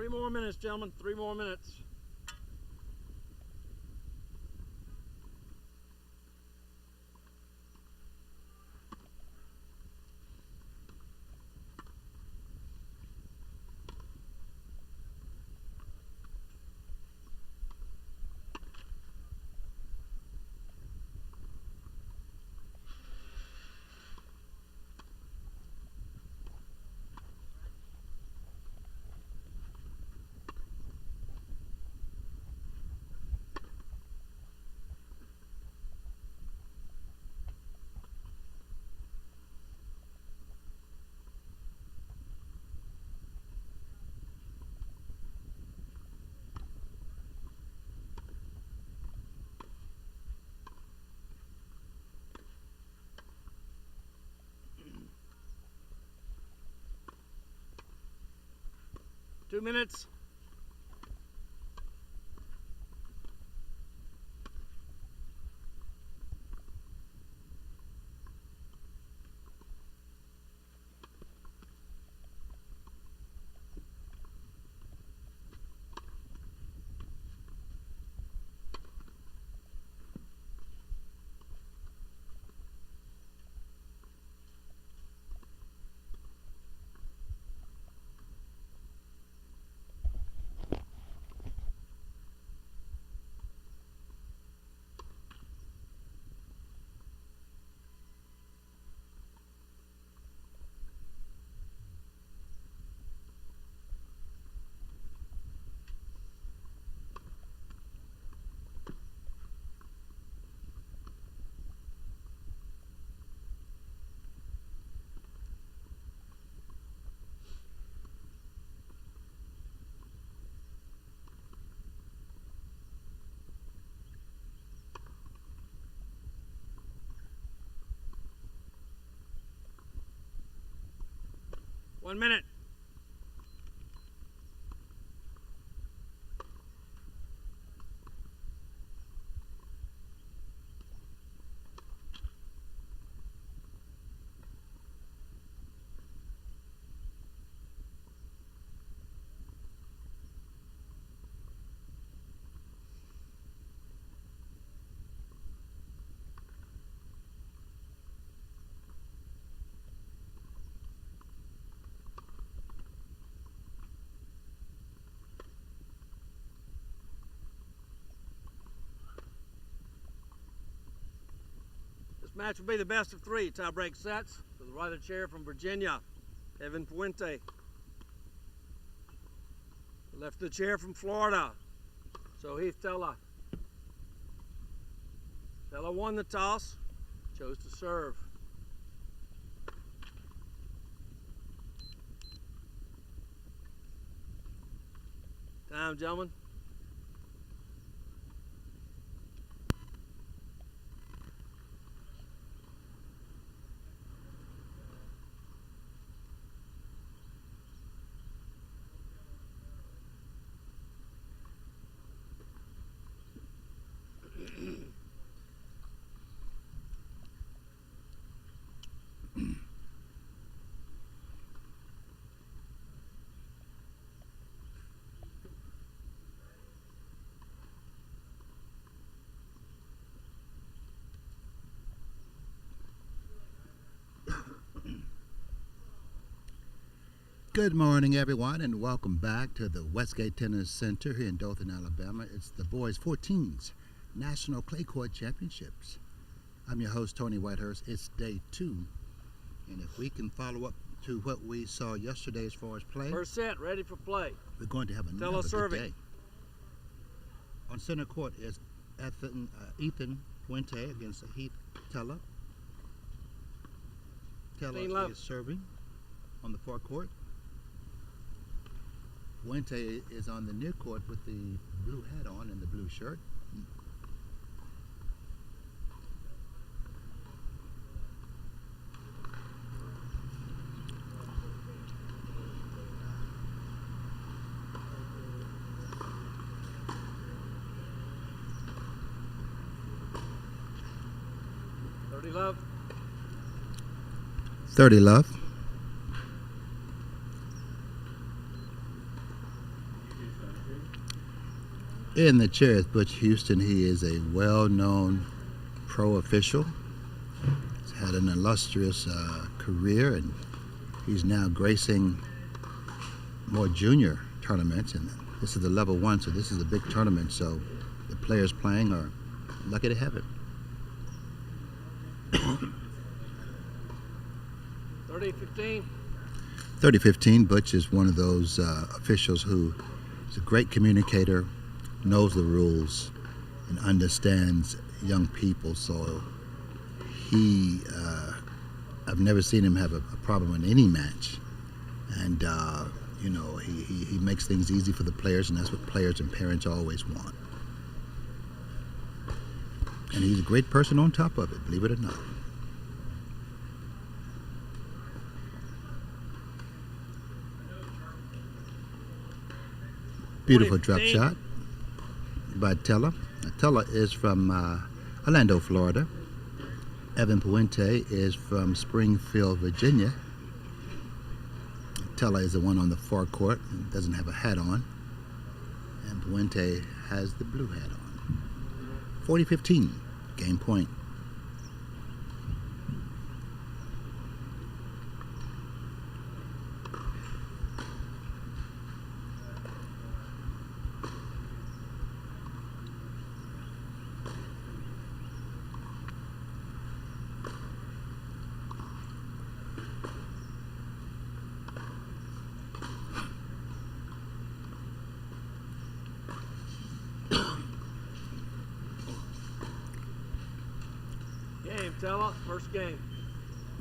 3 more minutes, gentlemen. 3 more minutes. Two minutes. One minute. This match will be the best of 3 tie-break sets. To the right of the chair from Virginia, Evan Puente. The left of the chair from Florida, so Heath Teller. Teller won the toss, chose to serve. Time, gentlemen. Good morning, everyone, and welcome back to the Westgate Tennis Center here in Dothan, Alabama. It's the Boys 14s National Clay Court Championships. I'm your host, Tony Whitehurst. It's day 2, and if we can follow up to what we saw yesterday as far as play, First set, ready for play. we're going to have another good serving. day. On center court is Ethan Puente against Heath Teller. Teller is serving on the far court. Puente is on the near court with the blue hat on and the blue shirt. Love. 30 love. In the chair is Butch Houston. He is a well-known pro official. He's had an illustrious career, and he's now gracing more junior tournaments. And this is the level 1, so this is a big tournament. So the players playing are lucky to have it. 30-15. 30-15. Butch is one of those officials who is a great communicator, knows the rules, and understands young people. So I've never seen him have a problem in any match. And, he makes things easy for the players, and that's what players and parents always want. And he's a great person on top of it, believe it or not. Beautiful drop shot by Teller. Teller is from Orlando, Florida. Evan Puente is from Springfield, Virginia. Teller is the one on the far court and doesn't have a hat on. And Puente has the blue hat on. 40-15, game point. Tella, first game.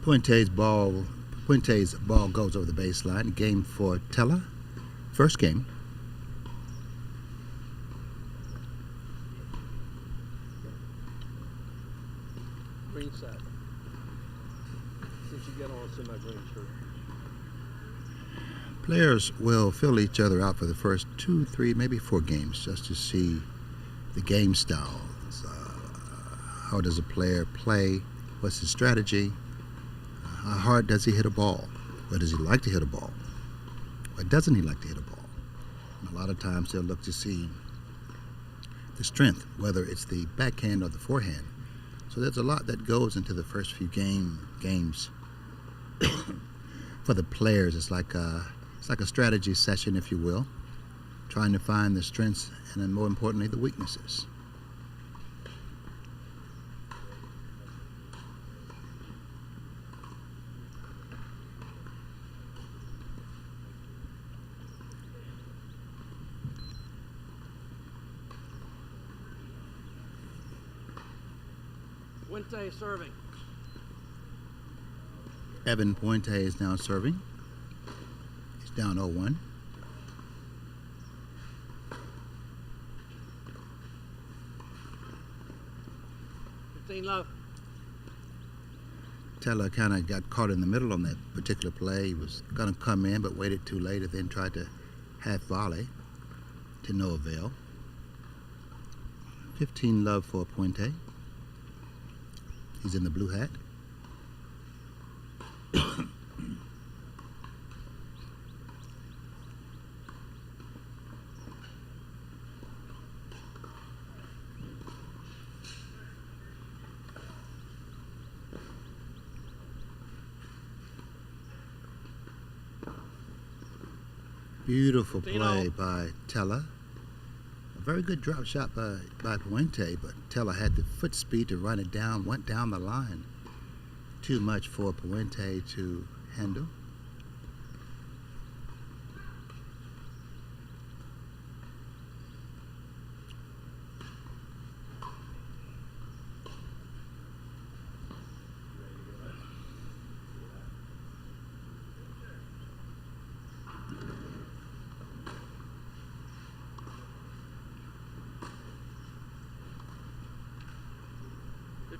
Puente's ball goes over the baseline. Game for Teller. First game. Green set. Since you get on a semi-green shirt. Players will fill each other out for the first 2, 3, maybe 4 games just to see the game styles. How does a player play? What's his strategy? How hard does he hit a ball? Where does he like to hit a ball? Where doesn't he like to hit a ball? And a lot of times they'll look to see the strength, whether it's the backhand or the forehand. So there's a lot that goes into the first few games for the players. It's like a strategy session, if you will, trying to find the strengths and then more importantly the weaknesses. Puente serving. Evan Puente is now serving. He's down 0-1. Love. Teller kind of got caught in the middle on that particular play. He was going to come in but waited too late and then tried to half volley to no avail. 15 love for Puente. He's in the blue hat. Beautiful play by Teller. A very good drop shot by Puente, but Teller had the foot speed to run it down, went down the line. Too much for Puente to handle.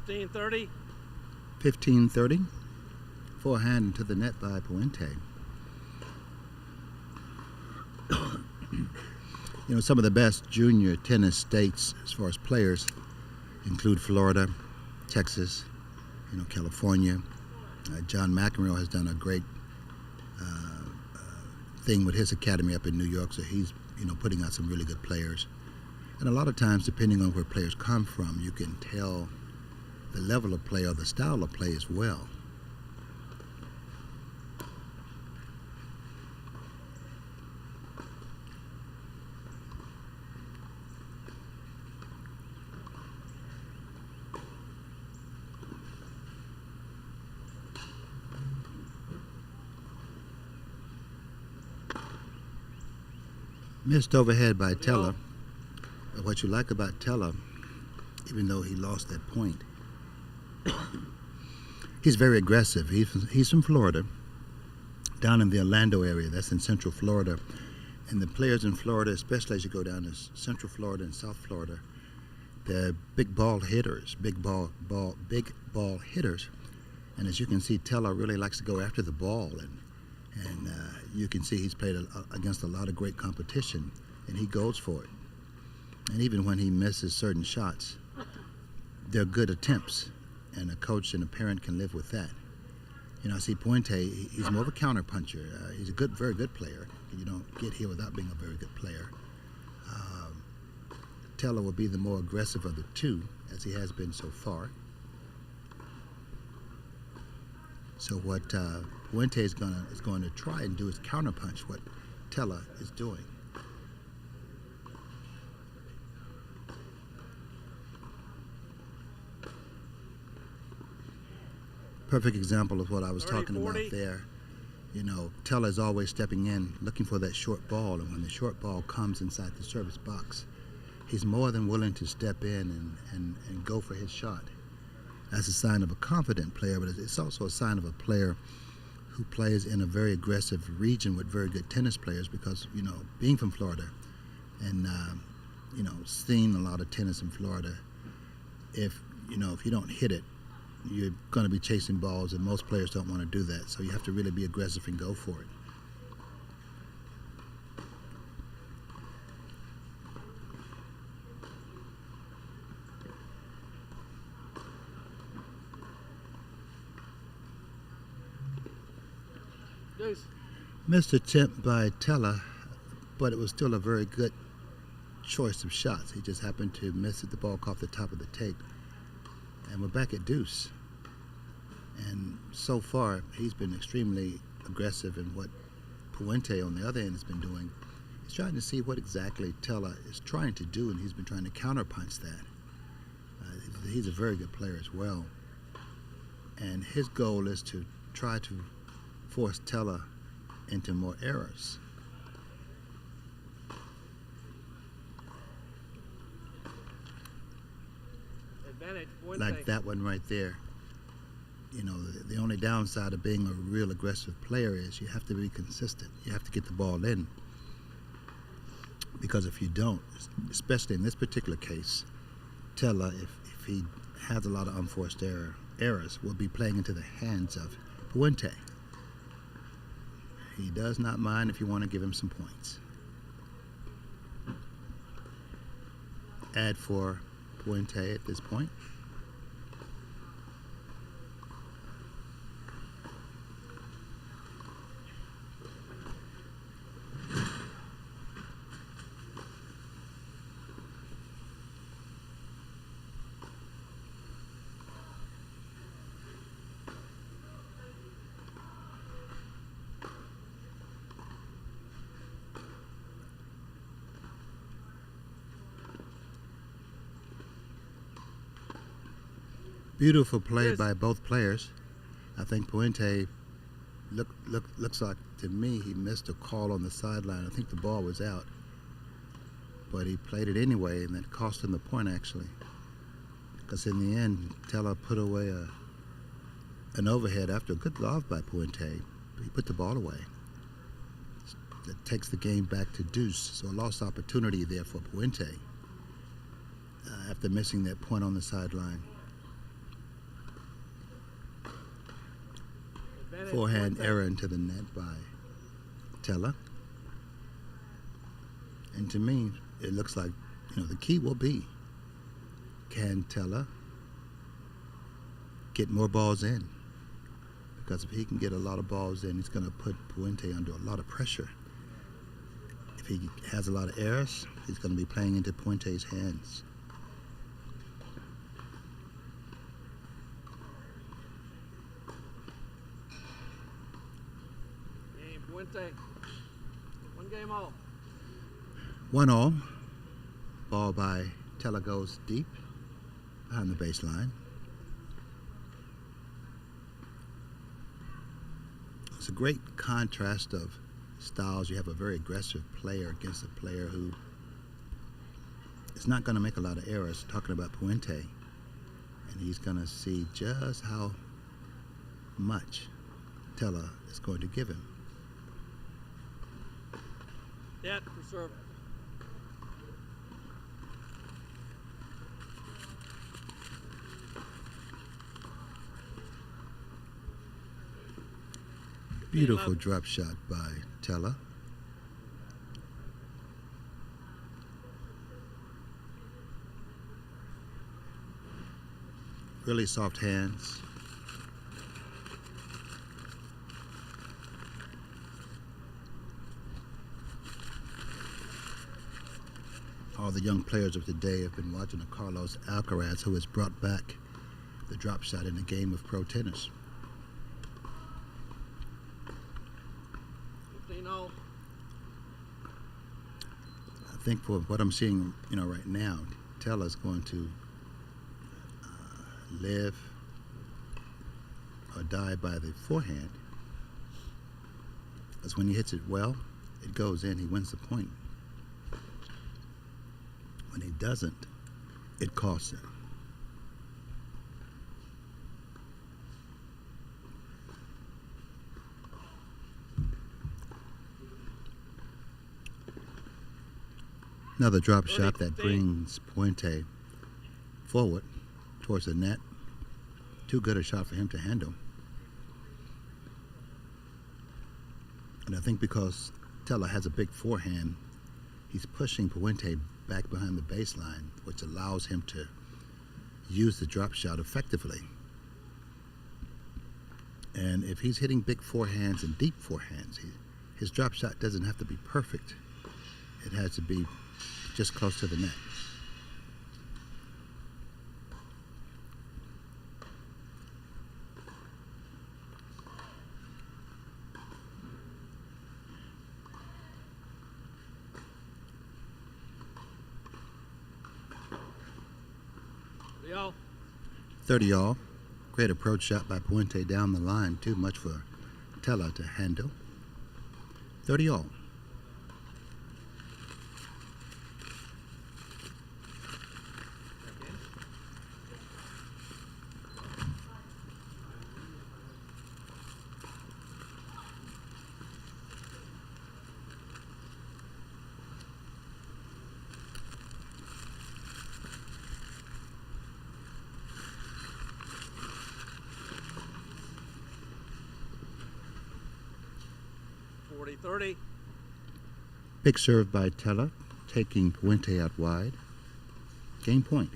$15-30. 15-30. Forehand into the net by Puente. You know, some of the best junior tennis states as far as players include Florida, Texas, California. John McEnroe has done a great thing with his academy up in New York, so he's, putting out some really good players. And a lot of times, depending on where players come from, you can tell the level of play or the style of play as well. Missed overhead by Teller. But what you like about Teller, even though he lost that point, he's very aggressive. He's from Florida, down in the Orlando area. That's in Central Florida. And the players in Florida, especially as you go down to Central Florida and South Florida, they're big ball hitters, big ball hitters. And as you can see, Teller really likes to go after the ball, and you can see he's played against a lot of great competition, and he goes for it. And even when he misses certain shots, they're good attempts, and a coach and a parent can live with that. You know, I see Puente, he's more of a counter puncher. He's a very good player. You don't get here without being a very good player. Teller will be the more aggressive of the two, as he has been so far. So what Puente is going to try and do is counterpunch what Teller is doing. Perfect example of what I was talking about there. You know, Teller is always stepping in, looking for that short ball, and when the short ball comes inside the service box, he's more than willing to step in and go for his shot. That's a sign of a confident player, but it's also a sign of a player who plays in a very aggressive region with very good tennis players, because, you know, being from Florida and, you know, seeing a lot of tennis in Florida, if you don't hit it, you're going to be chasing balls, and most players don't want to do that. So you have to really be aggressive and go for it. Missed attempt by Teller, but it was still a very good choice of shots. He just happened to miss it. The ball caught the top of the tape. And we're back at deuce. And so far, he's been extremely aggressive in what Puente on the other end has been doing. He's trying to see what exactly Teller is trying to do, and he's been trying to counterpunch that. He's a very good player as well. And his goal is to try to force Teller into more errors. Like that one right there. You know, the only downside of being a real aggressive player is you have to be consistent. You have to get the ball in. Because if you don't, especially in this particular case, Teller, if he has a lot of unforced errors, will be playing into the hands of Puente. He does not mind if you want to give him some points. Add for Puente at this point. Beautiful play by both players. I think Puente looks like, to me, he missed a call on the sideline. I think the ball was out, but he played it anyway, and that cost him the point, actually. Because in the end, Teller put away an overhead after a good love by Puente. He put the ball away. That takes the game back to deuce. So a lost opportunity there for Puente after missing that point on the sideline. Forehand error into the net by Teller. And to me, it looks like, you know, the key will be, can Teller get more balls in? Because if he can get a lot of balls in, he's going to put Puente under a lot of pressure. If he has a lot of errors, he's going to be playing into Puente's hands. Game Puente. 1 game all. 1-all. Ball by Teller goes deep behind the baseline. It's a great contrast of styles. You have a very aggressive player against a player who is not going to make a lot of errors. Talking about Puente, and he's going to see just how much Teller is going to give him. Net for serve. Beautiful drop shot by Teller. Really soft hands. All the young players of today have been watching Carlos Alcaraz, who has brought back the drop shot in the game of pro tennis. 15-0. I think for what I'm seeing, right now, Teller's going to live or die by the forehand. Because when he hits it well, it goes in, he wins the point. When he doesn't, it costs him. Another drop shot that brings Puente forward towards the net. Too good a shot for him to handle. And I think because Teller has a big forehand, he's pushing Puente back behind the baseline, which allows him to use the drop shot effectively. And if he's hitting big forehands and deep forehands, his drop shot doesn't have to be perfect. It has to be just close to the net. Yo. 30-all. Great approach shot by Puente down the line. Too much for Teller to handle. 30-all. .30. Big serve by Teller, taking Puente out wide. Game point.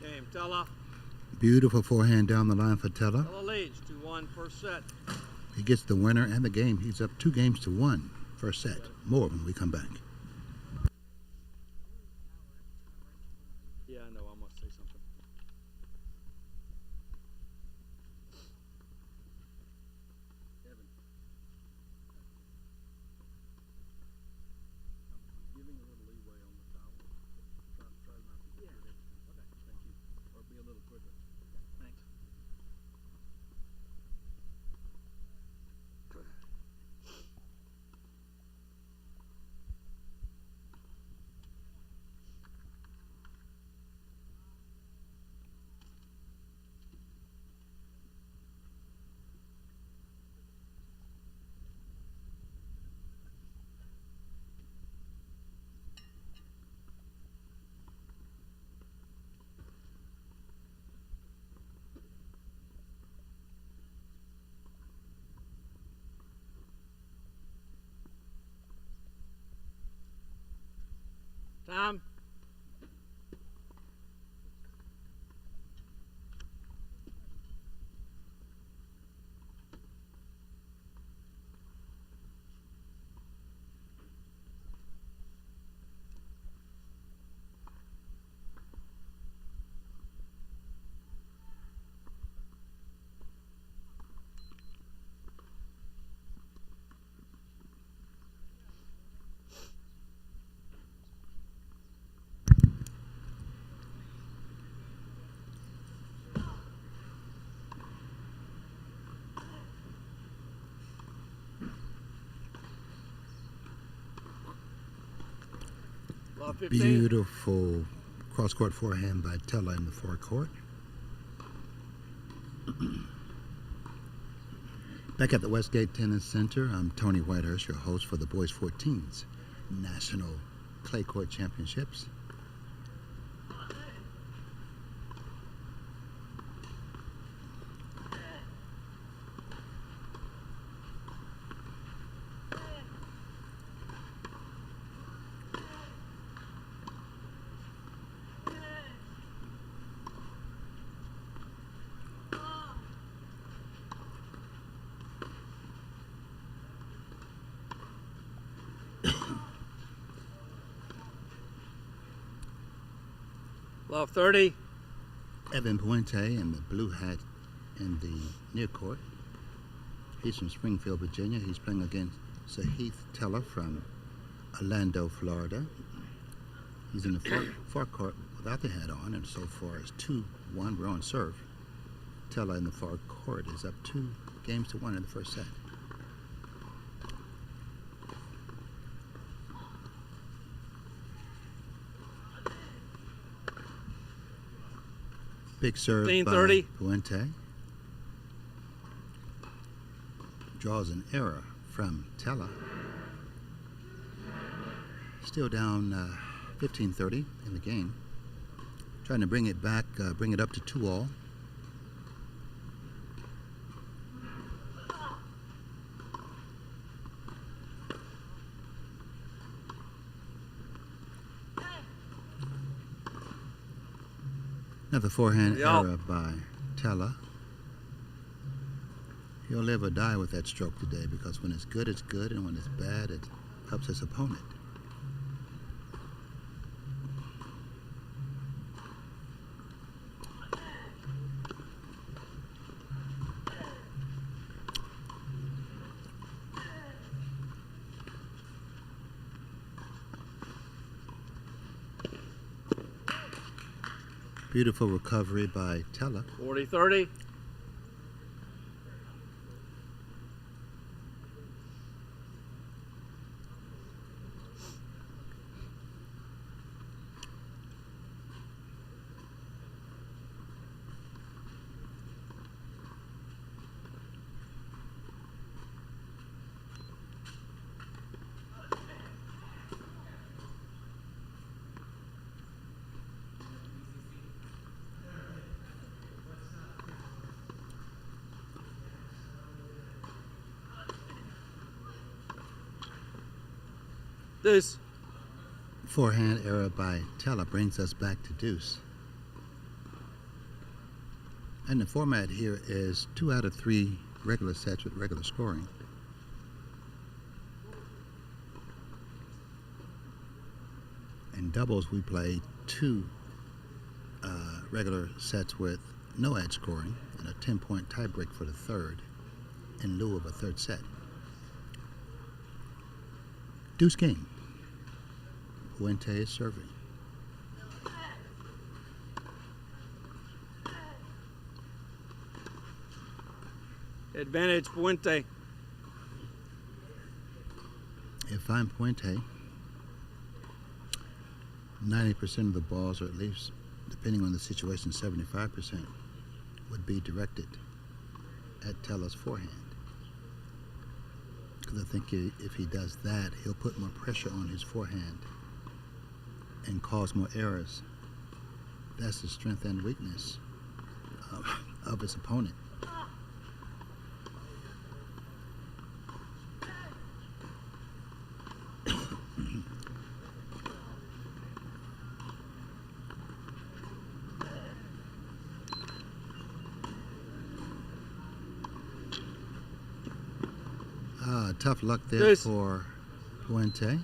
Game, Teller. Beautiful forehand down the line for Teller. Teller leads 2-1 first set. He gets the winner and the game. He's up 2-1 first set. More when we come back. Yeah, I know. I must say something. Evan. I'm giving a little leeway on the towel. Try not to get everything. Okay. Thank you. Or be a little quicker. Thanks. Time. Ball 15. Beautiful cross-court forehand by Teller in the forecourt. Back at the Westgate Tennis Center, I'm Tony Whitehurst, your host for the Boys 14s National Clay Court Championships. Ball 30. Evan Puente in the blue hat in the near court. He's from Springfield, Virginia. He's playing against Sahith Teller from Orlando, Florida. He's in the far court without the hat on, and so far it's 2-1. We're on serve. Teller in the far court is up 2-1 in the first set. Big serve by 30. Puente. Draws an error from Teller. Still down 15-30 in the game. Trying to bring it back, bring it up to 2-all. Another forehand error by Teller. He'll live or die with that stroke today, because when it's good, and when it's bad, it helps his opponent. Beautiful recovery by Teller. 40-30. Deuce. Forehand error by Teller brings us back to deuce. And the format here is 2 out of 3 regular sets with regular scoring. In doubles, we play 2 regular sets with no edge scoring and a 10-point tiebreak for the third in lieu of a third set. Deuce game. Puente is serving. Advantage Puente. If I'm Puente, 90% of the balls, or at least, depending on the situation, 75%, would be directed at Teller's forehand. Because I think if he does that, he'll put more pressure on his forehand and cause more errors. That's the strength and weakness of his opponent. Tough luck there Deuce. for Puente.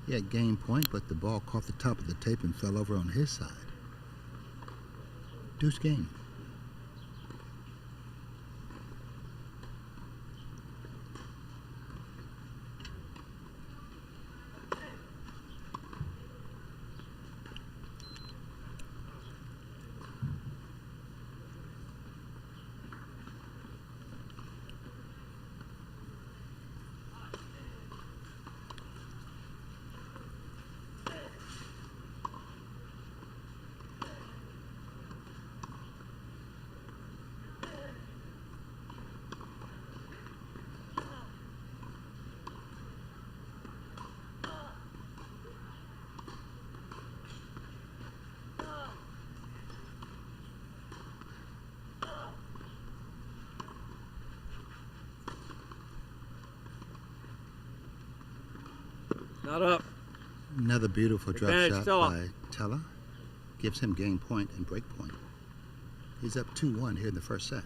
He had game point, but the ball caught the top of the tape and fell over on his side. Deuce game. Not up. Another beautiful drop Advantage shot Tella. by Tella. Gives him game point and break point. He's up 2-1 here in the first set.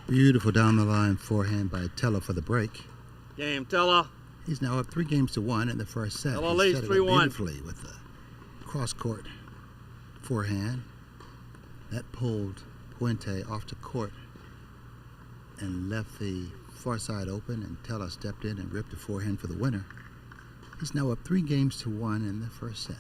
Beautiful down the line forehand by Tella for the break. Game, Tella. He's now up 3-1 in the first set. Tella He leads set it up 3-1. beautifully with the cross-court forehand. That pulled Puente off the court and left the far side open, and Tella stepped in and ripped the forehand for the winner. He's now up 3-1 in the first set.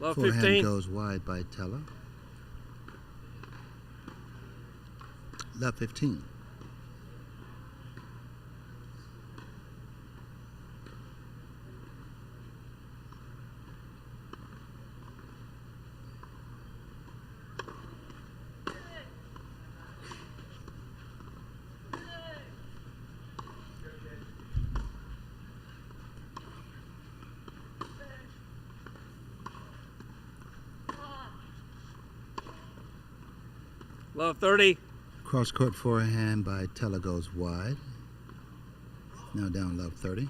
Love Forehand 15. goes wide by Tella. Love 15. Love 30. Cross-court forehand by Tella goes wide. Now down love 30.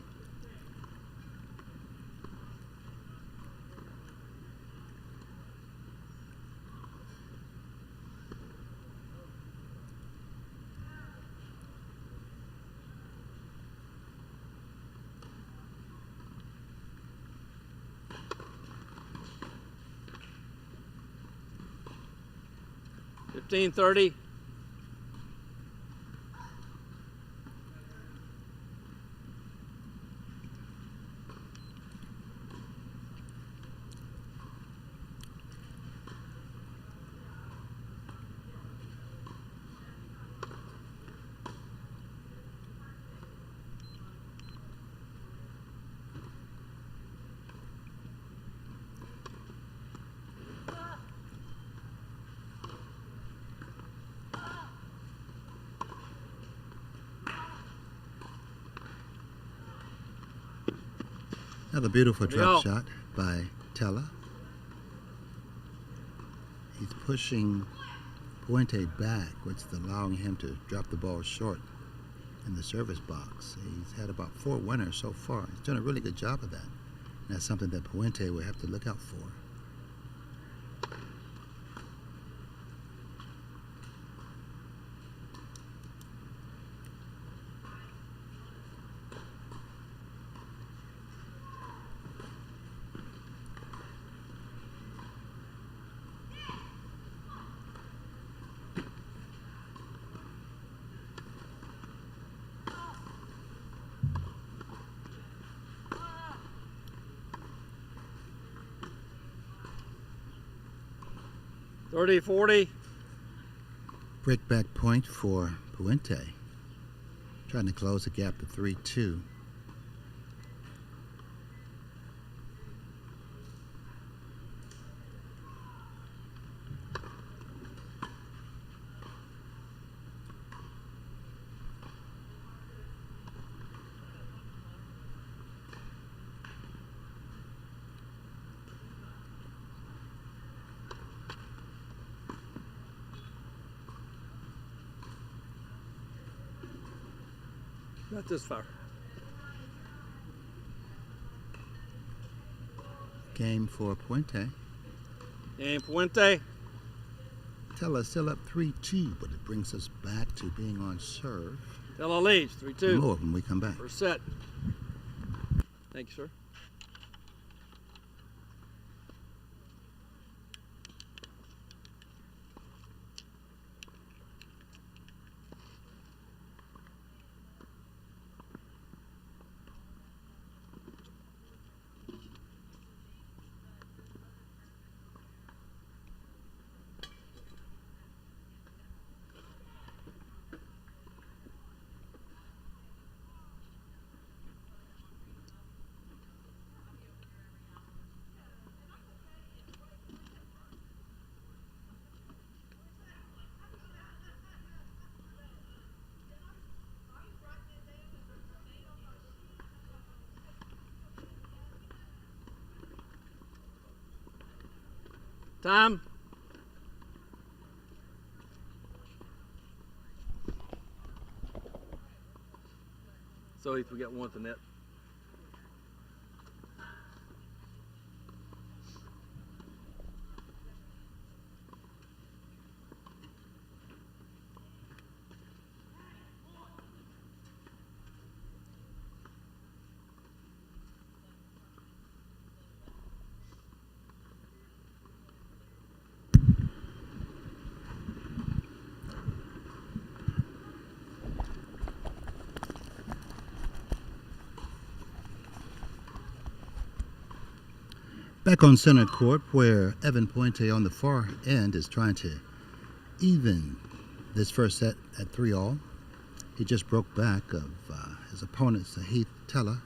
Fifteen, 30. Another beautiful There we drop go. shot by Tella. He's pushing Puente back, which is allowing him to drop the ball short in the service box. He's had about 4 winners so far. He's done a really good job of that. And that's something that Puente will have to look out for. 30-40. Breakback point for Puente. Trying to close the gap to 3-2. Not this far. Game for Puente. Game Puente. Tella still up 3-2, but it brings us back to being on serve. Tella leads 3-2. More when we come back. First set. Thank you, sir. Time. So if we got one at the net. Back on center court, where Evan Puente on the far end is trying to even this first set at 3-all. He just broke back of his opponent, Sahith Tella.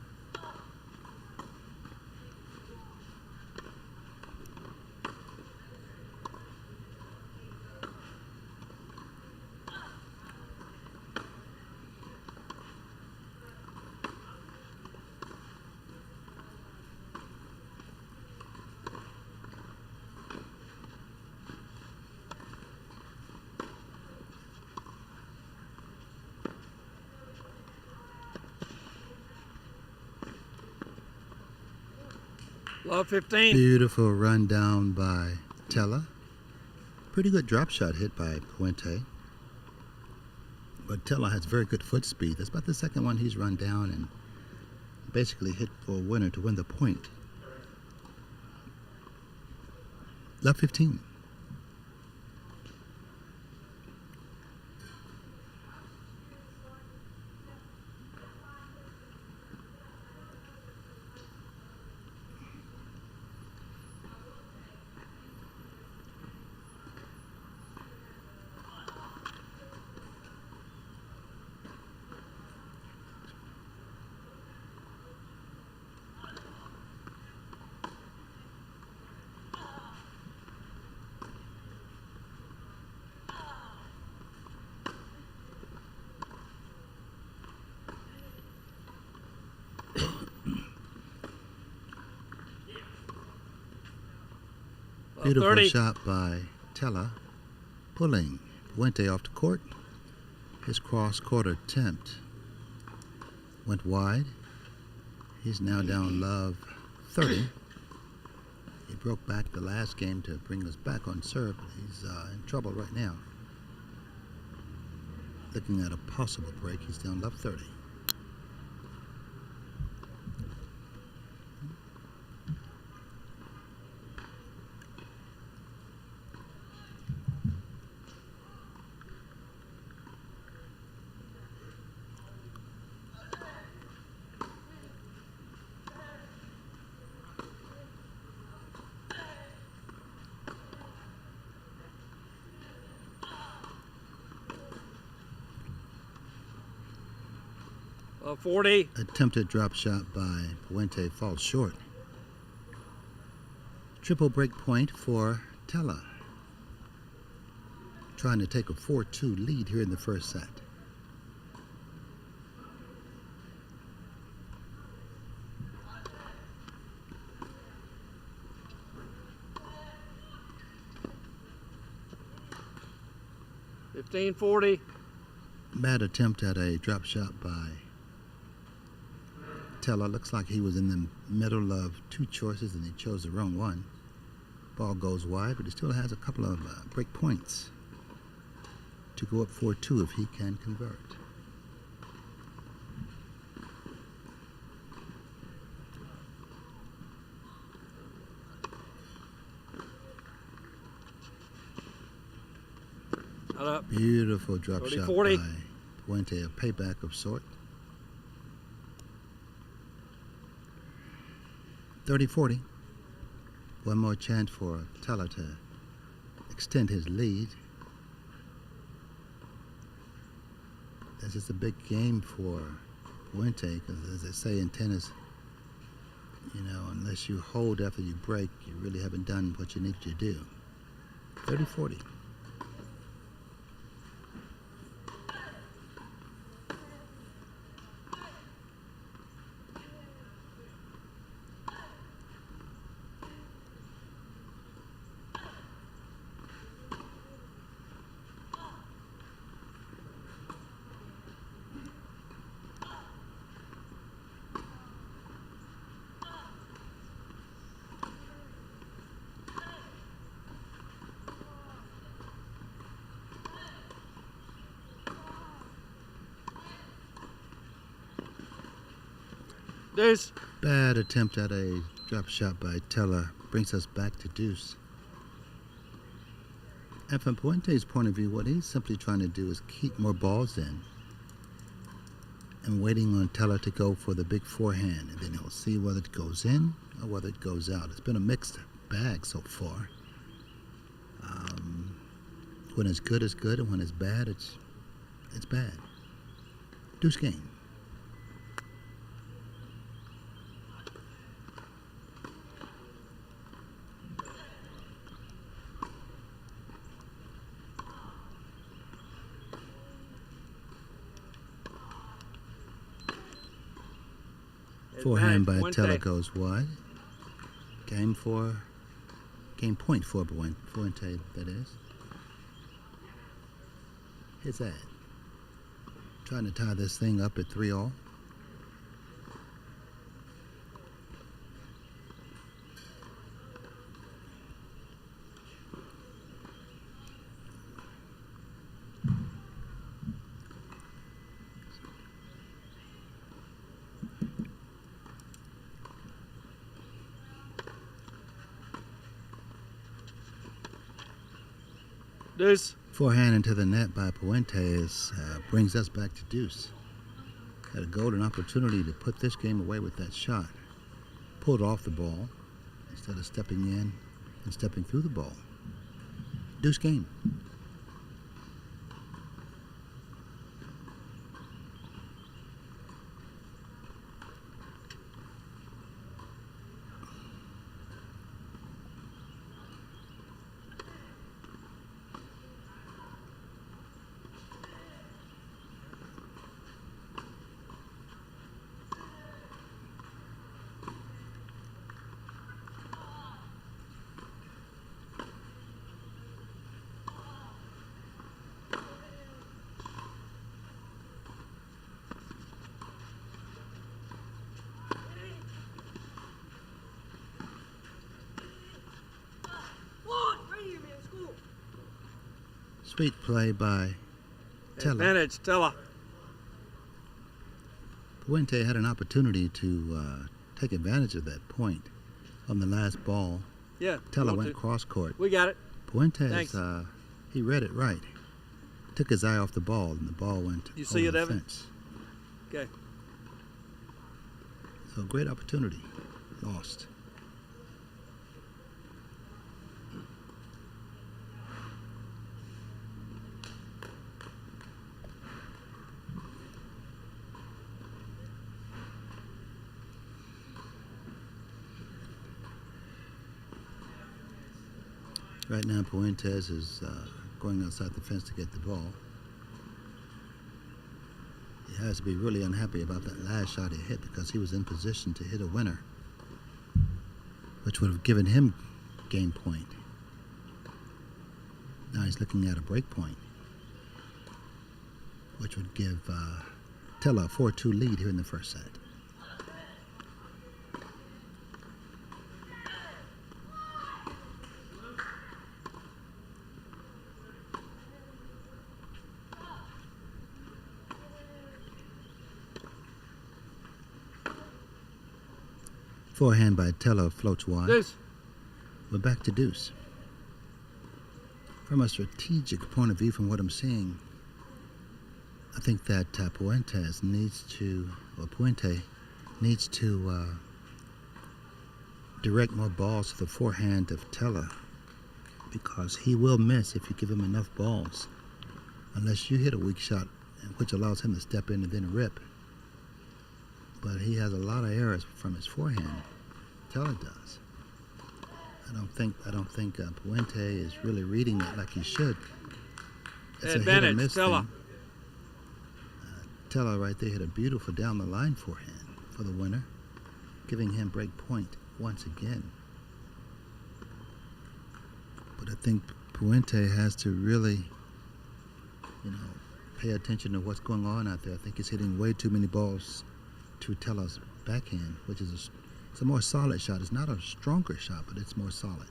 Love 15. Beautiful run down by Tella. Pretty good drop shot hit by Puente. But Tella has very good foot speed. That's about the second one he's run down and basically hit for a winner to win the point. Love 15. Beautiful 30. shot by Tella, pulling Puente off the court. His cross-court attempt went wide. He's now down love 30. He broke back the last game to bring us back on serve. He's in trouble right now. Looking at a possible break, he's down love 30. Love 40. Attempted drop shot by Puente falls short. Triple break point for Tella. Trying to take a 4-2 lead here in the first set. $15.40. Bad attempt at a drop shot by Tella. Looks like he was in the middle of two choices and he chose the wrong one. Ball goes wide, but he still has a couple of break points to go up 4-2 if he can convert. Not up. Beautiful drop 30, shot 40. by Puente, a payback of sort. 30-40. One more chance for Tella to extend his lead. This is a big game for Puente because, as they say in tennis, you know, unless you hold after you break, you really haven't done what you need to do. 30-40. Deuce. Bad attempt at a drop shot by Tella brings us back to deuce. And from Puente's point of view, what he's simply trying to do is keep more balls in and waiting on Tella to go for the big forehand, and then he'll see whether it goes in or whether it goes out. It's been a mixed bag so far. When it's good, and when it's bad, it's bad. Deuce game. Advantage, Forehand by Puente. Tella goes wide. Game point for Puente, that is. Here's that. Trying to tie this thing up at 3-all. Deuce. Forehand into the net by Puente brings us back to deuce. Had a golden opportunity to put this game away with that shot. Pulled off the ball instead of stepping in and stepping through the ball. Deuce game. Sweet play by Tella. Advantage, Tella. Puente had an opportunity to take advantage of that point on the last ball. Yeah. Tella want went to. cross court. We got it. Puente, Thanks. he read it right. Took his eye off the ball, and the ball went You see over it, the Evan? fence. Okay. So great opportunity. Lost. Right now, Puentes is going outside the fence to get the ball. He has to be really unhappy about that last shot he hit because he was in position to hit a winner, which would have given him game point. Now he's looking at a break point, which would give Tella a 4-2 lead here in the first set. Forehand by Tella floats wide. Deuce. We're back to deuce. From a strategic point of view, from what I'm seeing, I think that Puente needs to direct more balls to the forehand of Tella, because he will miss if you give him enough balls, unless you hit a weak shot, which allows him to step in and then rip. But he has a lot of errors from his forehand. Tella does. I don't think Puente is really reading it like he should. It's a hit or Advantage, miss Tella. thing. Tella right there hit a beautiful down the line forehand for the winner, giving him break point once again. But I think Puente has to really, pay attention to what's going on out there. I think he's hitting way too many balls to Tella's backhand, which is it's a more solid shot. It's not a stronger shot, but it's more solid.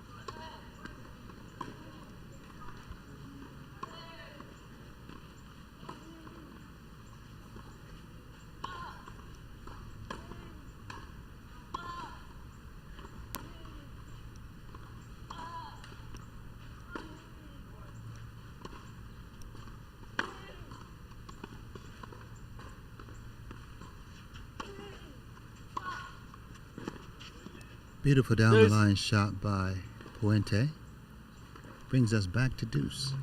Beautiful down the line shot by Puente. Brings us back to deuce.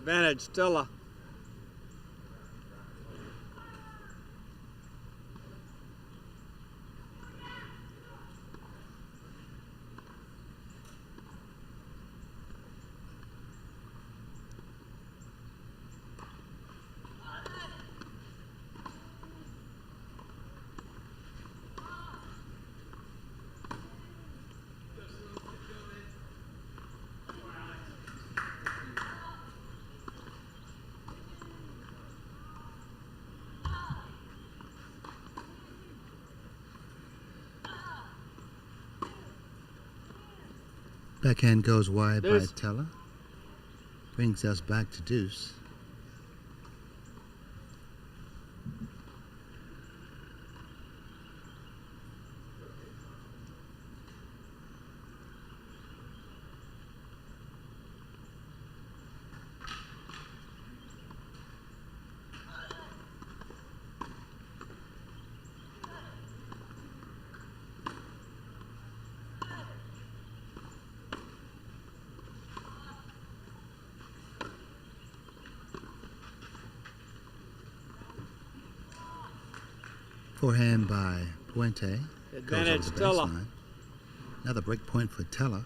Advantage, Stella. Backhand goes wide Deuce. by Tella. Brings us back to deuce. Forehand by Puente. Advantage, Goes over the Stella. baseline. Another break point for Tella.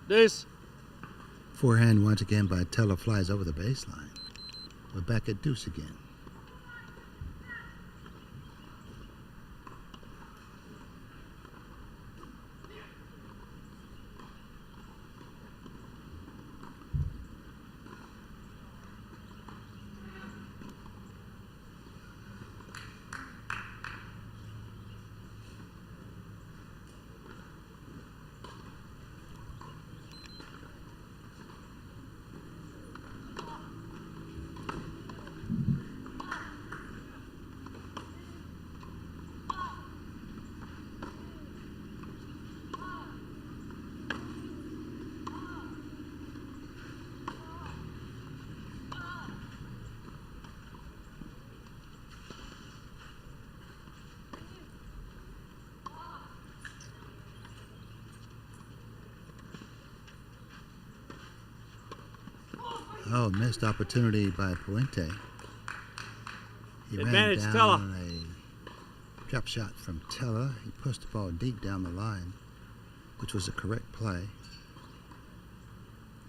Deuce. Forehand once again by Tella flies over the baseline. We're back at deuce again. Oh, missed opportunity by Puente. He Advantage, ran Tella. down a drop shot from Tella. He pushed the ball deep down the line, which was a correct play.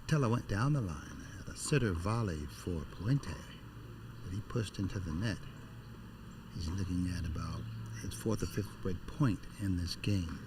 Tella went down the line, had a sitter volley for Puente that he pushed into the net. He's looking at about his fourth or fifth break point in this game.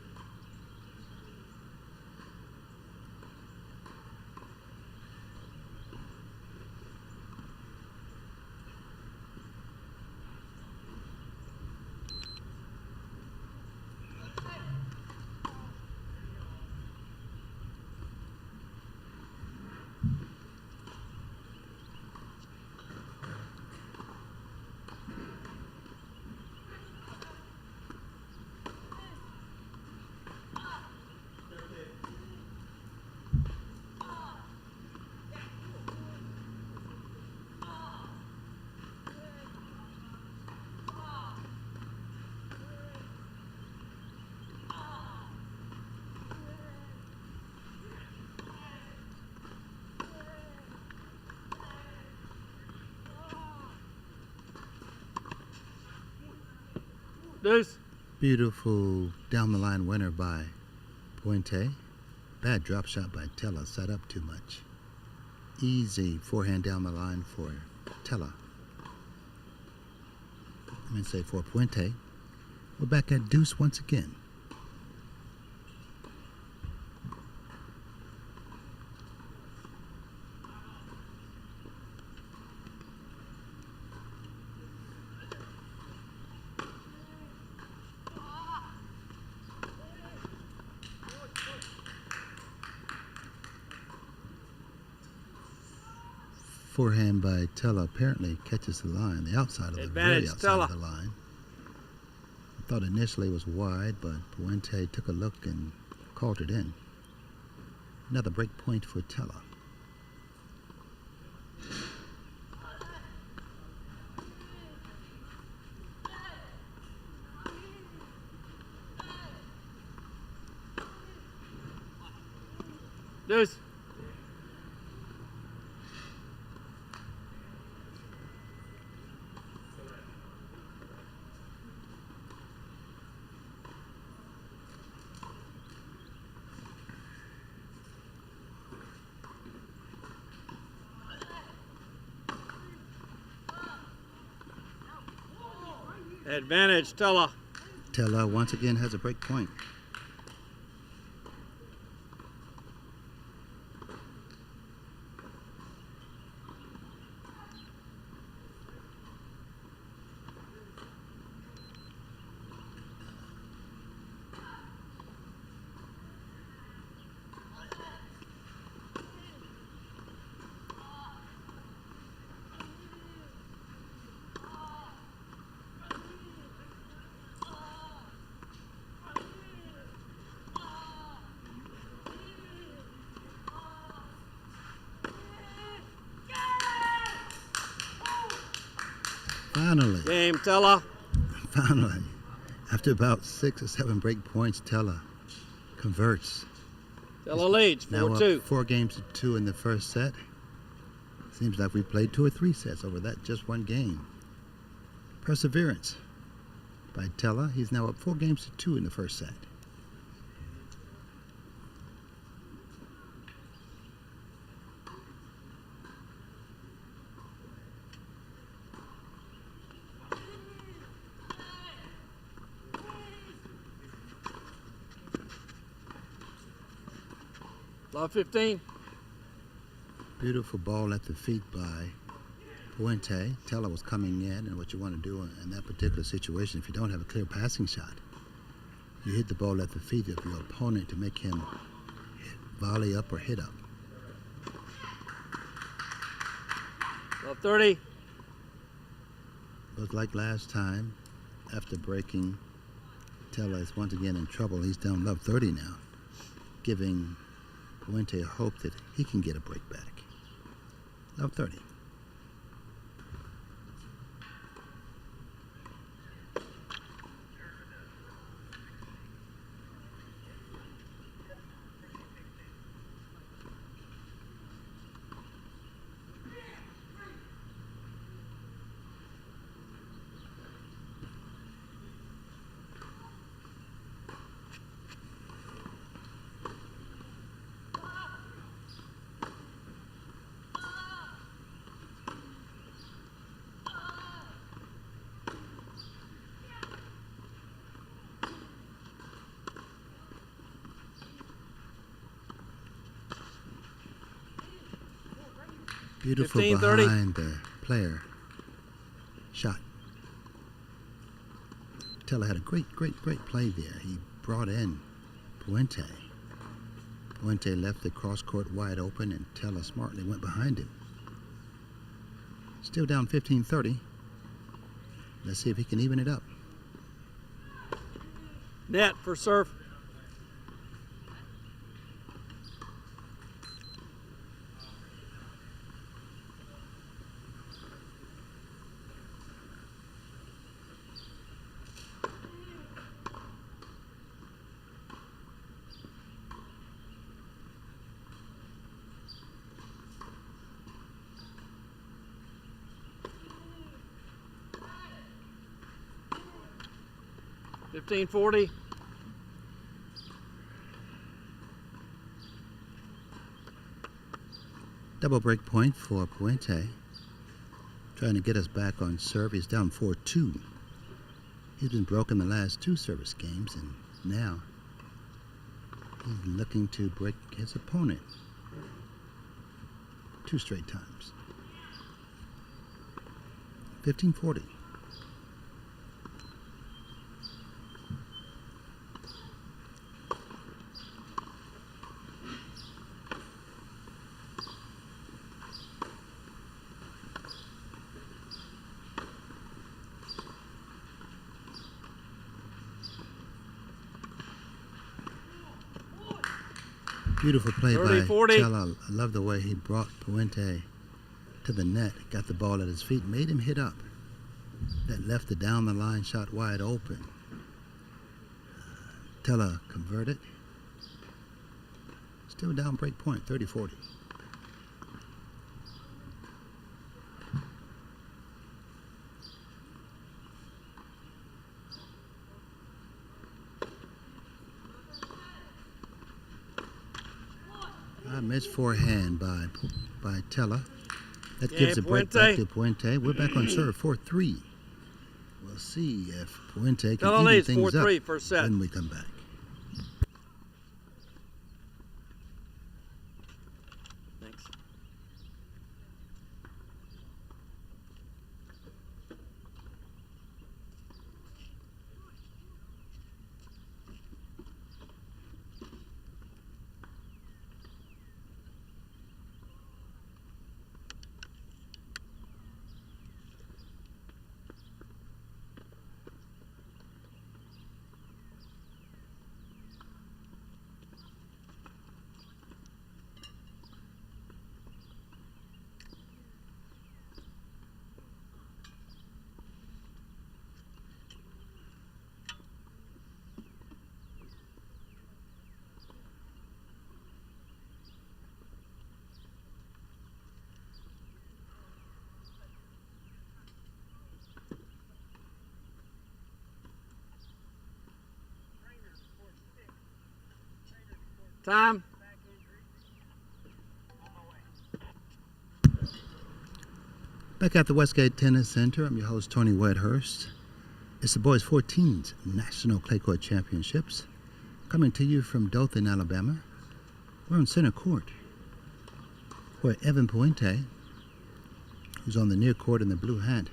Deuce. Beautiful down the line winner by Puente. Bad drop shot by Tella, set up too much. Easy forehand down the line for Tella. I mean, say for Puente. We're back at deuce once again. Forehand by Tella apparently catches the line, the outside of the very Advantage, outside Tella. of the line. I thought initially it was wide, but Puente took a look and called it in. Another break point for Tella. Deuce. Advantage, Tella. Tella once again has a break point. Finally, Game, Tella. finally, after about 6 or 7 break points, Tella converts. Tella leads, Now 4-2. up 4-2 in the first set. Seems like we played 2 or 3 sets over that just one game. Perseverance by Tella. He's now up 4-2 in the first set. Love 15. Beautiful ball at the feet by Puente. Teller was coming in, and what you want to do in that particular situation, if you don't have a clear passing shot, you hit the ball at the feet of your opponent to make him volley up or hit up. Love 30. Looked like last time, after breaking, Teller is once again in trouble. He's down love 30 now, giving Puente hope that he can get a break back. Love 30. Beautiful 15-30. behind the player shot. Teller had a great play there. He brought in Puente. Puente left the cross court wide open, and Teller smartly went behind him. Still down 15-30. Let's see if he can even it up. Net for serve. $15.40. Double break point for Puente. Trying to get us back on serve. He's down 4-2. He's been broken the last two service games, and now he's looking to break his opponent 2 straight times. 15-40. Beautiful play 30-40. by Teller. I love the way he brought Puente to the net, got the ball at his feet, made him hit up. That left the down the line shot wide open. Teller converted. Still down break point, 30-40. Missed forehand by Teller. That gives a break back to Puente. We're back on serve 4-3. We'll see if Puente can even leads things 4-3 up first set. when we come back. Thanks. Time. Back at the Westgate Tennis Center, I'm your host, Tony Wedhurst. It's the Boys 14's National Clay Court Championships, coming to you from Dothan, Alabama. We're on center court, where Evan Puente, who's on the near court in the blue hat,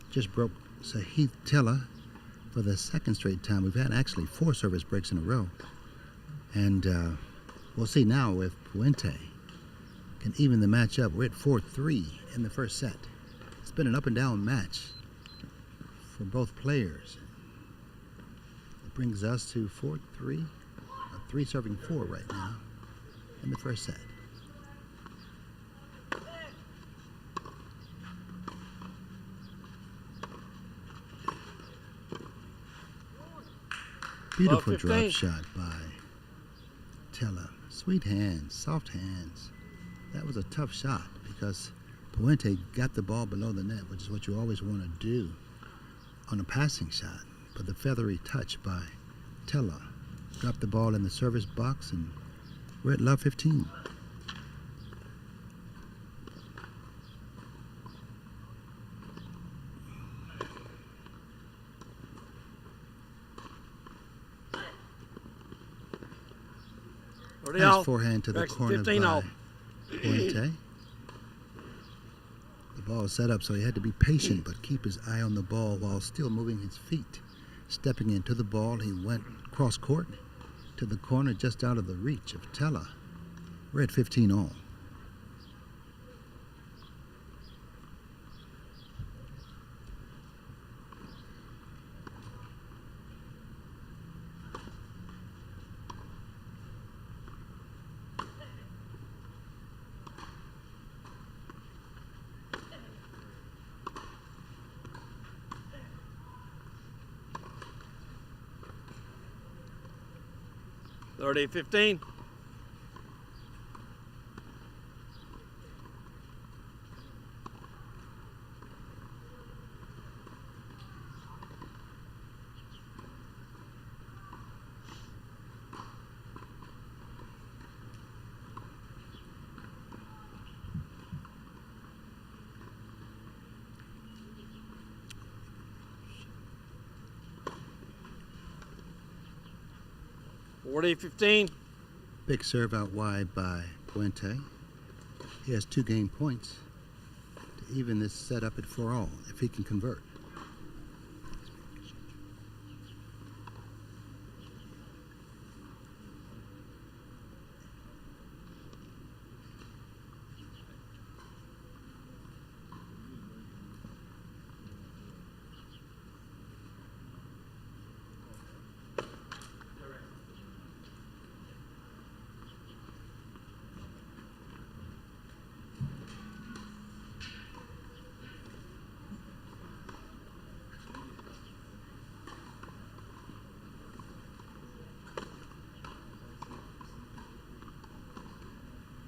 just broke Sahith Tella for the second straight time. We've had actually 4 service breaks in a row. And we'll see now if Puente can even the match up. We're at 4-3 in the first set. It's been an up and down match for both players. It brings us to 4-3, 3 serving 4 right now in the first set. Beautiful drop shot by Tella. Sweet hands, soft hands. That was a tough shot because Puente got the ball below the net, which is what you always want to do on a passing shot. But the feathery touch by Tella dropped the ball in the service box, and we're at love 15. Nice forehand to the corner by Puente. The ball is set up, so he had to be patient but keep his eye on the ball while still moving his feet. Stepping into the ball, he went cross court to the corner just out of the reach of Tella. We're at 15 all. Thirty 15. Forty 15. Big serve out wide by Puente. He has 2 game points to even this set up at 4 all if he can convert.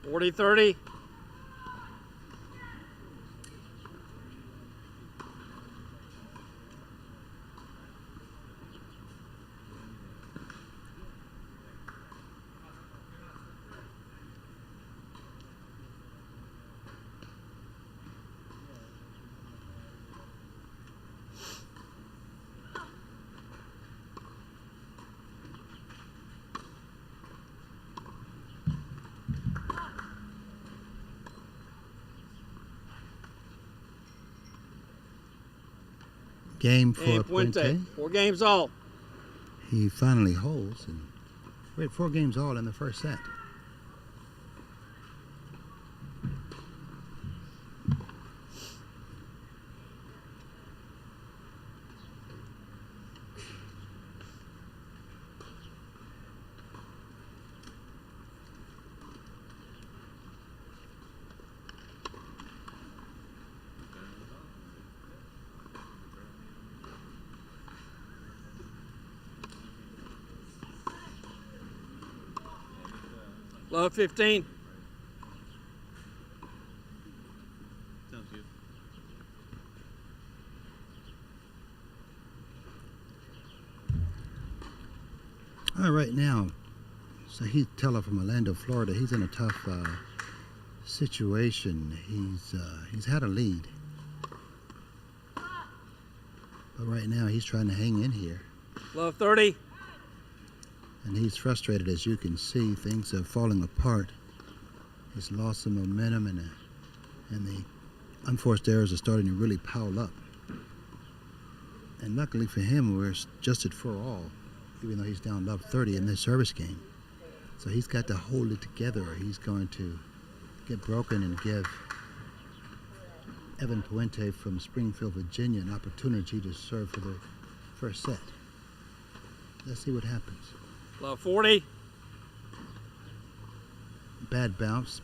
Forty 30. Game for Puente. 4 games all. He finally holds, and we're at 4 games all in the first set. Love 15. Sounds good. All right, now, Sahith Tella from Orlando, Florida. He's in a tough situation. He's had a lead, but right now he's trying to hang in here. Love 30. And he's frustrated, as you can see. Things are falling apart He's lost some momentum, and the unforced errors are starting to really pile up. And luckily for him, we're just at 4-all, even though he's down love 30 in this service game. So he's got to hold it together, or he's going to get broken and give Evan Puente from Springfield, Virginia, an opportunity to serve for the first set. Let's see what happens. Love 40. Bad bounce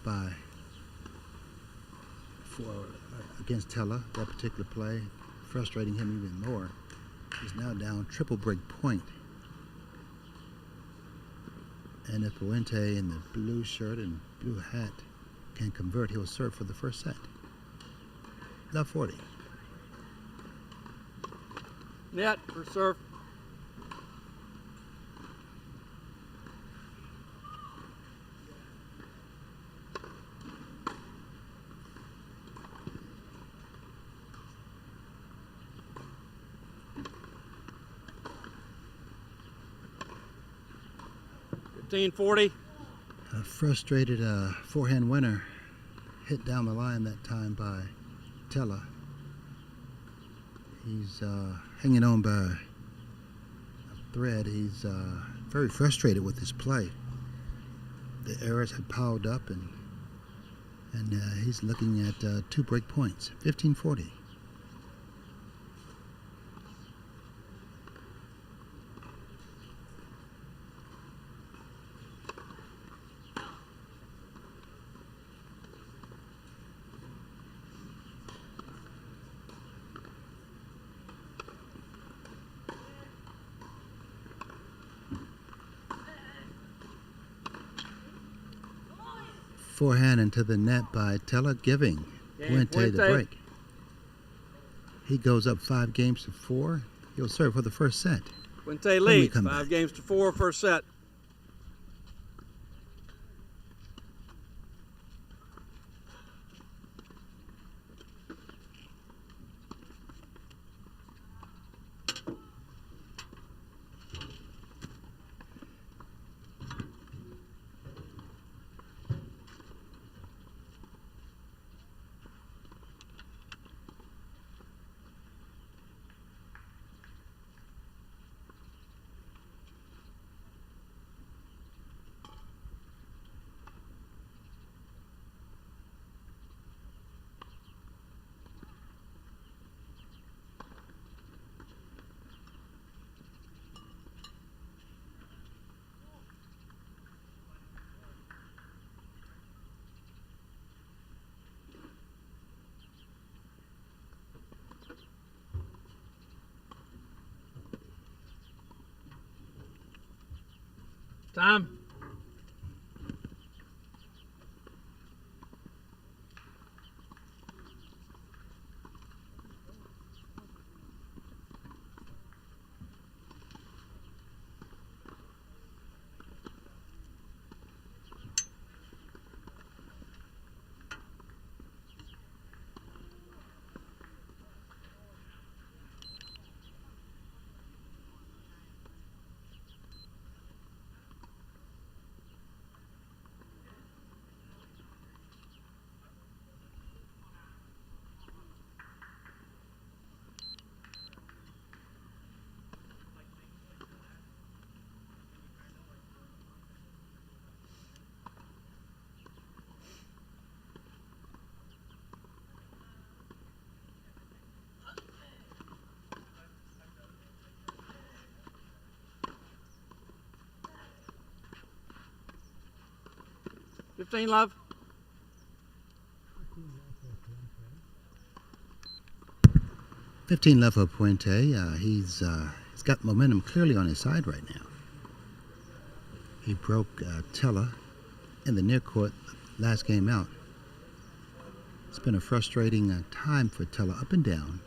against Teller, that particular play, frustrating him even more. He's now down triple break point. And if Puente in the blue shirt and blue hat can convert, he'll serve for the first set. Love 40. Net for serve. $15.40. A frustrated forehand winner hit down the line that time by Teller. He's hanging on by a thread. He's very frustrated with his play. The errors have piled up, and he's looking at 2 break points. 15-40. Forehand into the net by Teller, giving Puente the break. He goes up 5-4. He'll serve for the first set. Puente leads 5 games to 4, first set. Time. $15 love. $15 left for Puente. He's got momentum clearly on his side right now. He broke Teller in the near court last game out. It's been a frustrating time for Teller, up and down.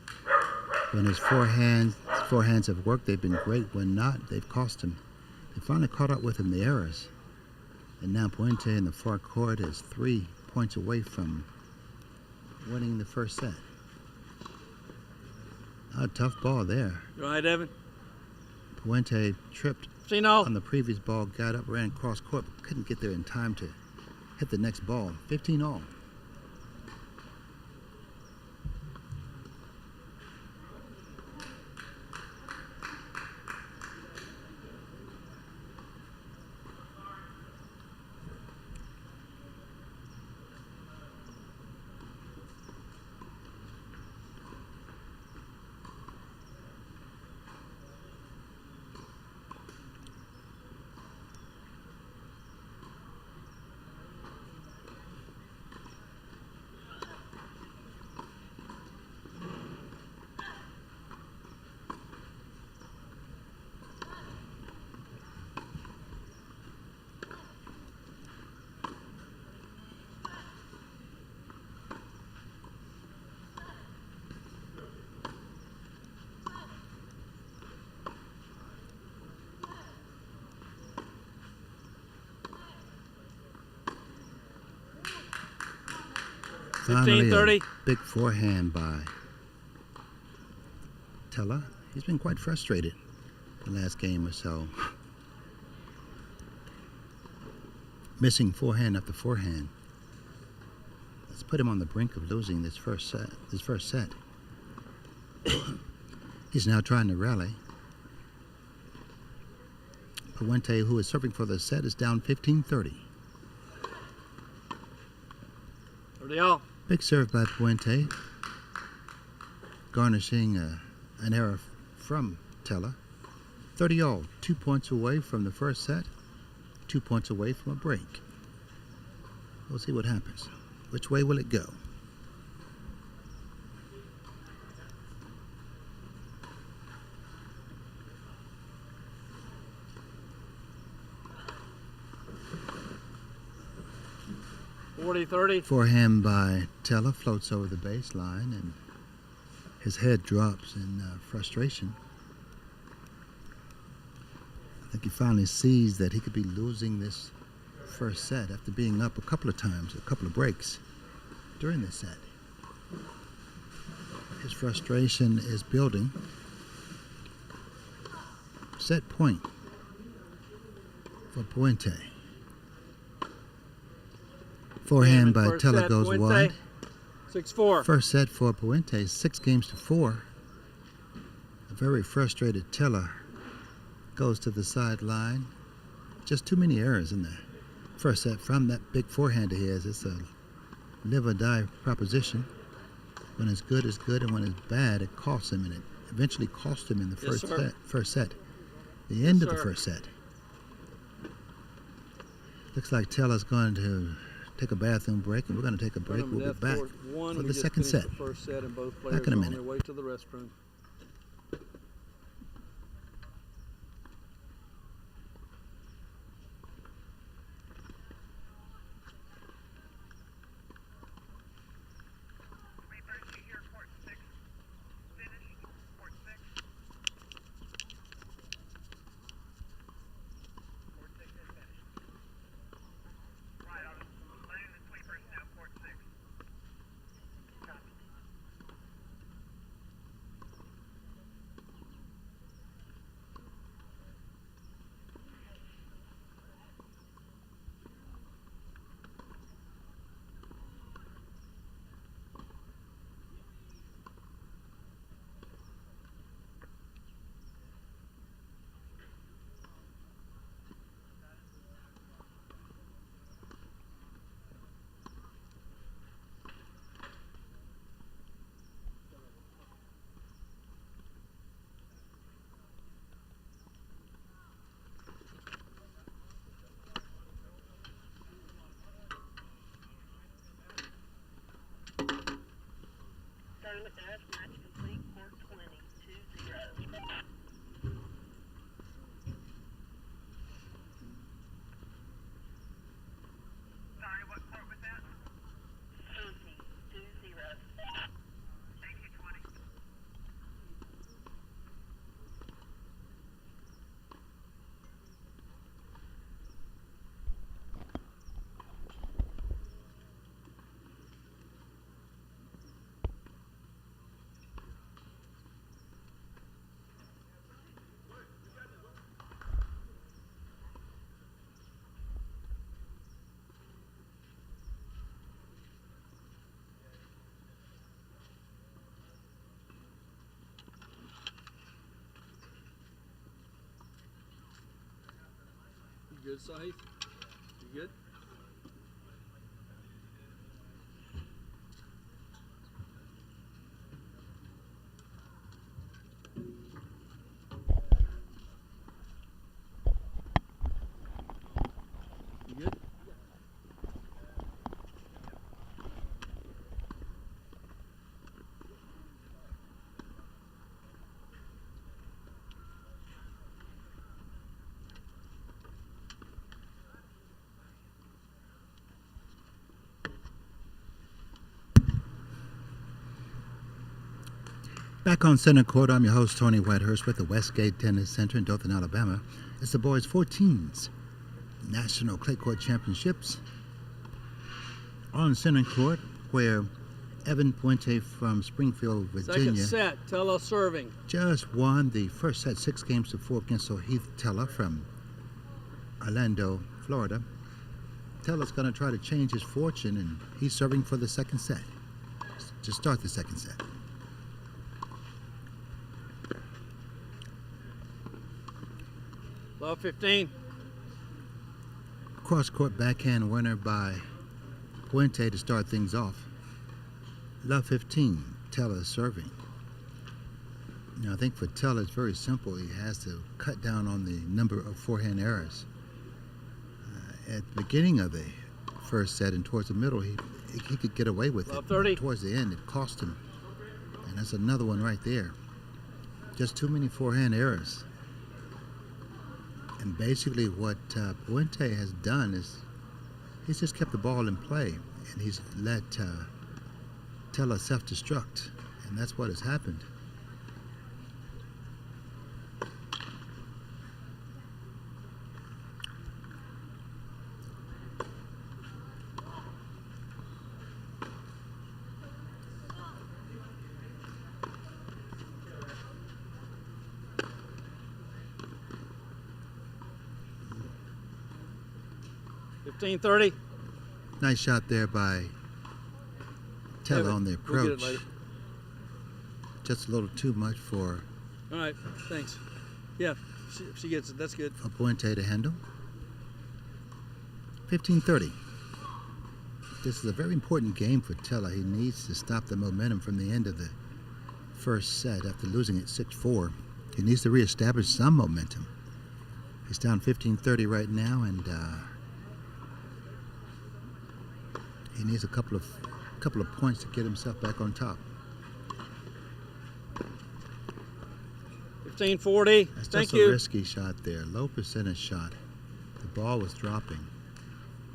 When his forehands have worked, they've been great. When not, they've cost him. They finally caught up with him, the errors. And now Puente in the far court is 3 points away from winning the first set. A tough ball there. You all right, Evan? Puente tripped 15-0. on the previous ball, got up, ran cross court, but couldn't get there in time to hit the next ball. 15 all. Finally, 15-30. big forehand by Teller. He's been quite frustrated the last game or so. Missing forehand after forehand. Let's put him on the brink of losing this first set. He's now trying to rally. Puente, who is serving for the set, is down 15-30. 30 all. Big serve by Puente, garnishing an error from Teller. 30 all, 2 points away from the first set, 2 points away from a break. We'll see what happens. Which way will it go? Forehand by Teller floats over the baseline, and his head drops in frustration. I think he finally sees that he could be losing this first set after being up a couple of times, a couple of breaks during this set. His frustration is building. Set point for Puente. Forehand by Teller goes Puente. wide. 6-4. First set for Puente, 6-4. A very frustrated Teller goes to the sideline. Just too many errors in the first set from that big forehand he has. It's a live or die proposition. When it's good, it's good, and when it's bad, it costs him, and it eventually cost him in the first set. The end of the first set. Looks like Teller's going to take a bathroom break, and we're going to take a break. We'll be back for the second set. First set, and both players Back in a are minute. on their way to the restroom. Match complete, court 20, 2-0. Sorry, what court was that? 20, 2-0. Thank you, 20. good, Sahith? You good? You good? Back on center court, I'm your host, Tony Whitehurst, with the Westgate Tennis Center in Dothan, Alabama. It's the boys' 14s National Clay Court Championships. On center court, where Evan Puente from Springfield, Virginia, Second set, Tella serving. just won the first set 6-4 against Heath Teller from Orlando, Florida. Teller's going to try to change his fortune, and he's serving for the second set to start the second set. Love 15. Cross-court backhand winner by Puente to start things off. Love 15, Teller serving. Now, I think for Teller, it's very simple. He has to cut down on the number of forehand errors. At the beginning of the first set and towards the middle, he could get away with Love it. 30. Towards the end, it cost him. And that's another one right there. Just too many forehand errors. And basically what Puente has done is he's just kept the ball in play, and he's let Teller self-destruct, and that's what has happened. Fifteen 30. Nice shot there by Teller Evan, on the we'll get it approach. later. Just a little too much for All right, thanks. Yeah, she gets it. That's good. Puente to handle. 15-30. This is a very important game for Teller. He needs to stop the momentum from the end of the first set after losing it 6-4. He needs to reestablish some momentum. He's down 15-30 right now, and he needs a couple of points to get himself back on top. 15-40. That's Thank just you. a risky shot there. Low percentage shot. The ball was dropping.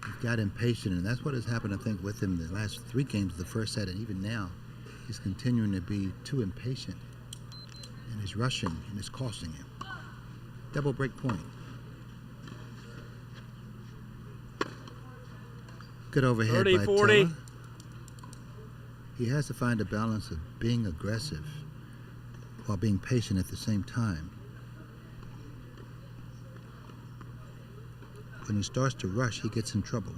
He got impatient, and that's what has happened, I think, with him the last 3 games of the first set, and even now he's continuing to be too impatient, and he's rushing, and it's costing him. Double break point. Good overhead 30, by 40. Teller. He has to find a balance of being aggressive while being patient at the same time. When he starts to rush, he gets in trouble.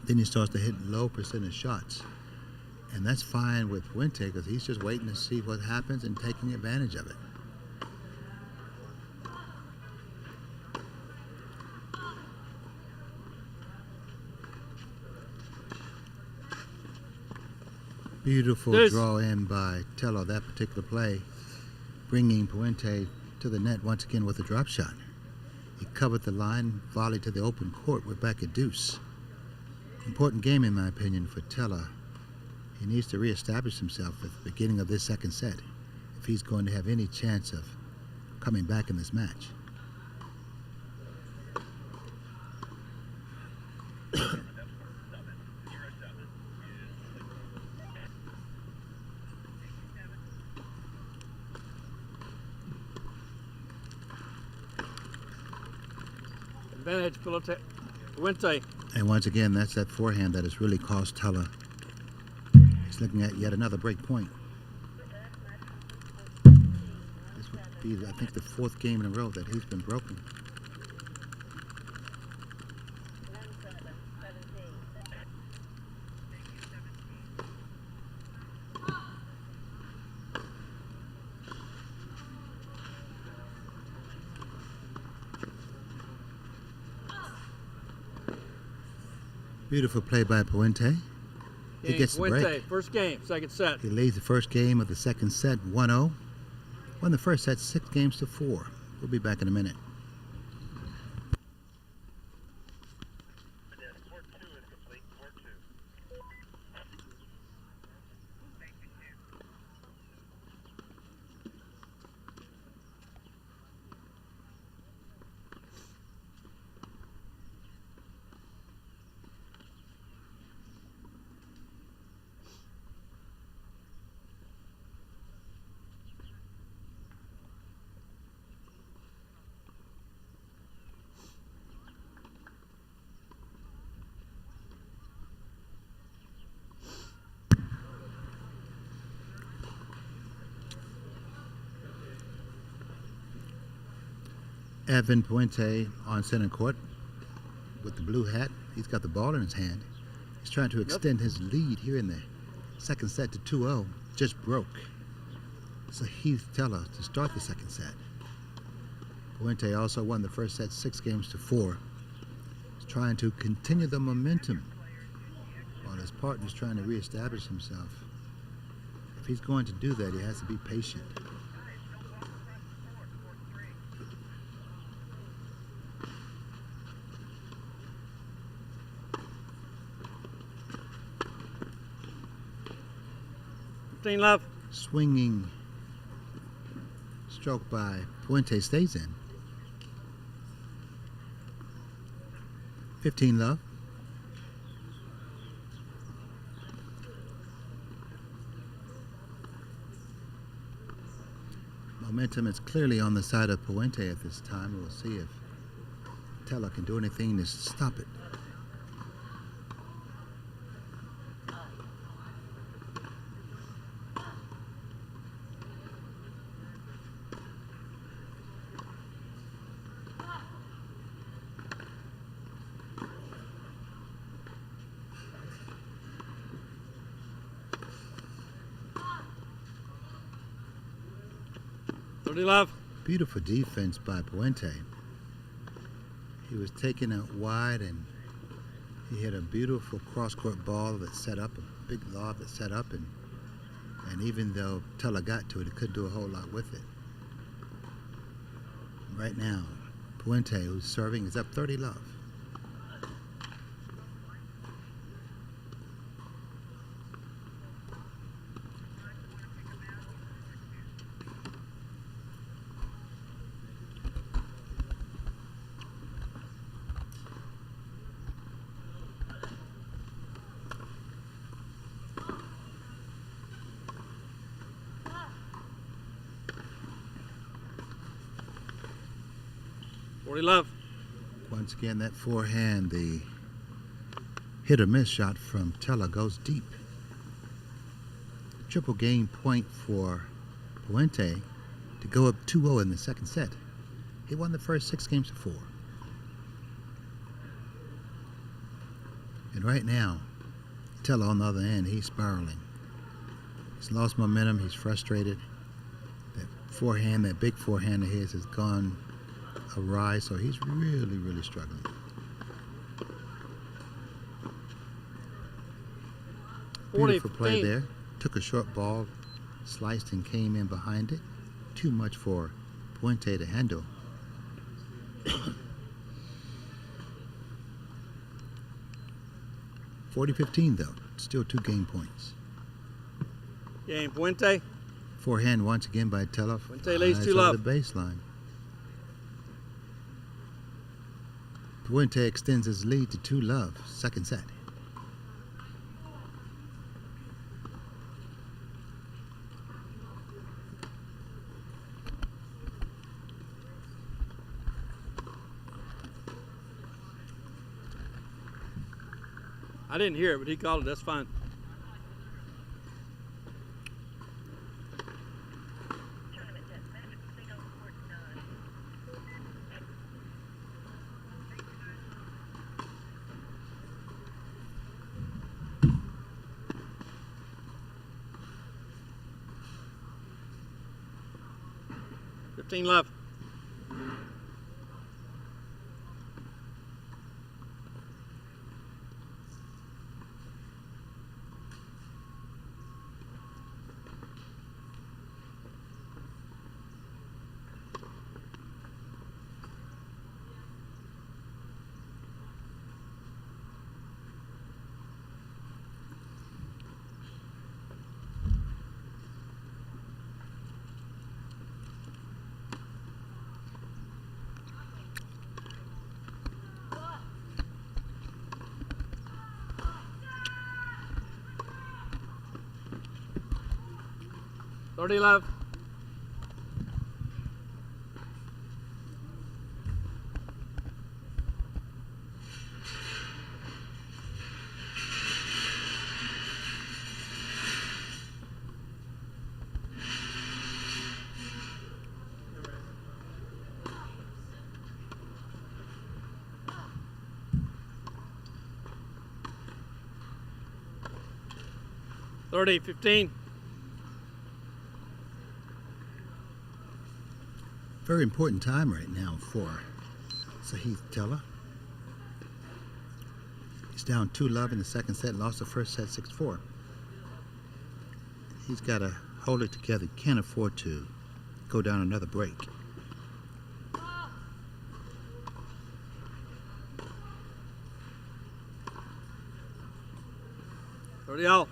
Then he starts to hit low percentage shots. And that's fine with Puente because he's just waiting to see what happens and taking advantage of it. Beautiful Deuce. draw in by Teller, that particular play, bringing Puente to the net once again with a drop shot. He covered the line, volleyed to the open court. We're back at deuce. Important game, in my opinion, for Teller. He needs to reestablish himself at the beginning of this second set if he's going to have any chance of coming back in this match. Advantage, Puente. And once again, that's that forehand that has really cost Teller. He's looking at yet another break point. This would be, I think, the 4th game in a row that he's been broken. Beautiful play by Puente. He Game gets the Puente, break. first game, second set. He leads the first game of the second set 1-0. Won the first set 6 games to 4. We'll be back in a minute. Court 2 is complete. Court 2. Evan Puente on center court with the blue hat. He's got the ball in his hand. He's trying to extend his lead here in the second set to 2-0. Just broke. So Heath Teller to start the second set. Puente also won the first set 6 games to 4. He's trying to continue the momentum while his partner's trying to reestablish himself. If he's going to do that, he has to be patient. Love. Swinging stroke by Puente stays in. 15 love. Momentum is clearly on the side of Puente at this time. We'll see if Teller can do anything to stop it. Love. Beautiful defense by Puente. He was taking it wide and he hit a beautiful cross-court ball that set up, a big lob that set up, and even though Teller got to it, he couldn't do a whole lot with it. Right now, Puente, who's serving, is up 30 love. Love. Once again, that forehand, the hit or miss shot from Teller goes deep. Triple game point for Puente to go up 2-0 in the second set. He won the first 6 games to 4. And right now, Teller on the other end, he's spiraling. He's lost momentum, he's frustrated. That forehand, that big forehand of his has gone awry, so he's really, really struggling. Beautiful play there. Took a short ball, sliced and came in behind it. Too much for Puente to handle. (40-15) though. Still 2 game points. Game Puente. Forehand once again by Teller. Puente leads 2 love. The baseline. Puente extends his lead to 2 love. Second set. I didn't hear it, but he called it. That's fine. Love. 30 love. Thirty, 15. Very important time right now for Sahith Teller. He's down 2-love in the second set, lost the first set 6-4. He's got to hold it together. Can't afford to go down another break. Thirty all.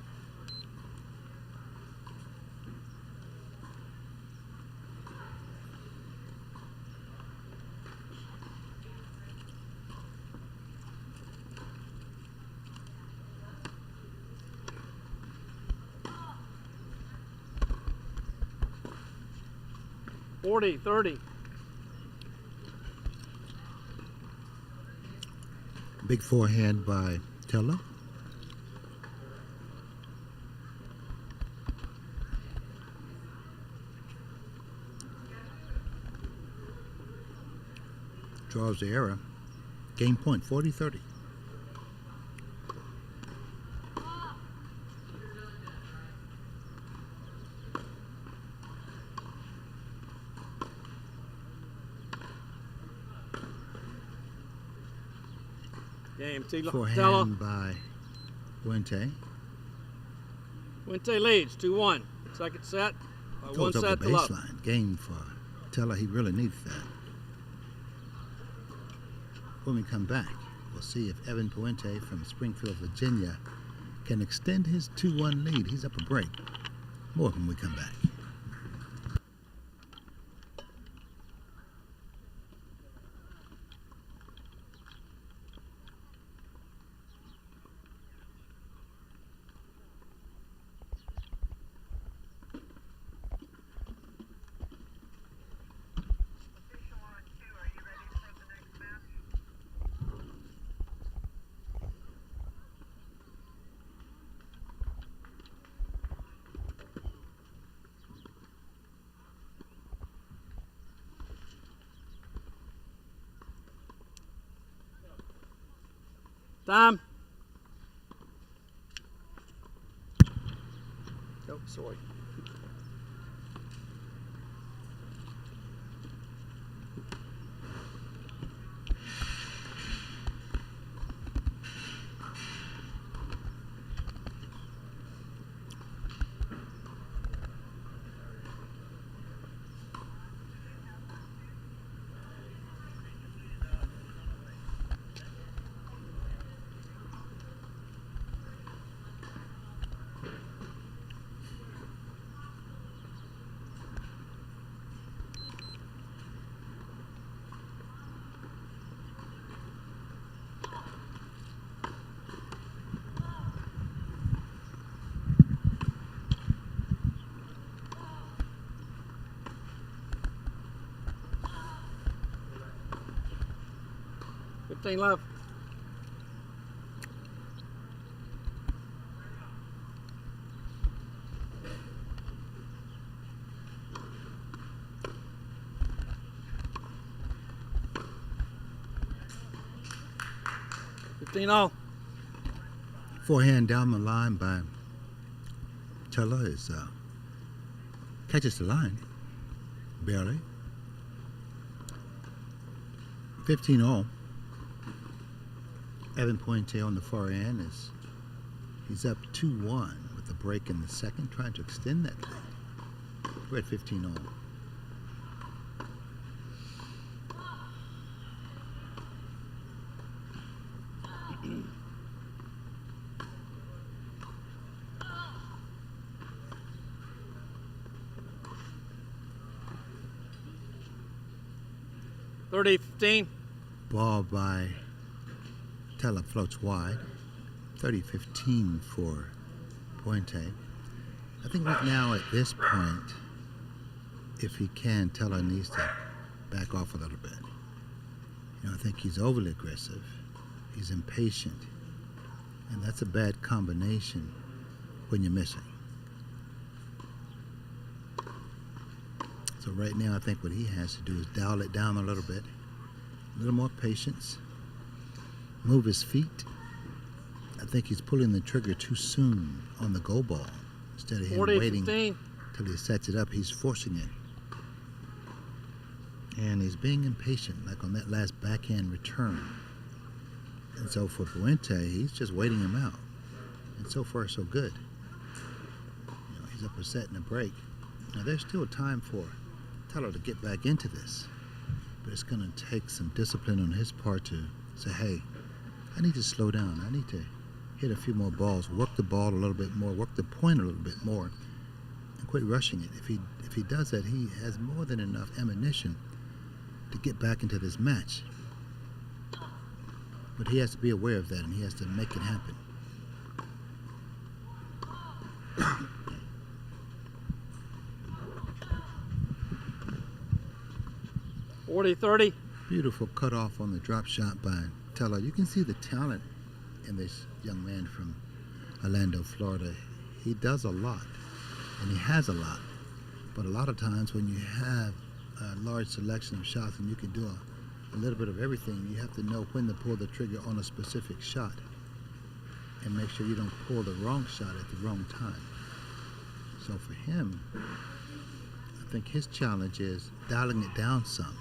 Forty, 30. Big forehand by Teller. Draws the error. Game point, 40-30. Game, Teller. Forehand by Fuente. Fuente leads 2-1. Second set. One Goes over set the to love. baseline. Game for Teller. He really needs that. When we come back, we'll see if Evan Puente from Springfield, Virginia can extend his 2-1 lead. He's up a break. More when we come back. Official on 2. Are you ready for the next match? Time. Oh, sorry. Fifteen left. $15. Forehand down the line by Teller is catches the line. Barely. 15-all. Evan Puente on the forehand is he's up 2-1 with a break in the second, trying to extend that lead. We're at 15-all. $30-15. Ball by Teller floats wide. 30-15 for Puente. I think right now at this point, if he can, Teller needs to back off a little bit. I think he's overly aggressive. He's impatient. And that's a bad combination when you're missing. So right now, I think what he has to do is dial it down a little bit. A little more patience. Move his feet. I think he's pulling the trigger too soon on the go ball. Instead of him 40, waiting 15. till he sets it up, he's forcing it. And he's being impatient, like on that last backhand return. And so for Puente, he's just waiting him out. And so far, so good. He's up a set and a break. Now, there's still time for Teller to get back into this. But it's going to take some discipline on his part to say, hey, I need to slow down. I need to hit a few more balls, work the ball a little bit more, work the point a little bit more, and quit rushing it. If he does that, he has more than enough ammunition to get back into this match. But he has to be aware of that, and he has to make it happen. Forty, 30. Beautiful cutoff on the drop shot by Teller. You can see the talent in this young man from Orlando, Florida. He does a lot, and he has a lot. But a lot of times when you have a large selection of shots and you can do a little bit of everything, you have to know when to pull the trigger on a specific shot and make sure you don't pull the wrong shot at the wrong time. So for him, I think his challenge is dialing it down some.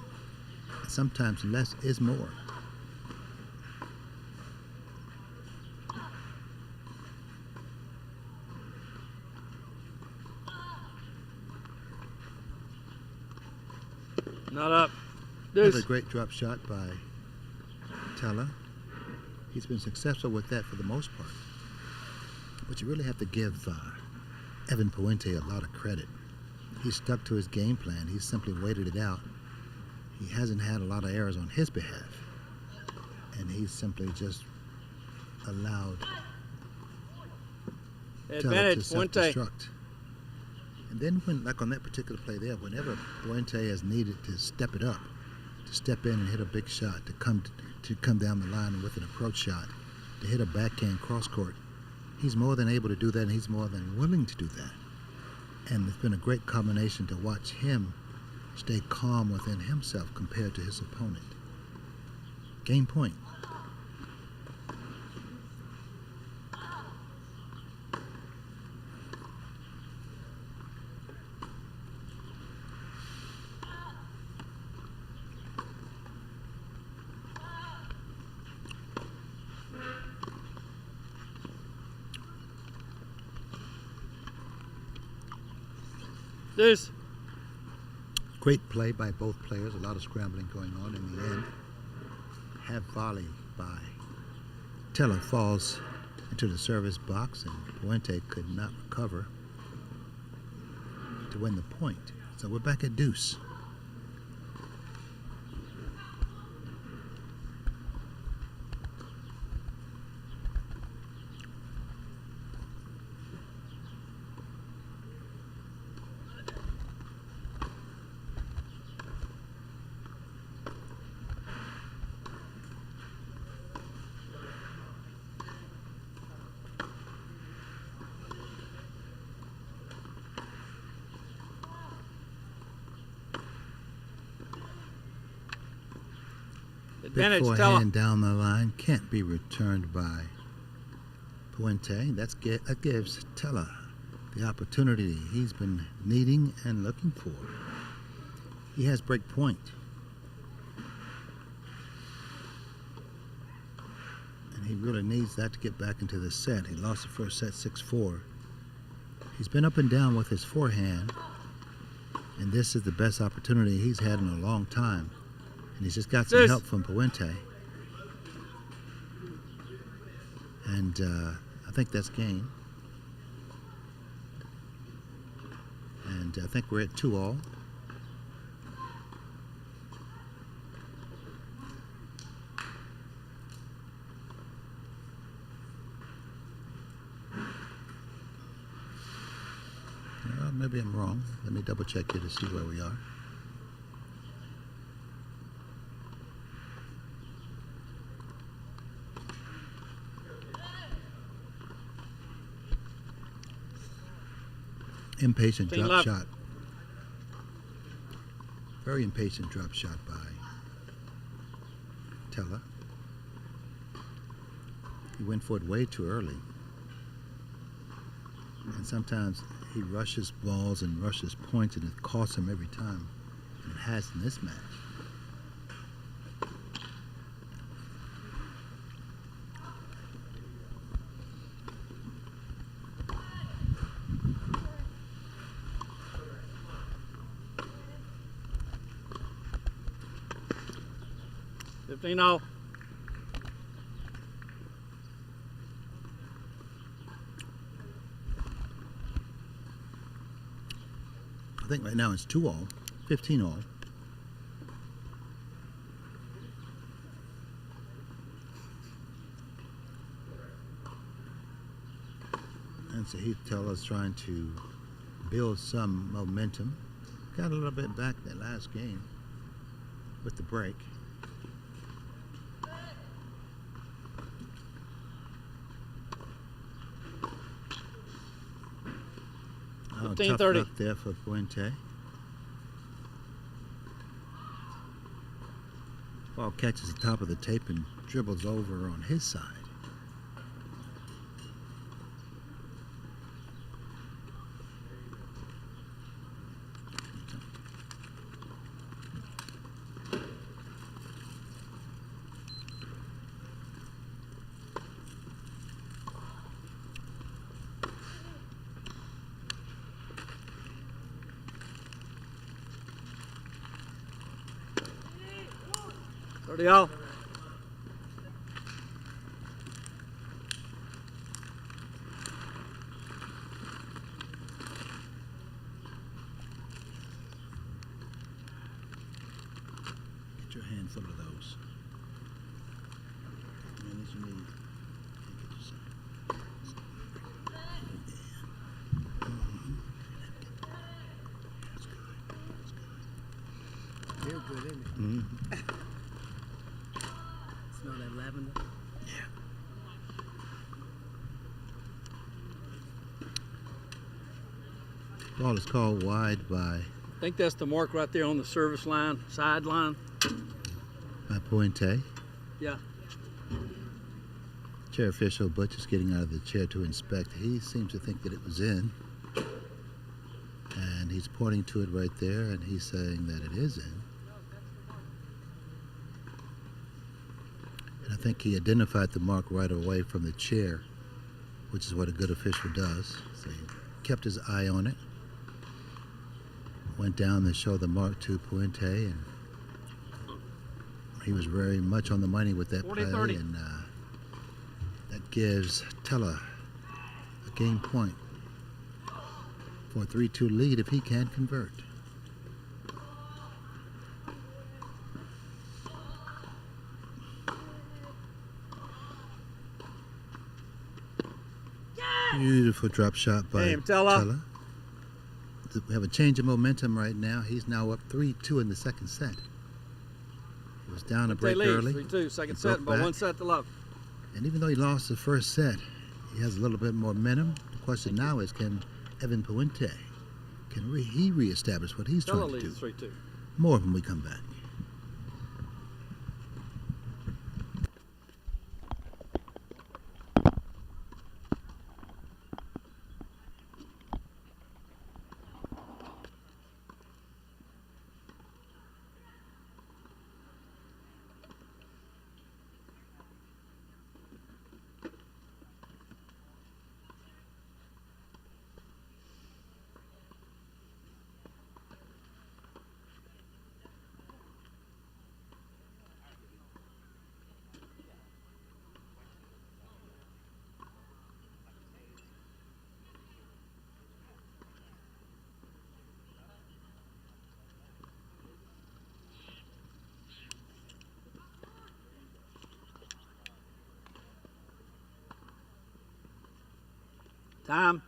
Sometimes less is more. Not up. Another Deuce. great drop shot by Teller. He's been successful with that for the most part. But you really have to give Evan Puente a lot of credit. He stuck to his game plan. He simply waited it out. He hasn't had a lot of errors on his behalf. And he's simply just allowed Teller to Advantage, Puente. self-destruct. And then when, like on that particular play there, whenever Puente has needed to step it up, to step in and hit a big shot, to come down the line with an approach shot, to hit a backhand cross court, he's more than able to do that, and he's more than willing to do that. And it's been a great combination to watch him stay calm within himself compared to his opponent. Game point. Deuce. Great play by both players. A lot of scrambling going on in the end. Half volley by Teller falls into the service box, and Puente could not recover to win the point. So we're back at deuce. Big Advantage, forehand Teller. down the line can't be returned by Puente. That gives Teller the opportunity he's been needing and looking for. He has break point. And he really needs that to get back into the set. He lost the first set 6-4. He's been up and down with his forehand, and this is the best opportunity he's had in a long time. And he's just got some help from Puente. And I think that's game. And I think we're at 2-all. Let me double check here to see where we are. Impatient drop left. shot. Very impatient drop shot by Teller. He went for it way too early. And sometimes he rushes balls and rushes points, and it costs him every time. And it has in this match. All. I think right now it's 2-all, 15-all. And so Heath Teller's trying to build some momentum. Got a little bit back that last game with the break. Oh, tough 15-30. luck there for Puente. Ball catches the top of the tape and dribbles over on his side. All. Get your hand full of those. And as you need. Get yourself. That's good. That's good. Feel good, isn't it? Mm-hmm. Smell that lavender? Yeah. Ball is called wide by I think that's the mark right there on the service line, sideline. Puente. Yeah. Chair official Butch is getting out of the chair to inspect. He seems to think that it was in. And he's pointing to it right there, and he's saying that it is in. And I think he identified the mark right away from the chair, which is what a good official does. So he kept his eye on it. Went down to show the mark to Puente, and he was very much on the money with that play. 40-30. And that gives Teller a game point for a 3-2 lead if he can convert. Beautiful drop shot by Damn, Teller. Teller. We have a change of momentum right now. He's now up 3-2 in the second set. He was down a break early. 3-2, second He set, broke but back. 1 set to love. And even though he lost the first set, he has a little bit more momentum. The question now is, can Evan Puente, he reestablish what he's Teller trying to leads do? 3-2. More when we come back. Time.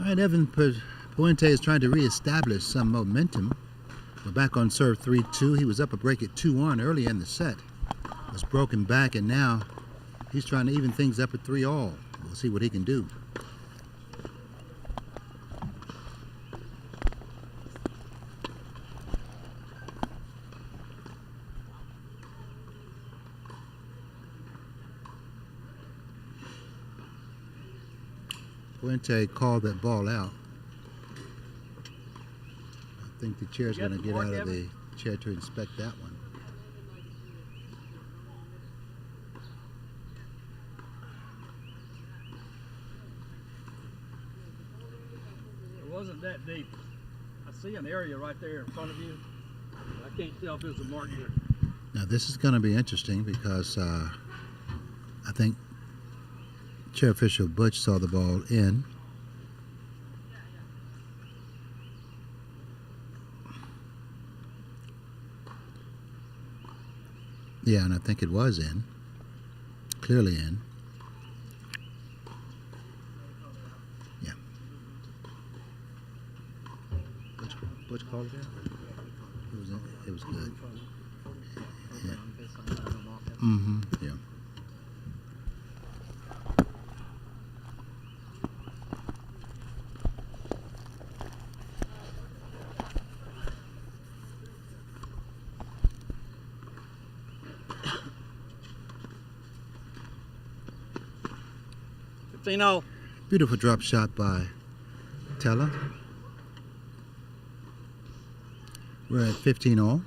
All right, Puente is trying to reestablish some momentum. We're back on serve 3-2. He was up a break at 2-1 early in the set. Was broken back, and now he's trying to even things up at 3-all. We'll see what he can do. Puente called that ball out. I think the chair's going to get out of the chair to inspect that one. It wasn't that deep. I see an area right there in front of you. I can't tell if there's a mark here. Now this is going to be interesting because I think Chair Official Butch saw the ball in. Yeah, and I think it was in. Clearly in. Yeah. Butch called it out? It was good. Yeah. Mm-hmm. Yeah. Beautiful drop shot by Teller. We're at 15-all.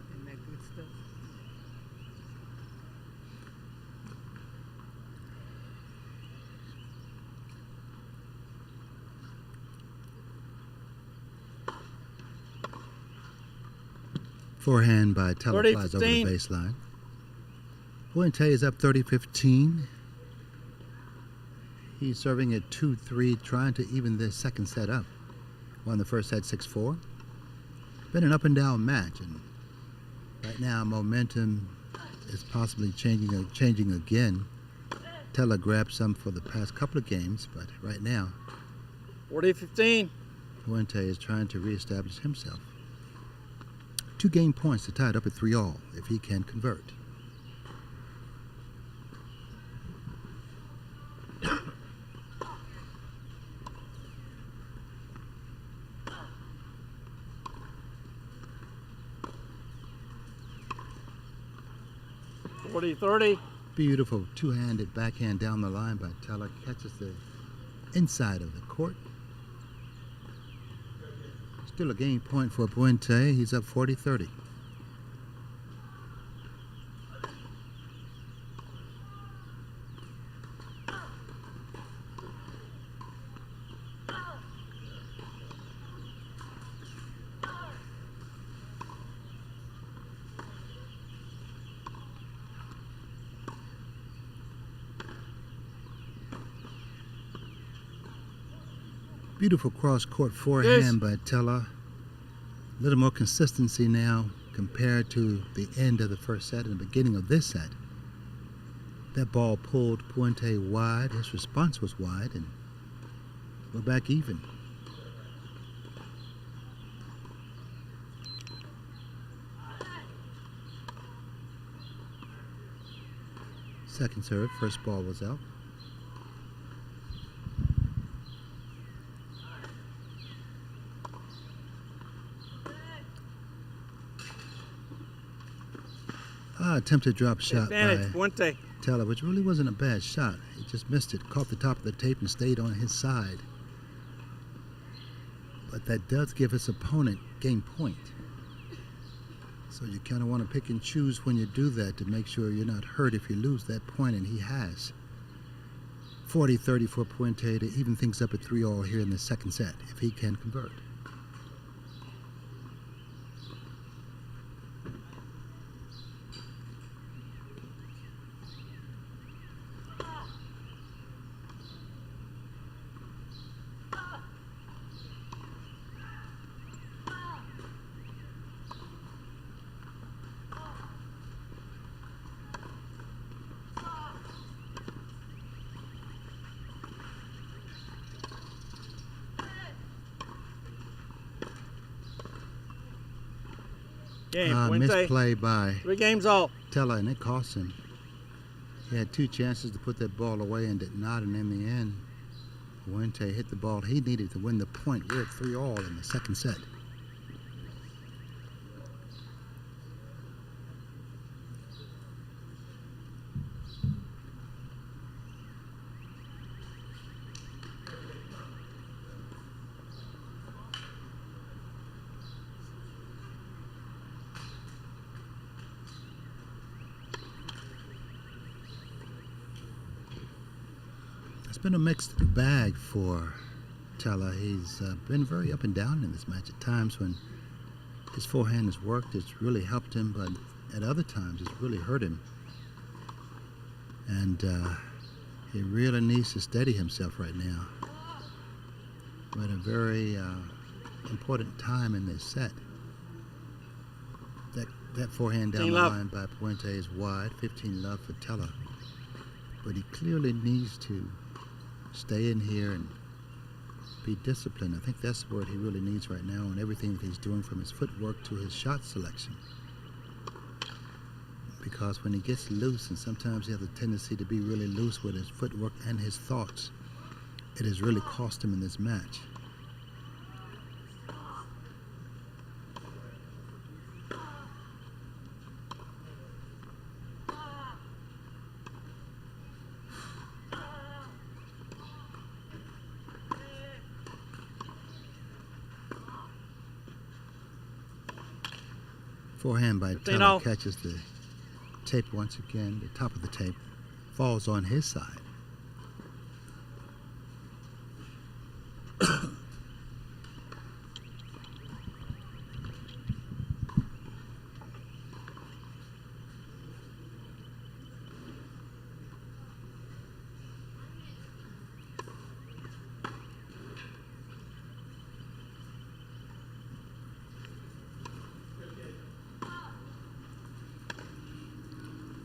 Isn't that good stuff? Forehand by Teller 30, flies over the 15. baseline. Puente is up 30-15. He's serving at 2-3, trying to even this second set up. Won the first set 6-4. Been an up and down match, and right now momentum is possibly changing again. Teller grabbed some for the past couple of games, but right now 40-15. Puente is trying to reestablish himself. 2 game points to tie it up at 3-all if he can convert. $40-30. Beautiful two-handed backhand down the line by Teller. Catches the inside of the court. Still a game point for Puente. He's up 40-30. Beautiful cross-court forehand by Teller. A little more consistency now compared to the end of the first set and the beginning of this set. That ball pulled Puente wide. His response was wide, and we're back even. Second serve, first ball was out. Attempted drop shot Advantage, by Puente. Teller, which really wasn't a bad shot. He just missed it, caught the top of the tape and stayed on his side. But that does give his opponent game point. So you kind of want to pick and choose when you do that to make sure you're not hurt if you lose that point, and he has. 40-30 for Puente to even things up at 3-all here in the second set, if he can convert. Game. Puente. Misplay by 3 games off. Teller, and it cost him. He had 2 chances to put that ball away and did not, and in the end, Puente hit the ball he needed to win the point. We're at 3-all in the second set. It's been a mixed bag for Teller. He's been very up and down in this match. At times when his forehand has worked, it's really helped him, but at other times it's really hurt him. And he really needs to steady himself right now. We're at a very important time in this set. That forehand down the line by Puente is wide, 15 love for Teller. But he clearly needs to stay in here and be disciplined. I think that's the word he really needs right now, and everything that he's doing from his footwork to his shot selection. Because when he gets loose, and sometimes he has a tendency to be really loose with his footwork and his thoughts, it has really cost him in this match. Forehand by Teller catches the tape once again. The top of the tape falls on his side.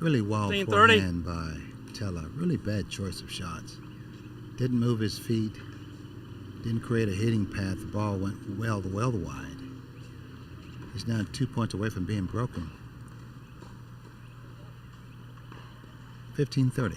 Really wild forehand by Teller. Really bad choice of shots. Didn't move his feet. Didn't create a hitting path. The ball went well wide. He's now 2 points away from being broken. 15-30.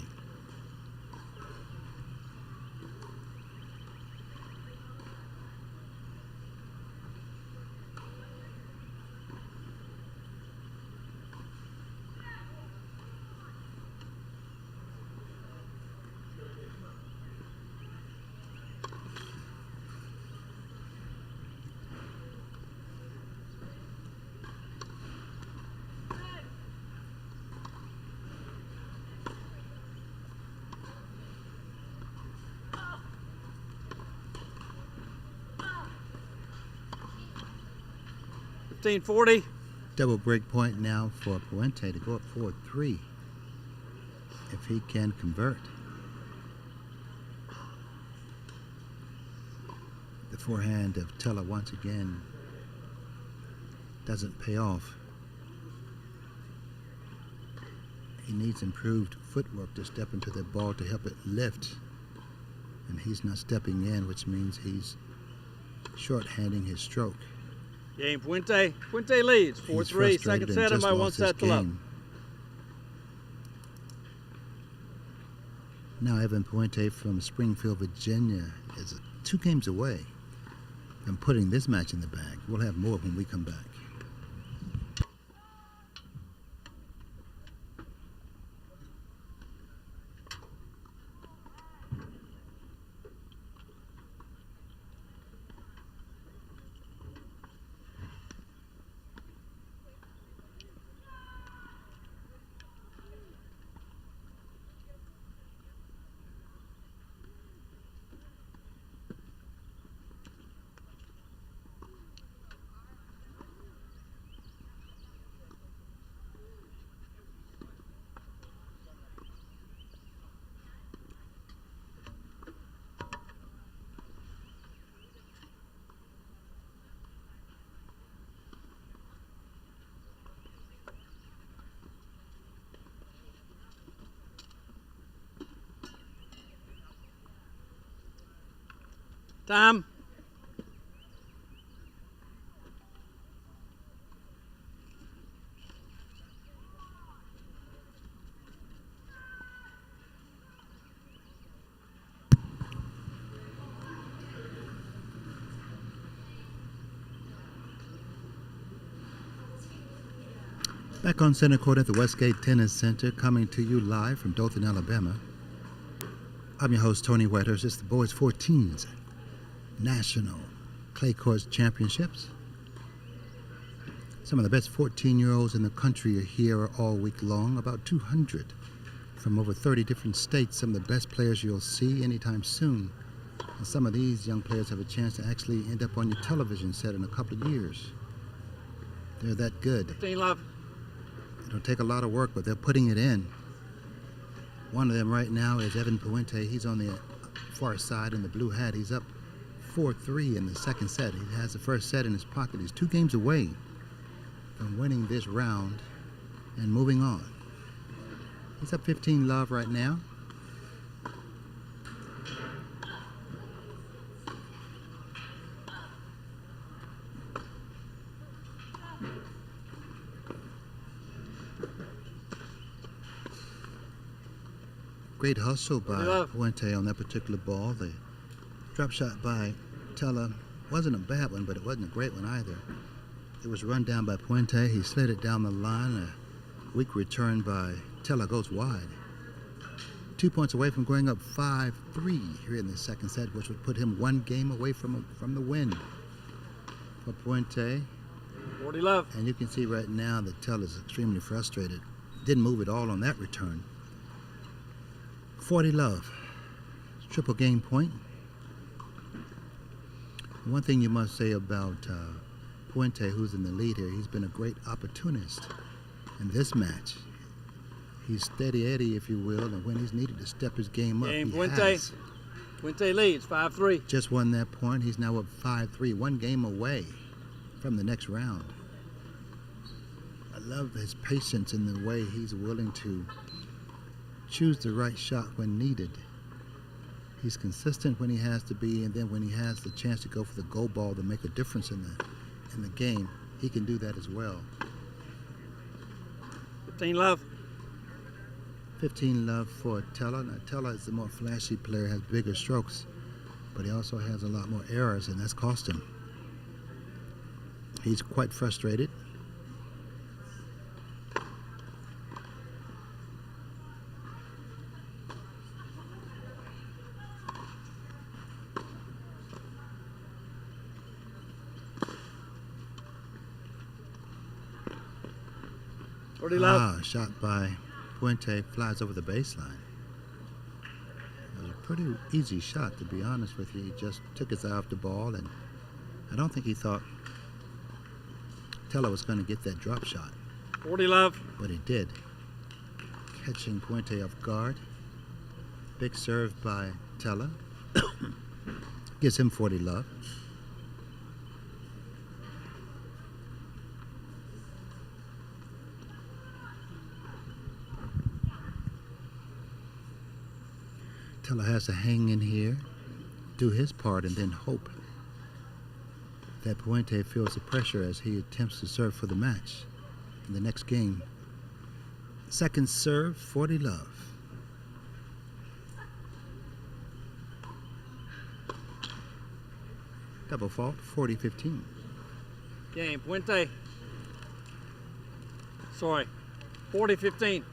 $15-40. Double break point now for Puente to go up 4-3 if he can convert. The forehand of Teller once again doesn't pay off. He needs improved footwork to step into the ball to help it lift, and he's not stepping in, which means he's short-handing his stroke. Game. Puente leads 4-3. Second set and by 1 set to love. Now Evan Puente from Springfield, Virginia is 2 games away from putting this match in the bag. We'll have more when we come back. Time. Back on center court at the Westgate Tennis Center, coming to you live from Dothan, Alabama. I'm your host, Tony Whitehurst. It's the Boys 14's National Clay Court Championships. Some of the best 14-year-olds in the country are here all week long, about 200 from over 30 different states, some of the best players you'll see anytime soon. And some of these young players have a chance to actually end up on your television set in a couple of years. They're that good. 15 love. It'll take a lot of work, but they're putting it in. One of them right now is Evan Puente. He's on the far side in the blue hat. He's up 4-3 in the second set. He has the first set in his pocket. He's 2 games away from winning this round and moving on. He's up 15 love right now. Great hustle by Puente on that particular ball. The drop shot by Teller wasn't a bad one, but it wasn't a great one either. It was run down by Puente. He slid it down the line. A weak return by Teller goes wide. 2 points away from going up 5-3 here in the second set, which would put him 1 game away from the win for Puente. 40 love. And you can see right now that Teller's extremely frustrated. Didn't move at all on that return. 40 love. Triple game point. One thing you must say about Puente, who's in the lead here, he's been a great opportunist in this match. He's steady Eddie, if you will, and when he's needed to step his game up, he has. Puente leads 5-3. Just won that point. He's now up 5-3, 1 game away from the next round. I love his patience in the way he's willing to choose the right shot when needed. He's consistent when he has to be, and then when he has the chance to go for the go ball to make a difference in the game, he can do that as well. 15 love. 15 love for Teller. Now, Teller is the more flashy player, has bigger strokes, but he also has a lot more errors, and that's cost him. He's quite frustrated. Shot by Puente flies over the baseline. It was a pretty easy shot, to be honest with you. He just took his eye off the ball, and I don't think he thought Teller was going to get that drop shot. 40 love. But he did. Catching Puente off guard. Big serve by Teller. Gives him 40 love. Teller has to hang in here, do his part, and then hope that Puente feels the pressure as he attempts to serve for the match in the next game. Second serve, 40 love. Double fault, 40-15. Game, Puente. Sorry, 40-15.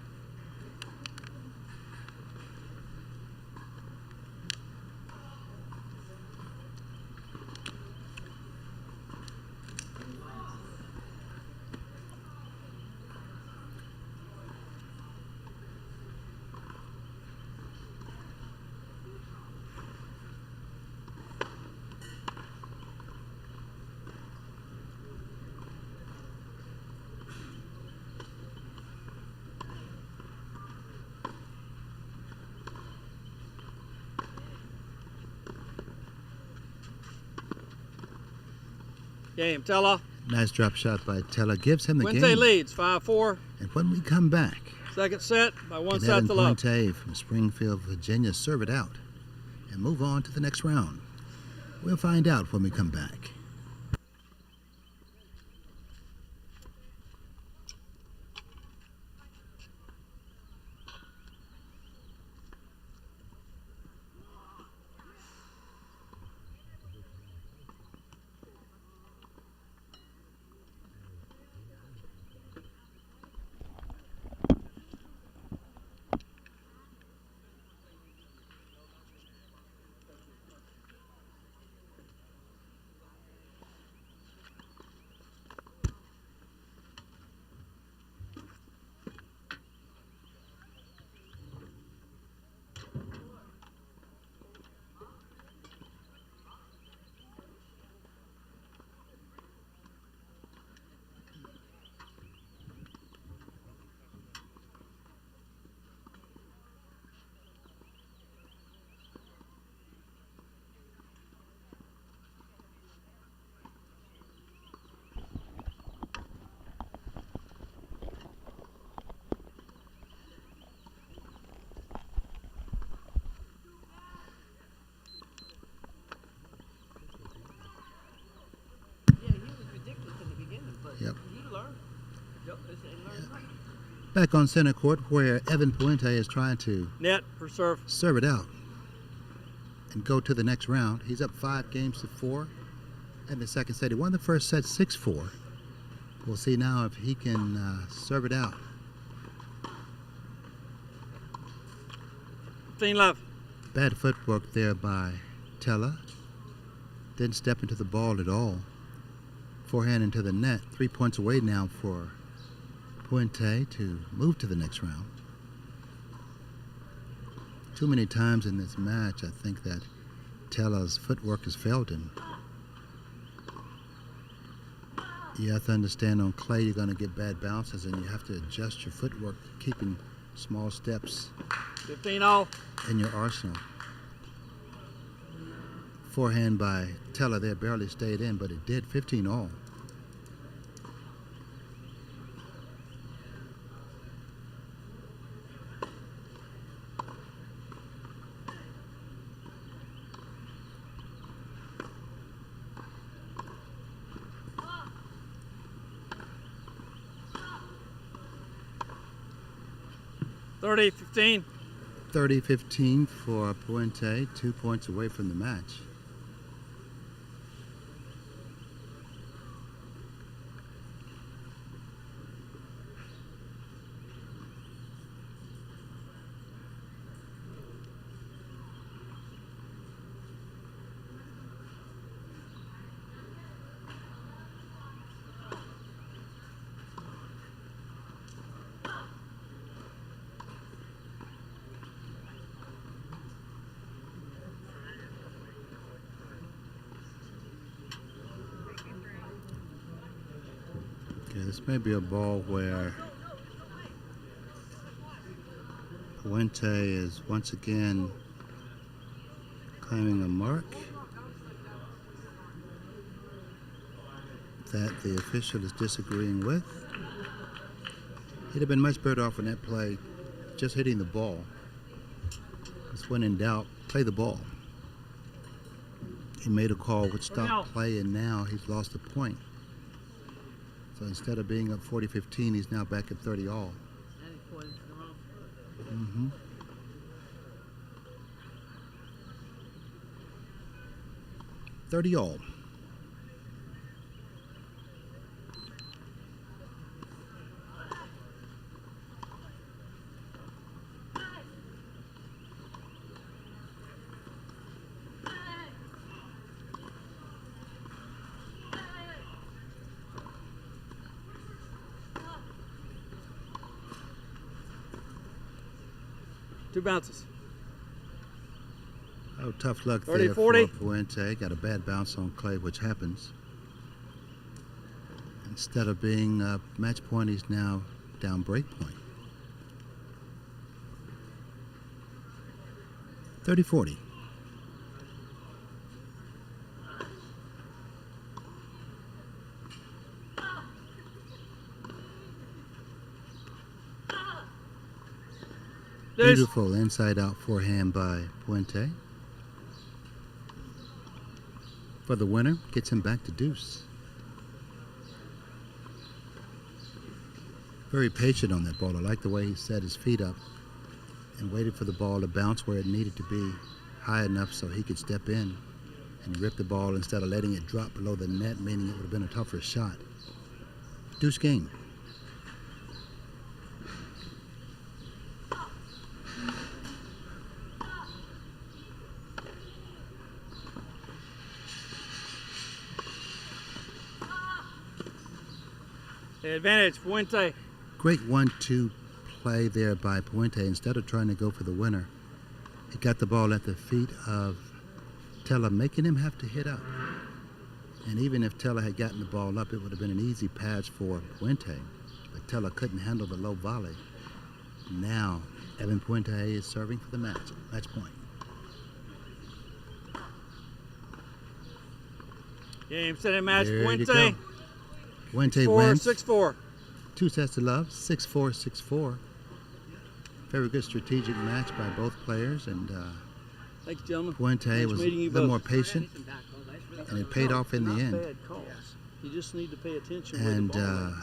Game, Teller. Nice drop shot by Teller. Gives him the game. Puente leads 5-4. And when we come back, second set by 1 set Evan to love. Puente from Springfield, Virginia, serve it out and move on to the next round. We'll find out when we come back. Back on center court where Evan Puente is trying to Net for serve. serve it out and go to the next round. He's up 5-4 in the second set. He won the first set 6-4. We'll see now if he can serve it out. 15 left. Bad footwork there by Tella. Didn't step into the ball at all. Forehand into the net. 3 points away now for Puente to move to the next round. Too many times in this match, I think that Tella's footwork has failed him. You have to understand on clay you're going to get bad bounces and you have to adjust your footwork, keeping small steps 15 all. in your arsenal. Forehand by Tella there barely stayed in, but it did. 15 all. Thirty, 15. 30-15 for Puente, 2 points away from the match. Okay, this may be a ball where Puente is once again claiming a mark that the official is disagreeing with. He'd have been much better off in that play just hitting the ball. Just when in doubt, play the ball. He made a call which stopped play, and now he's lost a point. So instead of being up 40-15, he's now back at 30 all. Mm-hmm. $30 all. Two bounces. Oh, tough luck 30, there 40. for Puente. Got a bad bounce on clay, which happens. Instead of being match point, he's now down break point. 30-40. Beautiful inside-out forehand by Puente. For the winner, gets him back to deuce. Very patient on that ball. I like the way he set his feet up and waited for the ball to bounce where it needed to be, high enough so he could step in and rip the ball instead of letting it drop below the net, meaning it would have been a tougher shot. Deuce game. Advantage, Puente. Great 1-2 play there by Puente. Instead of trying to go for the winner, he got the ball at the feet of Tella, making him have to hit up. And even if Tella had gotten the ball up, it would have been an easy pass for Puente. But Tella couldn't handle the low volley. Now, Evan Puente is serving for the match point. Game, set, and match, There you Puente. go. Puente wins. 6-4. 2 sets to love, 6-4, 6-4. Very good strategic match by both players, and Thank you, gentlemen. Puente Nice was a meeting you little more both. patient, and it paid off in the Not end. bad calls. You just need to pay attention where the And ball is.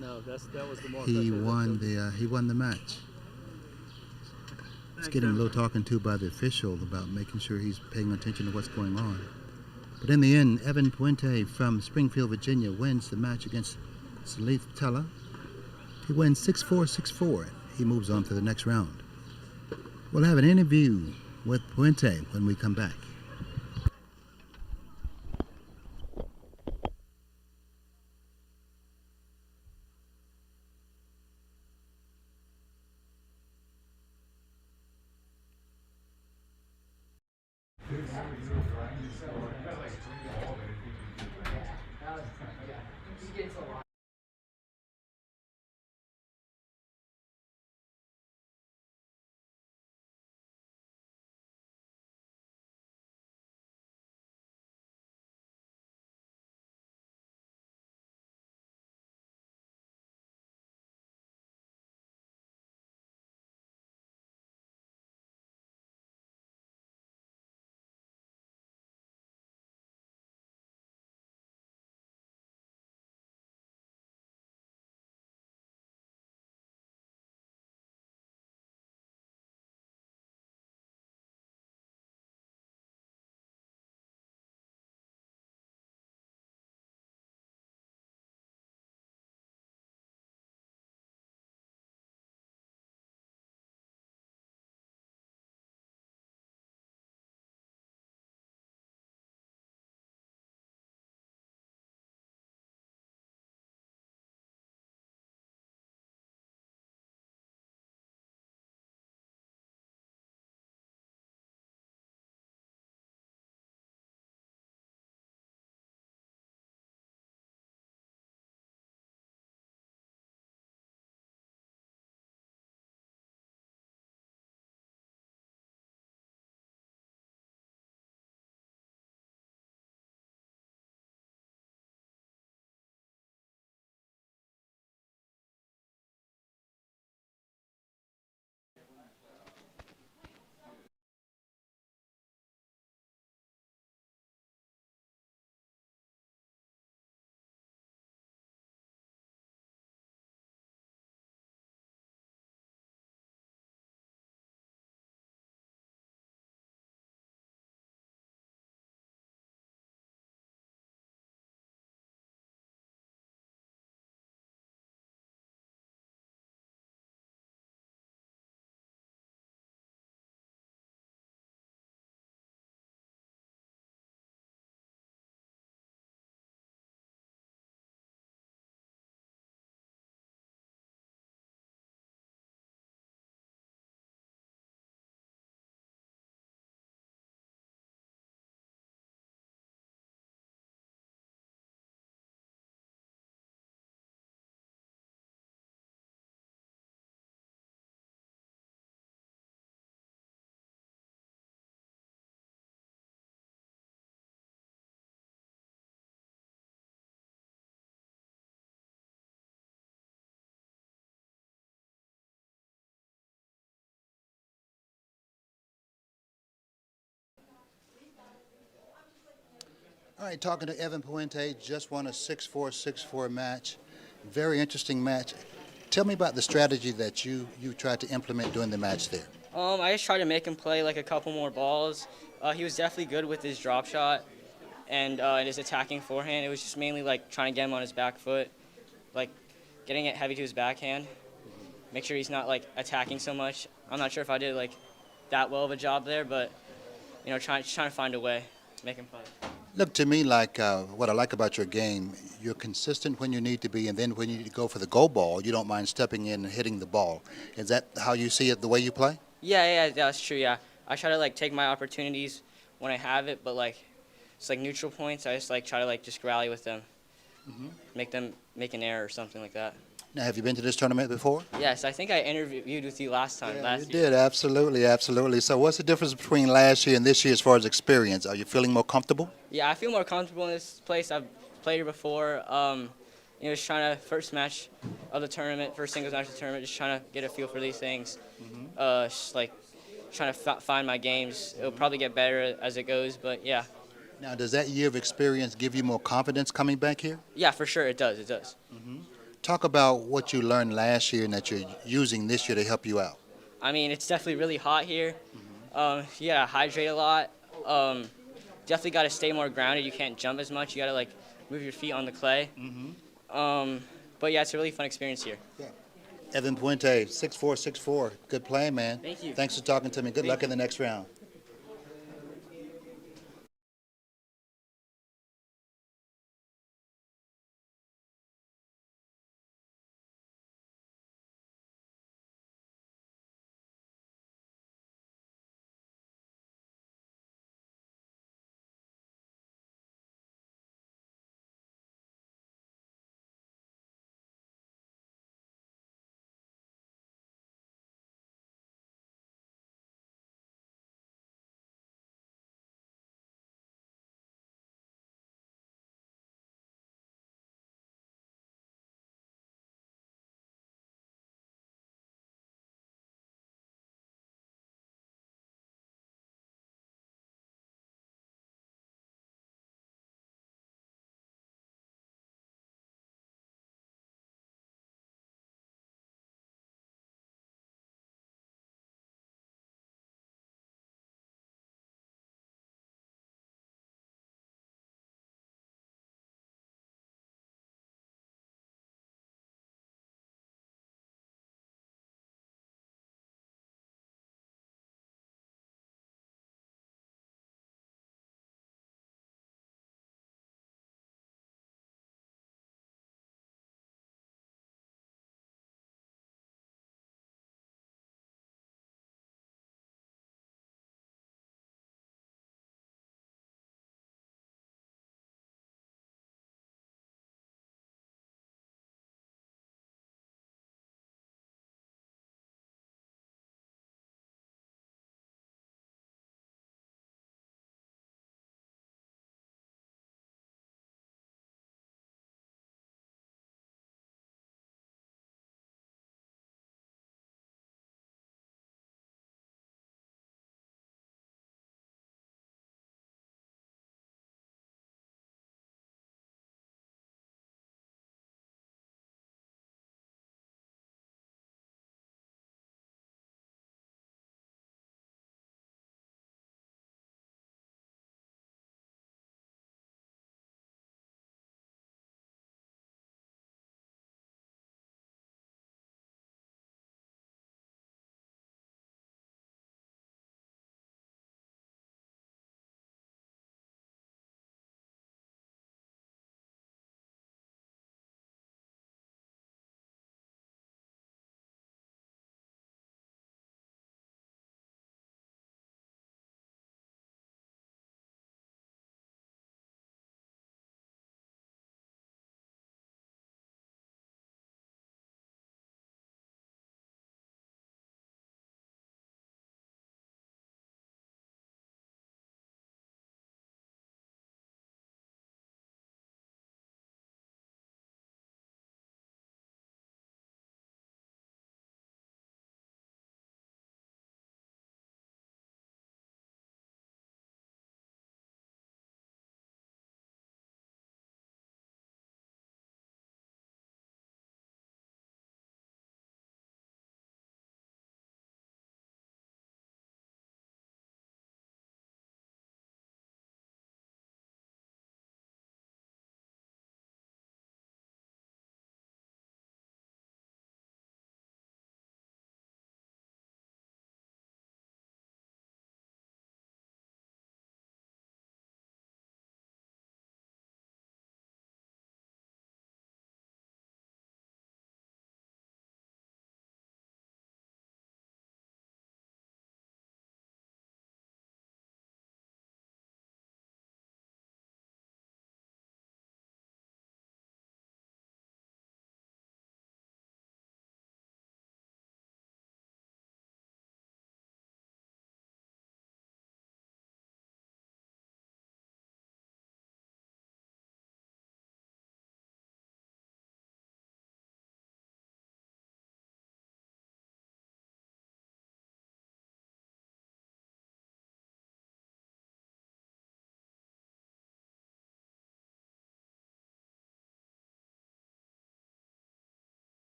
No, that was the mark. He right there. won That's he won the match. He's getting a little talking to by the official about making sure he's paying attention to what's going on. But in the end, Evan Puente from Springfield, Virginia, wins the match against Salif Teller. He wins 6-4, 6-4. He moves on to the next round. We'll have an interview with Puente when we come back. All right, talking to Evan Puente, just won a 6-4, 6-4 match. Very interesting match. Tell me about the strategy that you tried to implement during the match there. I just tried to make him play like a couple more balls. He was definitely good with his drop shot and his attacking forehand. It was just mainly like trying to get him on his back foot, like getting it heavy to his backhand. Make sure he's not like attacking so much. I'm not sure if I did like that well of a job there, but trying to find a way to make him play. Look to me like what I like about your game, you're consistent when you need to be, and then when you need to go for the go ball, you don't mind stepping in and hitting the ball. Is that how you see it, the way you play? Yeah, that's true. Yeah, I try to like take my opportunities when I have it, but like it's like neutral points. I just like try to like just rally with them, make them make an error or something like that. Now, have you been to this tournament before? Yes, I think I interviewed with you last time. Yeah, you did, absolutely, absolutely. So what's the difference between last year and this year as far as experience? Are you feeling more comfortable? Yeah, I feel more comfortable in this place. I've played here before. Just trying to first match of the tournament, first singles match of the tournament, just trying to get a feel for these things. Just like trying to find my games. It'll probably get better as it goes, but yeah. Now, does that year of experience give you more confidence coming back here? Yeah, for sure it does. It does. Talk about what you learned last year and that you're using this year to help you out. I mean, it's definitely really hot here. You gotta hydrate a lot. Definitely gotta stay more grounded. You can't jump as much. You gotta like move your feet on the clay. But yeah, it's a really fun experience here. Evan Puente, 6'4", 6'4". Good playing, man. Thank you. Thanks for talking to me. Good luck in the next round.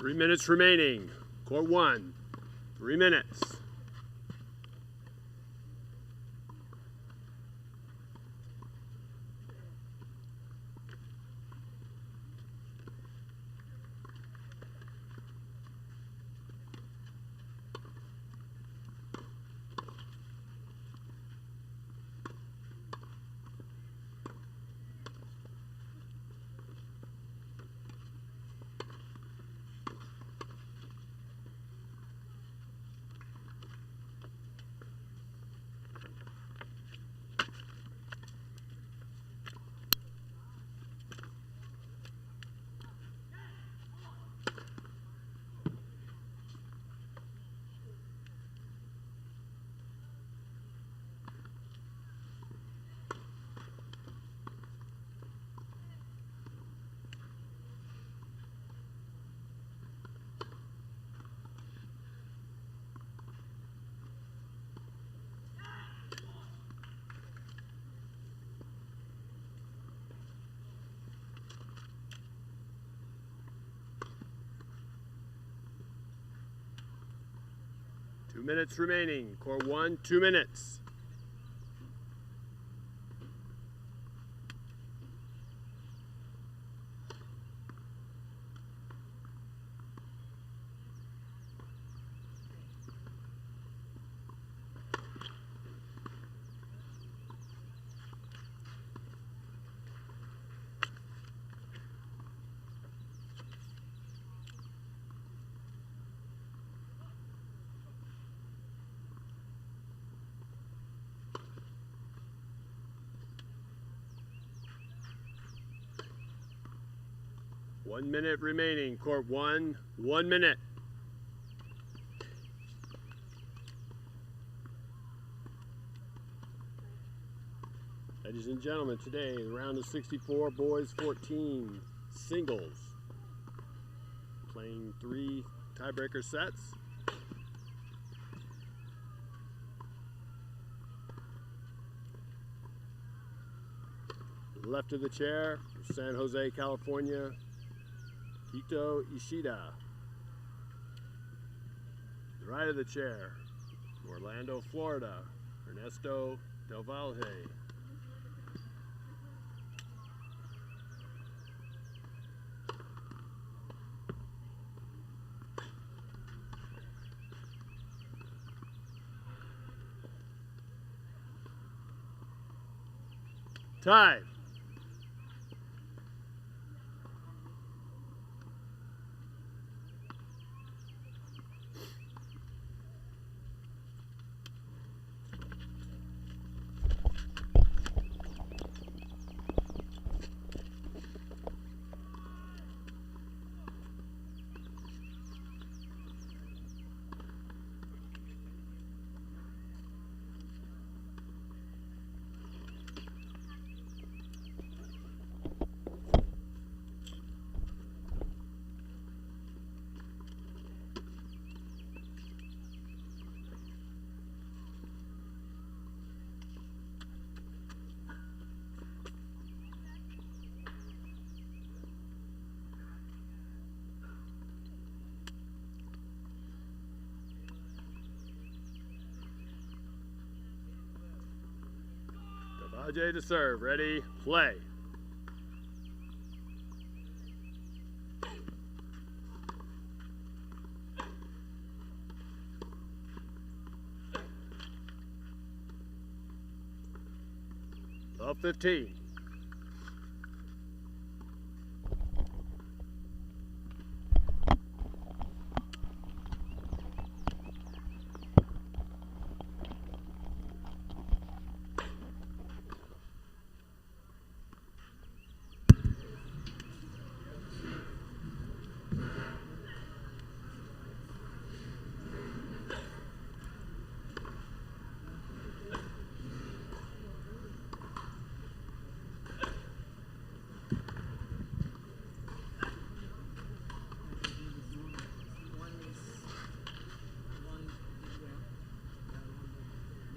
3 minutes remaining. Court 1, 3 minutes. Two minutes remaining. Court 1, 2 minutes. One minute remaining. Court 1, 1 minute. Ladies and gentlemen, today, the round of 64, boys 14, singles. Playing 3 tiebreaker sets. Left of the chair, San Jose, California, Hito Ishida. The right of the chair, Orlando, Florida, Ernesto Del Valle. Time. Ajay to serve. Ready, play. Love 15.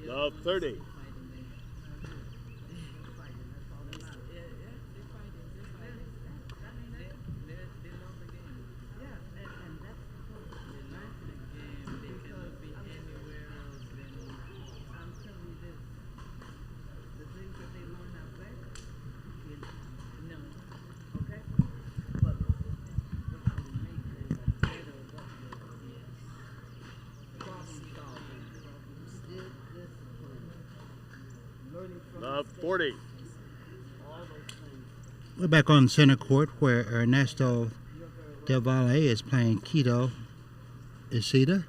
Love 30. Love 40. We're back on center court where Ernesto Del Valle is playing Keto Ishida.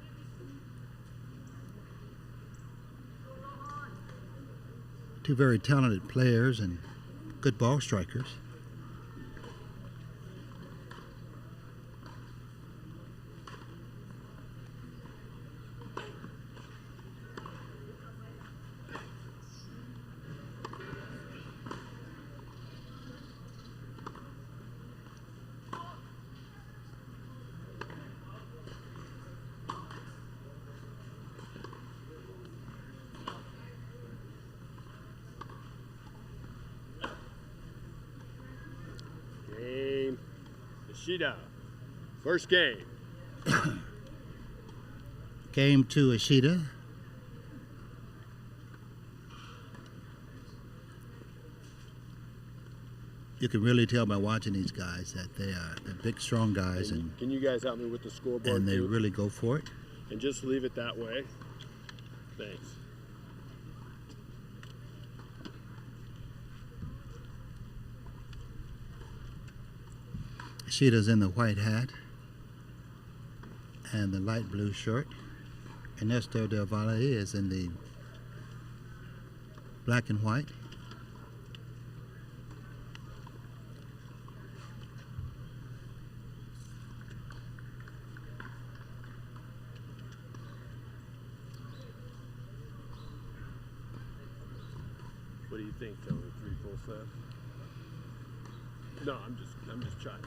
Two very talented players and good ball strikers. Game. Ishida. First game. Game to Ishida. You can really tell by watching these guys that they're big, strong guys, and Can you guys help me with the scoreboard? they too? really go for it. And just leave it that way. Thanks. Ishida's in the white hat and the light blue shirt. Ernesto Del Valle is in the black and white. What do you think, Tony? 3 full sets? No, I'm just trying.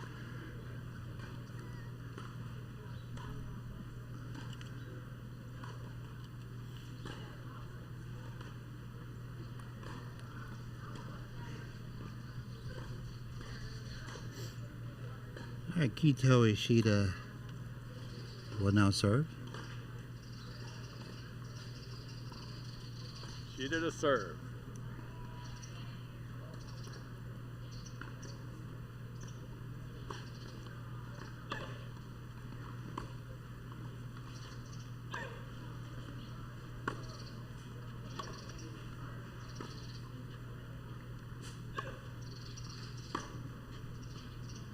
All right, Keto Ishida will now serve. Ishida to serve.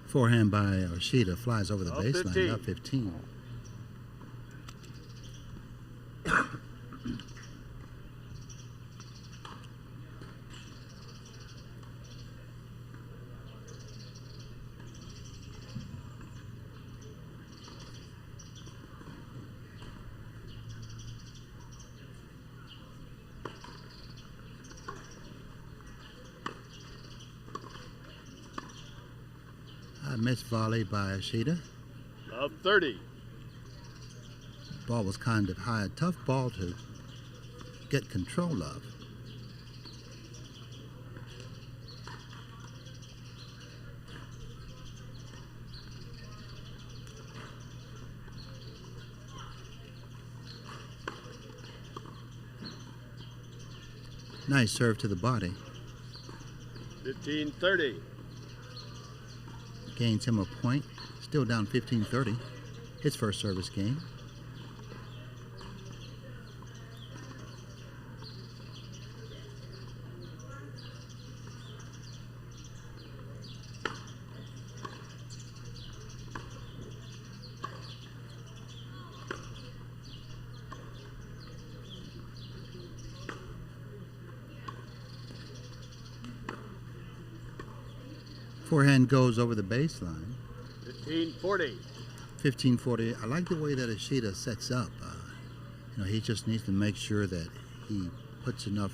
Forehand by Ishida flies over the Up baseline, 15. up 15. Missed volley by Ishida. Love 30. Ball was kind of high, a tough ball to get control of. Nice serve to the body. 15-30. Gains him a point. Still down 15-30. His first service game. Forehand goes over the baseline. 15-40. 15-40. I like the way that Ishida sets up. He just needs to make sure that he puts enough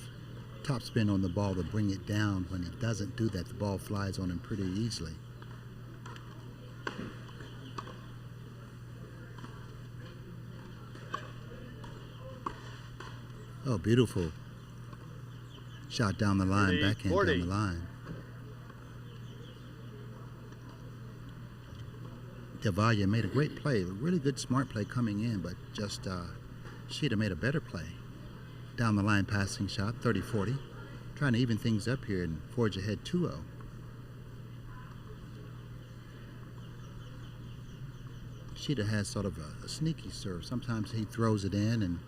topspin on the ball to bring it down. When he doesn't do that, the ball flies on him pretty easily. Oh, beautiful shot down the line, 30, backhand 40. down the line. Del Valle made a great play, a really good smart play coming in, but just Ishida made a better play. Down the line passing shot, 30-40. Trying to even things up here and forge ahead 2-0. Ishida has sort of a sneaky serve. Sometimes he throws it in, and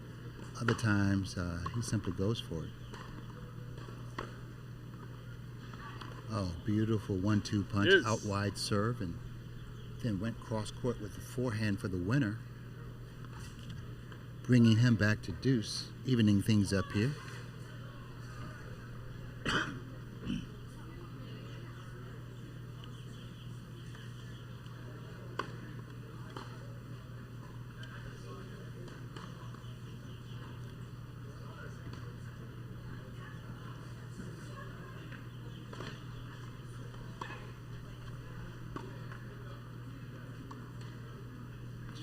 other times he simply goes for it. Oh, beautiful 1-2 punch, Deuce. out wide serve, and then went cross court with the forehand for the winner, bringing him back to deuce, evening things up here.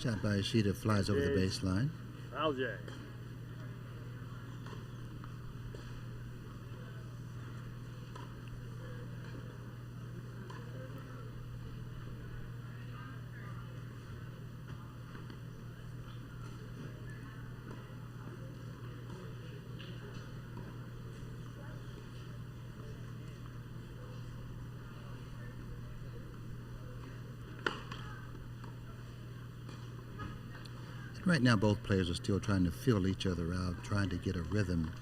Shot by Ishida flies over the baseline. Alger. Right now, both players are still trying to feel each other out, trying to get a rhythm,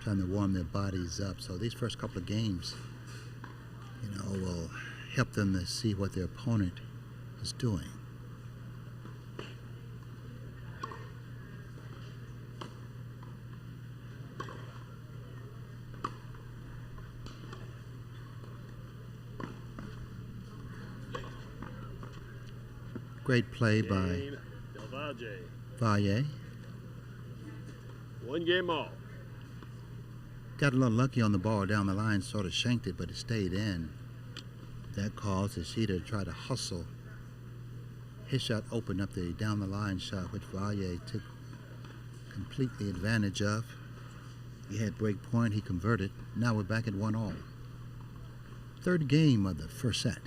trying to warm their bodies up. So these first couple of games, will help them to see what their opponent is doing. Great play by Game Del Valle. Valle. 1 game all. Got a little lucky on the ball down the line, sort of shanked it, but it stayed in. That caused Ishida to try to hustle. His shot opened up the down the line shot, which Valle took completely advantage of. He had break point, he converted. Now we're back at 1-all. Third game of the first set.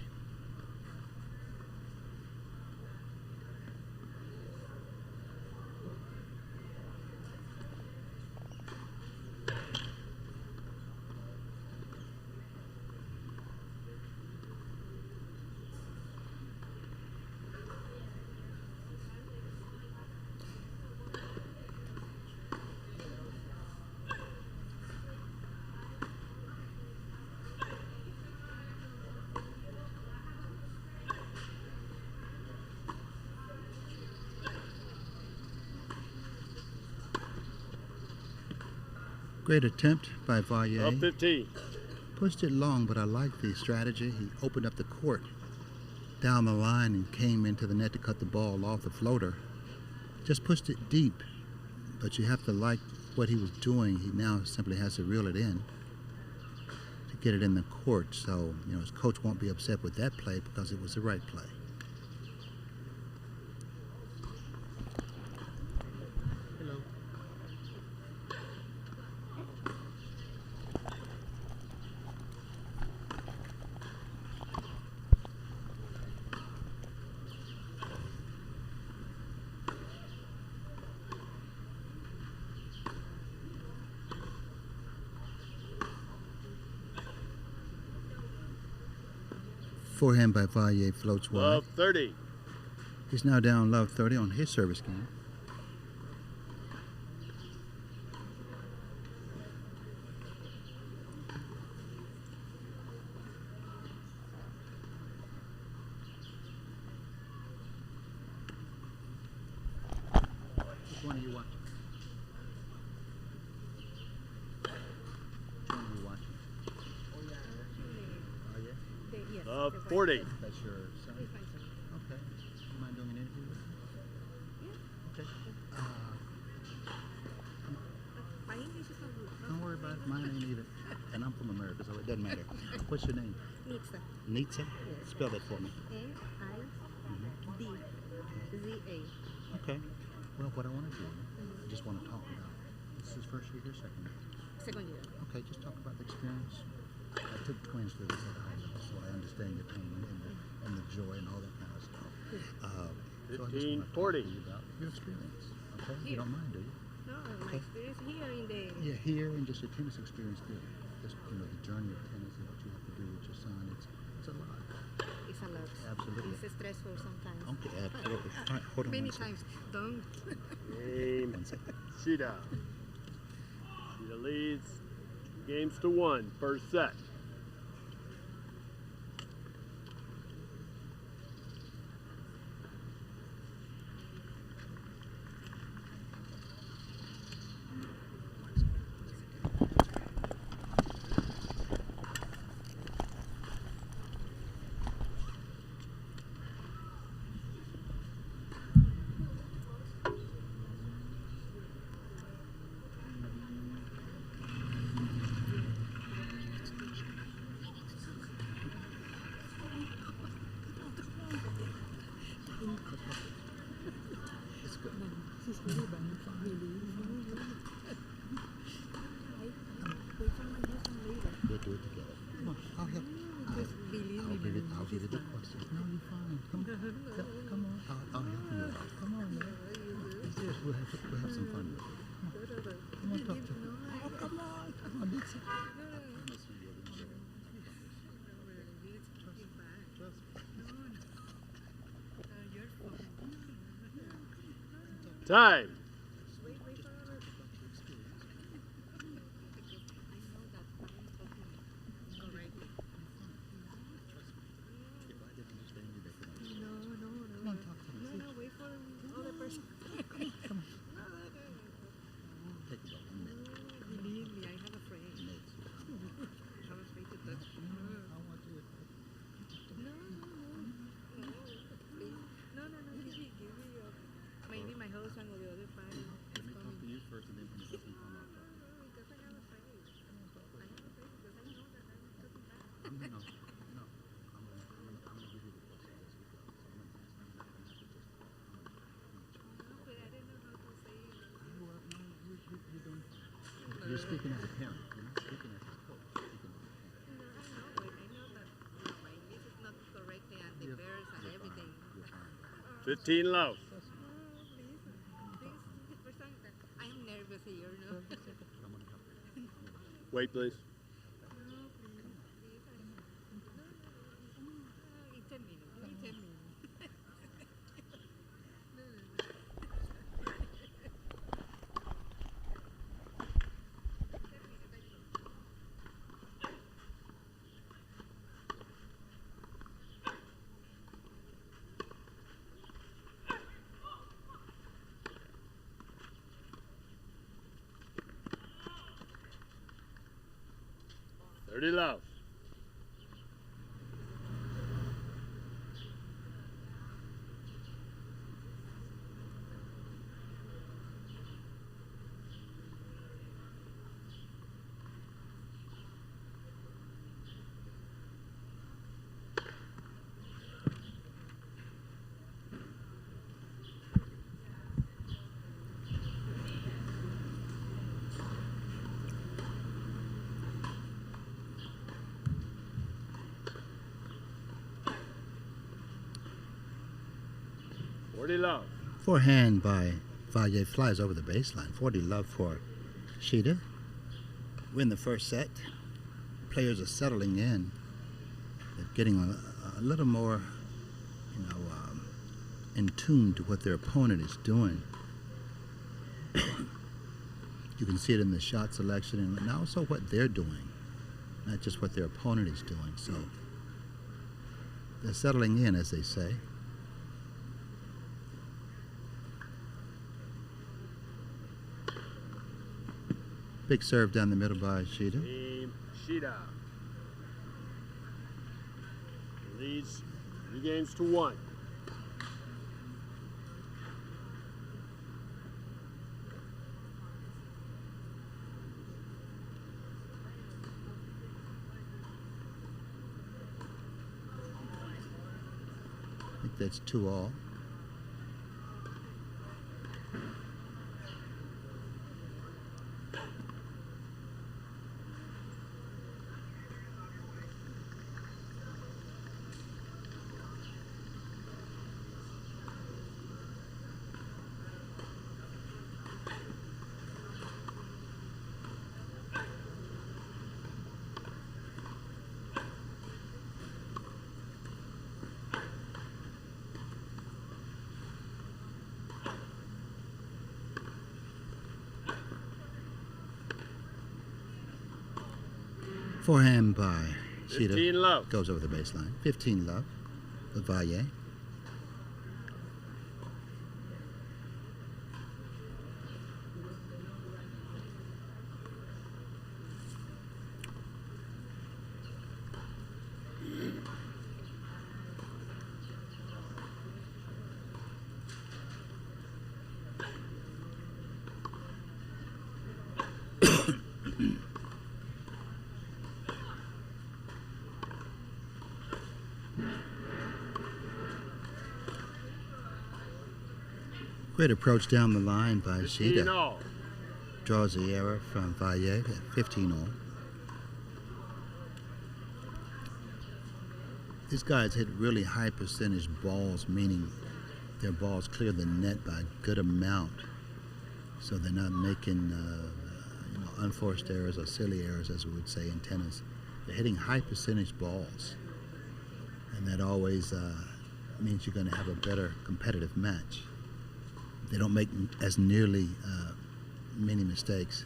Great attempt by Valle. Up 15. Pushed it long, but I like the strategy. He opened up the court down the line and came into the net to cut the ball off the floater. Just pushed it deep, but you have to like what he was doing. He now simply has to reel it in to get it in the court. So, his coach won't be upset with that play because it was the right play. Hello. Forehand by Valle floats wide. Love 30. He's now down love 30 on his service game. Which one are you watching? Which one are you watching? Oh, yeah? Yes. Love 40. That's your son? Okay. You mind doing an interview with him? Okay. My English is not good. Don't worry about it. Mine ain't either. And I'm from America, so it doesn't matter. What's your name? Nitsa. Nitsa? Spell that for me. N-I-D-Z-A. Okay. Well, what I want to do, I just want to talk about, this is first year, second year. Second year. Okay, just talk about the experience. I took twins through this at high level, so I understand your pain and the joy and all that kind of stuff. So I just want to talk 15-40. to you about your experience. Okay? You don't mind, do you? No, my Okay. experience here in the... Yeah, here and just your tennis experience, just the journey of tennis and what you have to do with your son. It's a lot. It's a lot. Absolutely. It's stressful sometimes. Okay, absolutely. All right, hold on Many one second. times. Don't. Game One second. Shida. Shida leads games to 1. First set. We'll do it together. Come on, I'll help. I'll give you the questions. No, you're fine. Come on. I'll help you out. Come on, man. It's serious. We'll have some fun with it. Come on, talk to me. Oh, come on, Dixie. Time. Come on, talk to me. Wait for the other person. Come on. Take it all. 1 minute. Believe me, I have a friend. Next. I have a friend to touch. I want you to. No, please. No, give me your. Maybe my husband or the other party is coming. you first and then when the husband come out. Because I have a friend. I have a friend because I know that I'm talking back. No. I'm gonna give you the questions as we go. So I'm gonna ask them. No, but I didn't know how to say it. You're doing fine. You're speaking as a parent. You're not speaking as a coach. You're speaking as a parent. No, I know that my English is not correct and the verbs and everything. You're fine. 15 love. Please, the first time that I am nervous here, no? I'm gonna help you. Wait, please. In 10 minutes, in 10 minutes. Thirty love. Forty love. Forehand by Valle flies over the baseline. 40 love for Sheeta. Win the first set. Players are settling in. They're getting a little more, in tune to what their opponent is doing. You can see it in the shot selection and also what they're doing, not just what their opponent is doing. So they're settling in, as they say. Big serve down the middle by Sheeta. Team Sheeta. Leads 3 games to 1. I think that's 2-all. Forehand by Sheeta 15 love. goes over the baseline. 15 love with Valle. Great approach down the line by 15 Shida. all. Draws the error from Valle at 15 all. These guys hit really high percentage balls, meaning their balls clear the net by a good amount. So they're not making unforced errors or silly errors, as we would say in tennis. They're hitting high percentage balls. And that always means you're going to have a better competitive match. They don't make as nearly many mistakes.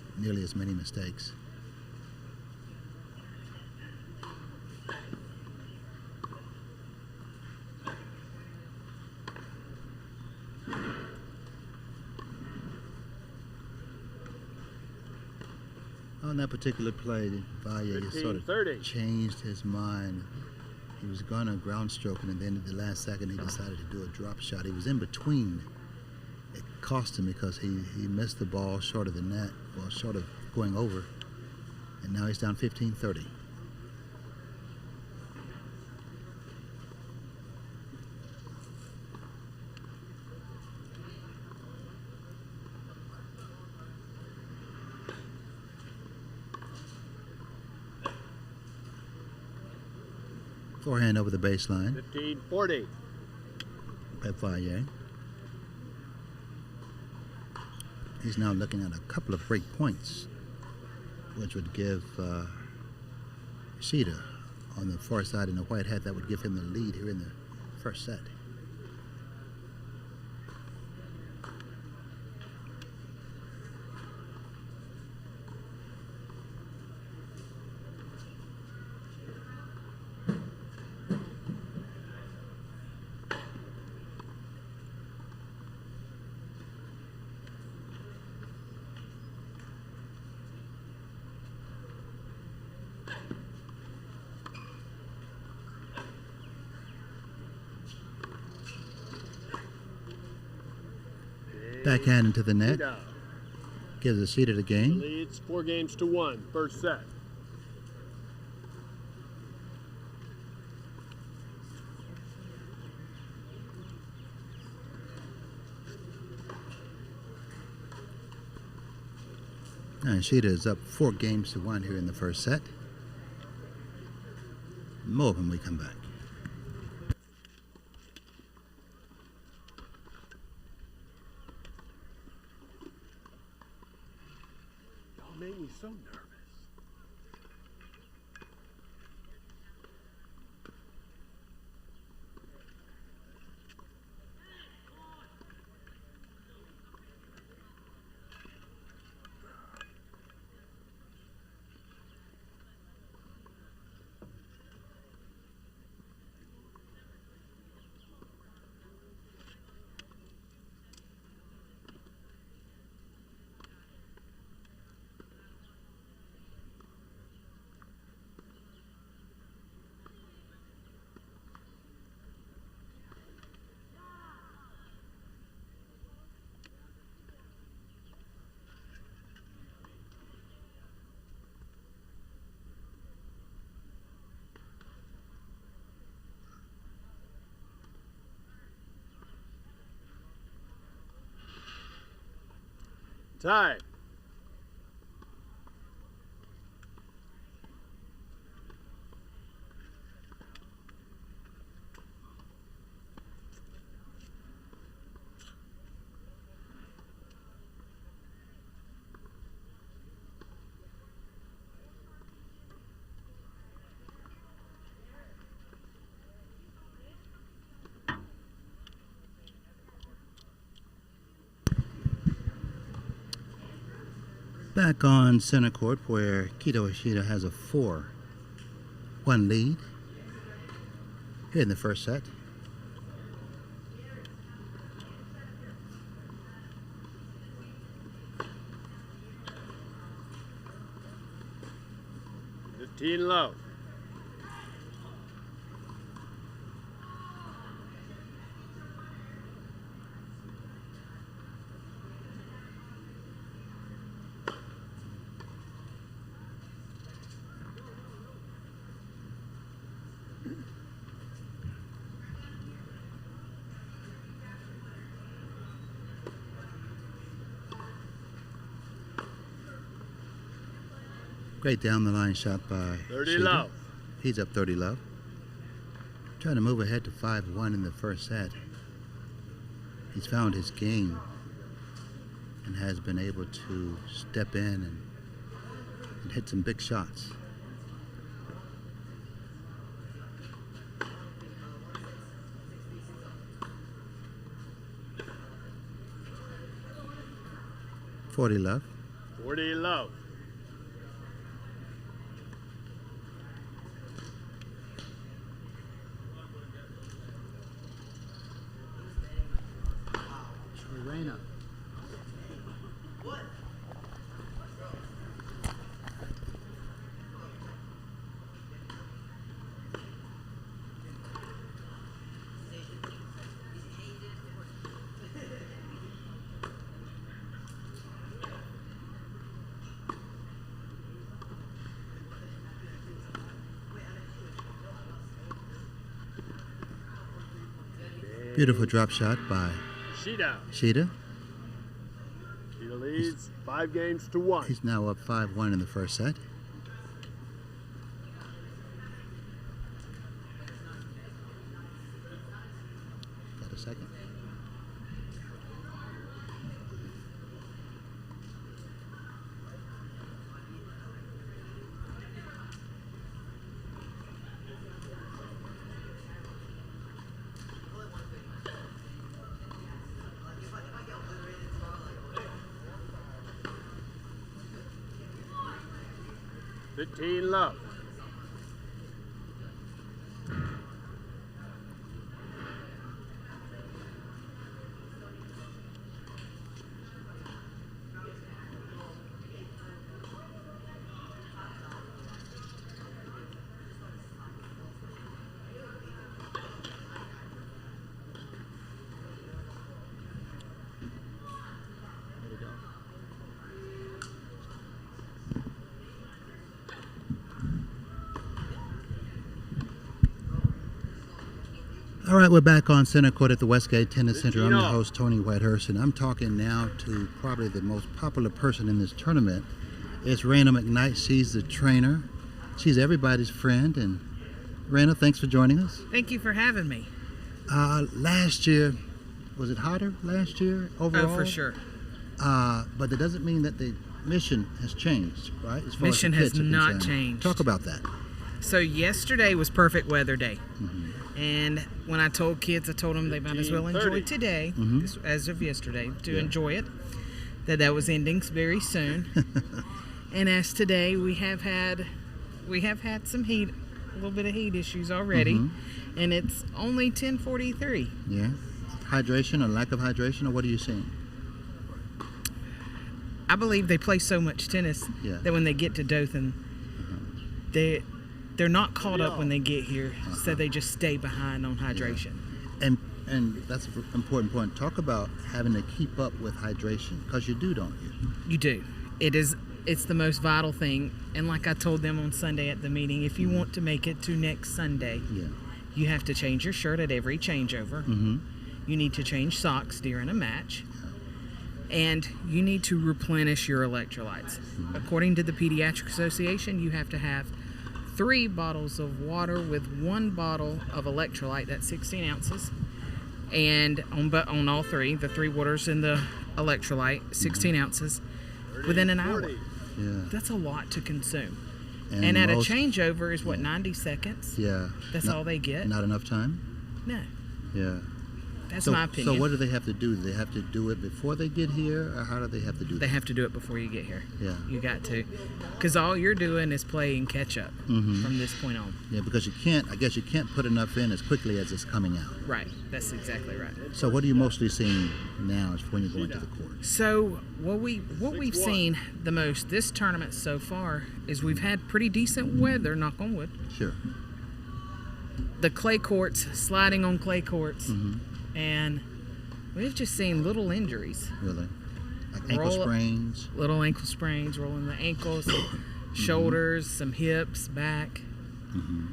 On that particular play, Valle 15, sort of 30. changed his mind. He was going to ground stroke, and then at the last second he decided to do a drop shot. He was in between. It cost him because he missed the ball short of the net, or short of going over, and now he's down 15-30. Forehand over the baseline 15-40. by Valle. He's now looking at a couple of break points, which would give Shida on the far side in the white hat, that would give him the lead here in the first set. Backhand into the net, Shida gives the Shida the game. leads 4-1, first set. And Shida is up 4-1 here in the first set. More when we come back. Y'all made me so nervous. Tie. Back on center court where Kito Ishida has a 4-1 lead here in the first set. Low. Great down the line shot by 30 Sheeta. love. He's up 30 love. Trying to move ahead to 5-1 in the first set. He's found his game and has been able to step in and hit some big shots. $40 love. 40 love. Reina. Beautiful drop shot by Sheeta. Sheeta. Sheeta leads 5-1. He's now up 5-1 in the first set. Got a second. $15 love. All right, we're back on center court at the Westgate Tennis Center. I'm your 15 host, Tony Whitehurst, and I'm talking now to probably the most popular person in this tournament. It's Raina McKnight. She's the trainer. She's everybody's friend. And Raina, thanks for joining us. Thank you for having me. Last year, was it hotter last year overall? Oh, for sure. But that doesn't mean that the mission has changed, right? As far Mission as the has kids are not concerned. changed. Talk about that. So yesterday was perfect weather day. Mm-hmm. And when I told kids, I told them they might as well enjoy 15:30. today, Mm-hmm. as of yesterday, to Yeah. enjoy it, that was ending very soon. And as today, we have had some heat, a little bit of heat issues already, Mm-hmm. and it's only 10:43. Yeah. Hydration or lack of hydration, or what are you seeing? I believe they play so much tennis Yeah. that when they get to Dothan, they're not caught up when they get here, so they just stay behind on hydration. And that's an important point. Talk about having to keep up with hydration, because you do, don't you? You do. It's the most vital thing. And like I told them on Sunday at the meeting, if you want to make it to next Sunday, Yeah. you have to change your shirt at every changeover. Mm-hmm. You need to change socks during a match. And you need to replenish your electrolytes. According to the Pediatric Association, you have to have 3 bottles of water with 1 bottle of electrolyte. That's 16 ounces. And on all 3, the 3 waters and the electrolyte, 16 ounces, within an hour. 40. Yeah. That's a lot to consume. And at most- a changeover is what, yeah. 90 seconds? Yeah. That's all they get? Not enough time? No. Yeah. That's my opinion. So what do they have to do? Do they have to do it before they get here, or how do they have to do They that? have to do it before you get here. Yeah. You got to. Because all you're doing is playing catch up Mhm. from this point on. Yeah, because I guess you can't put enough in as quickly as it's coming out. Right. That's exactly right. So what are you mostly seeing now when you go into the court? So what we've 6-1. seen the most this tournament so far is we've had pretty decent weather, knock on wood. Sure. The clay courts, sliding on clay courts, Mm-hmm. and we've just seen little injuries. Really? Like ankle Roll up- sprains? Little ankle sprains, rolling the ankles, shoulders, some hips, back. Mm-hmm.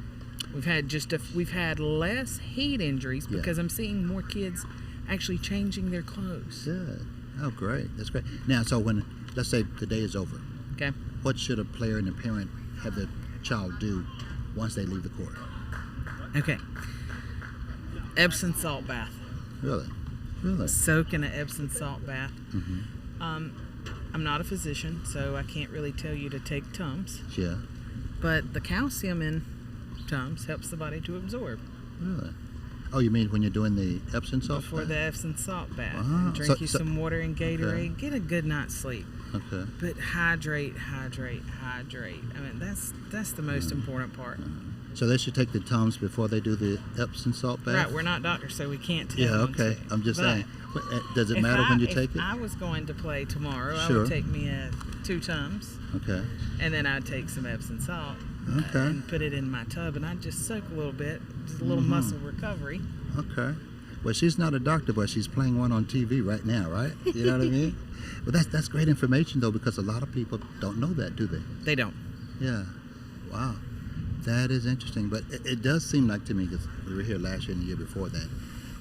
We've had less heat injuries Yeah. because I'm seeing more kids actually changing their clothes. Good. Oh, great. That's great. Now, so let's say the day is over, Okay. what should a player and a parent have their child do once they leave the court? Okay. Epsom salt bath. Really? Really? Soak in an Epsom salt bath. Mm-hmm. I'm not a physician, so I can't really tell you to take Tums. Yeah. But the calcium in Tums helps the body to absorb. Really? Oh, you mean when you're doing the Epsom salt Before bath? the Epsom salt bath. Ah, And drink so- some water and Gatorade. Okay. Get a good night's sleep. Okay. But hydrate. I mean, that's the most important part. So they should take the Tums before they do the Epsom salt bath? Right, we're not doctors, so we can't tell Yeah, them okay. to. I'm just But saying. Does it if matter when you if take it? I was going to play tomorrow, I Sure. would take me 2 Tums, Okay. and then I'd take some Epsom salt Okay. and put it in my tub, and I'd just soak a little bit, just a little Mhm. muscle recovery. Okay. Well, she's not a doctor, but she's playing one on TV right now, right? You know what I mean? But that's great information, though, because a lot of people don't know that, do they? They don't. Yeah. Wow. That is interesting. But it does seem like to me, because we were here last year and the year before that,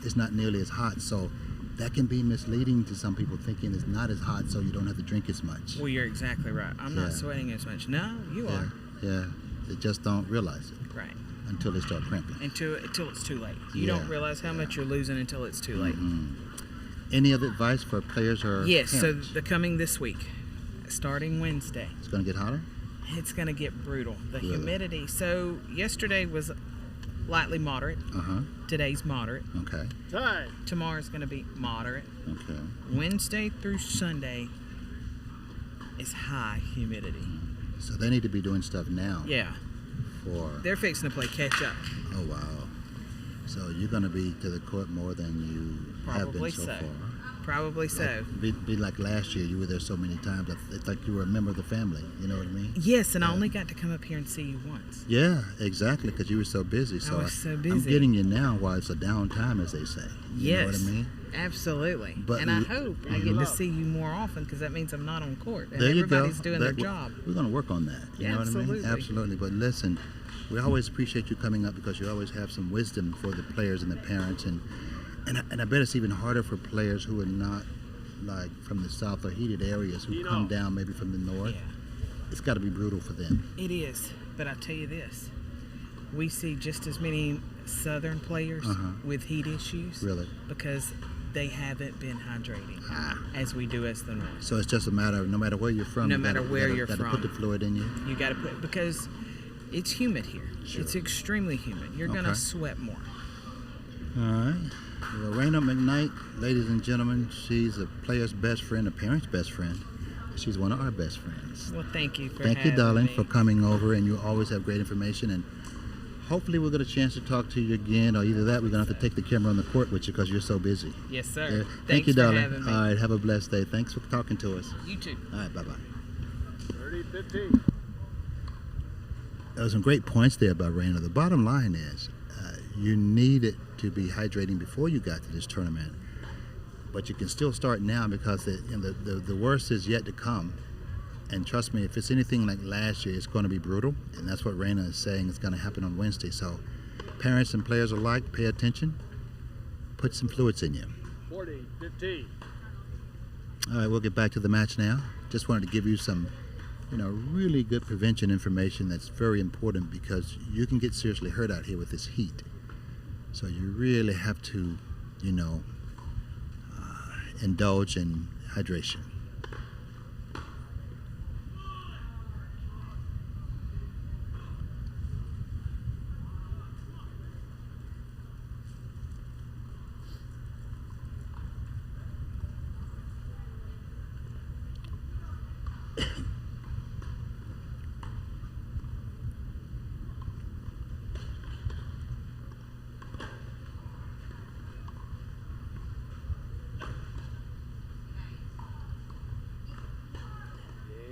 it's not nearly as hot. So that can be misleading to some people, thinking it's not as hot, so you don't have to drink as much. Well, you're exactly right. I'm not Yeah. sweating as much. No, you Yeah. are. Yeah. They just don't realize it Right. until they start cramping. Until it's too late. You Yeah. don't realize how much you're losing until it's too late. Mhm. Any other advice for players or Yes, parents? so the coming this week, starting Wednesday, It's going to get hotter? it's going to get brutal. The Really? humidity. So yesterday was lightly moderate. Uh-huh. Today's moderate. Okay. Time. Tomorrow's going to be moderate. Okay. Wednesday through Sunday is high humidity. So they need to be doing stuff now Yeah, for... they're fixing to play catch up. Oh, wow. So you're going to be to the court more than you have been Probably so so. far. Probably so. Be like last year. You were there so many times. It's like you were a member of the family. You know what I mean? Yes, and I Yeah. only got to come up here and see you once. Yeah, exactly, because you were so busy. So was so I'm busy. getting you now while it's a downtime, as they say. You know what I Yes. mean? Absolutely. But and I l- hope I get to see you more often because that means I'm not on court and There you go. everybody's doing their That- job. We're going to work on that. You know what I mean? Absolutely. Absolutely. But listen, we always appreciate you coming up because you always have some wisdom for the players and the parents. And I bet it's even harder for players who are not like from the south or heated areas who come down maybe from the north. Yeah. It's got to be brutal for them. It is, but I tell you this, we see just as many Southern players Uh-huh. with heat issues Really. because they haven't been hydrating Ah. as we do as the North. So it's just a matter of no matter where you're from. No you matter gotta, where you you're gotta from. put the fluid in you. You got to put because it's humid here. Sure. It's extremely humid. You're gonna Okay. sweat more. All right. Well, Raina McKnight, ladies and gentlemen, she's a player's best friend, a parent's best friend. She's one of our best friends. Well, thank you for Thank you, having darling, me. for coming over, and you always have great information. And hopefully we'll get a chance to talk to you again, or either that, we're going to have to take the camera on the court with you because you're so busy. Yes, sir. Yeah. Thanks Thank you, for darling. having me. All right, have a blessed day. Thanks for talking to us. You too. All right, bye-bye. 30-15. There was some great points there by Raina. The bottom line is you needed to be hydrating before you got to this tournament, but you can still start now because the worst is yet to come. And trust me, if it's anything like last year, it's going to be brutal, and that's what Raina is saying is going to happen on Wednesday. So parents and players alike, pay attention. Put some fluids in you. 40-15. All right, we'll get back to the match now. Just wanted to give you some, really good prevention information that's very important because you can get seriously hurt out here with this heat. So you really have to, indulge in hydration.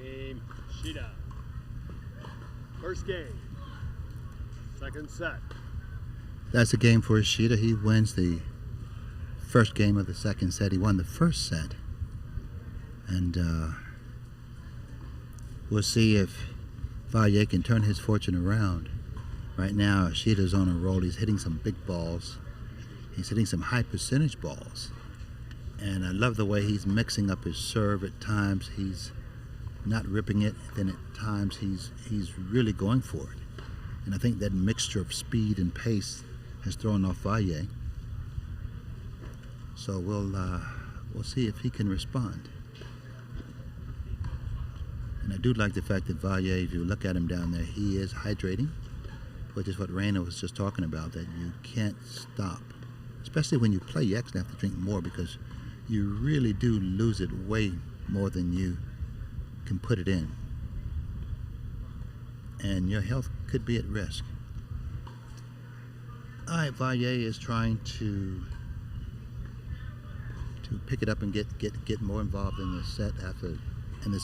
Game. Shida. First game. Second set. That's a game for Ishida. He wins the first game of the second set. He won the first set. And we'll see if Valle can turn his fortune around. Right now, Ishida's on a roll. He's hitting some big balls. He's hitting some high percentage balls. And I love the way he's mixing up his serve at times. He's not ripping it, then at times he's really going for it. And I think that mixture of speed and pace has thrown off Valle. So we'll see if he can respond. And I do like the fact that Valle, if you look at him down there, he is hydrating, which is what Raina was just talking about, that you can't stop. Especially when you play, you actually have to drink more because you really do lose it way more than you can put it in. And your health could be at risk. All right, Valle is trying to pick it up and get more involved in this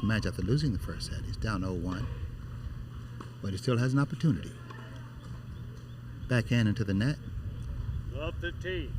match after losing the first set. He's down 0-1, but he still has an opportunity. Backhand into the net. Love 15.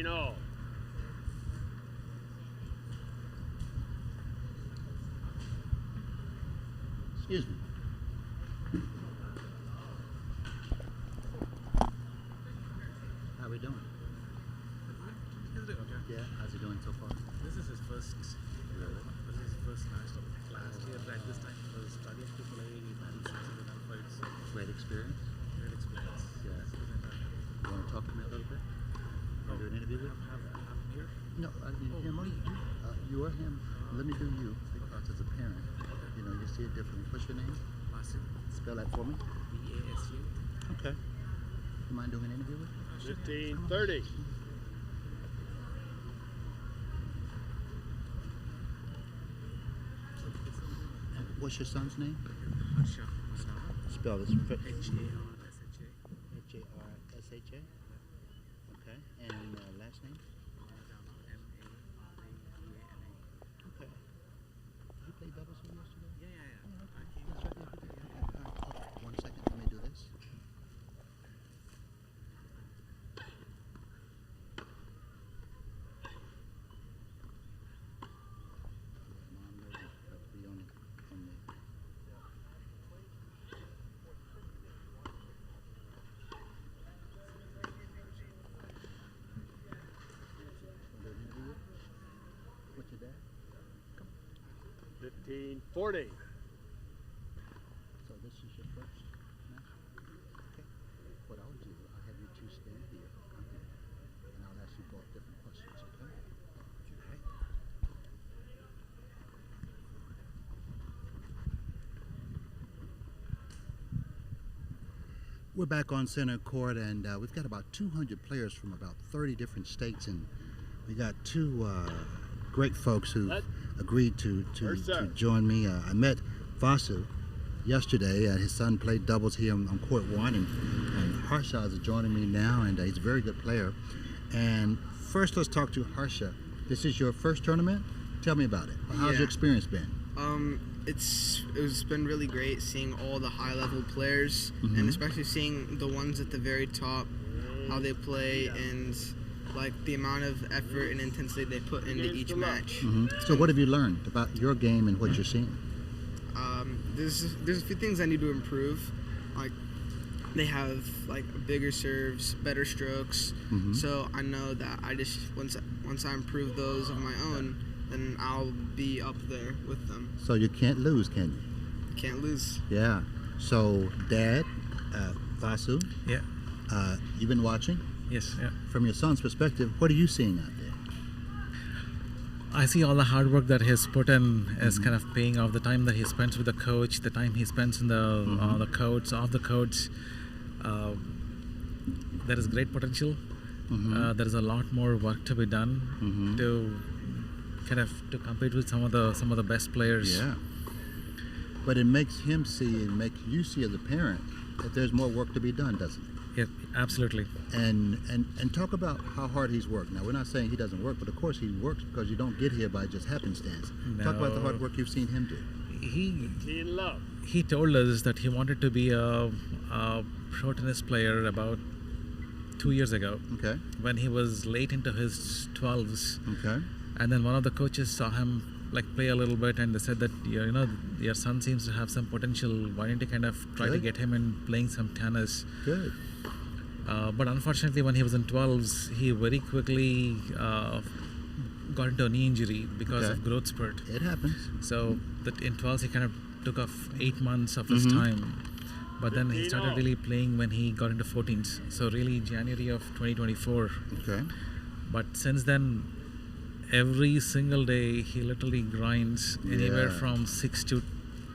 All. Excuse me. How we doing? Yeah, how's he doing so far? This is his first national. Last year at this time he was studying to play international fights. Great experience. Great experience. Yeah. You want to talk to me a little bit? Want to do an interview with him? I'm here. No, I mean him or you. You or him. Let me do you because as a parent, you know, you see it differently. What's your name? Basim. Spell that for me. BASU. Okay. You mind doing an interview with me? 15-30. What's your son's name? Harsha. Spell this. Harsha. Harsha. Okay. And last name? Okay. You played doubles with yesterday? Yeah. That's right. Okay. 1 second. Let me do this. What's your dad? 15-40. So this is your first match? Okay. What I'll do, I'll have you two stand here, and I'll ask you both different questions, okay? Okay. We're back on center court, and we've got about 200 players from about 30 different states, and we got two great folks who agreed to join me. I met Vasu yesterday. His son played doubles here on court 1, and Harsha is joining me now, and he's a very good player. And first, let's talk to Harsha. This is your first tournament? Tell me about it. How's your experience been? It's been really great seeing all the high-level players, and especially seeing the ones at the very top, how they play, and like the amount of effort and intensity they put into each match. So what have you learned about your game and what you're seeing? There's a few things I need to improve. Like they have like bigger serves, better strokes. So I know that I just once I improve those of my own, then I'll be up there with them. So you can't lose, can you? Can't lose. Yeah. So Dad, Vasu. Yeah. You've been watching. Yes. Yeah. From your son's perspective, what are you seeing out there? I see all the hard work that he's put in is kind of paying off. The time that he spends with the coach, the time he spends in the courts, off the courts. There is great potential. There is a lot more work to be done to kind of to compete with some of the best players. Yeah. But it makes him see and make you see as a parent that there's more work to be done, doesn't it? Yeah, Absolutely. And talk about how hard he's worked. Now, we're not saying he doesn't work, but of course he works because you don't get here by just happenstance. Talk about the hard work you've seen him do. He told us that he wanted to be a pro tennis player about 2 years ago. Okay. When he was late into his 12s. Okay. And then one of the coaches saw him like play a little bit, and they said that your son seems to have some potential. Why don't you kind of try to get him in playing some tennis? Good. But unfortunately, when he was in 12s, he very quickly got into a knee injury because of growth spurt. It happens. So that in 12s he kind of took off 8 months of his time. But then he started really playing when he got into 14s. So really January of 2024. Okay. But since then, every single day he literally grinds anywhere from 6 to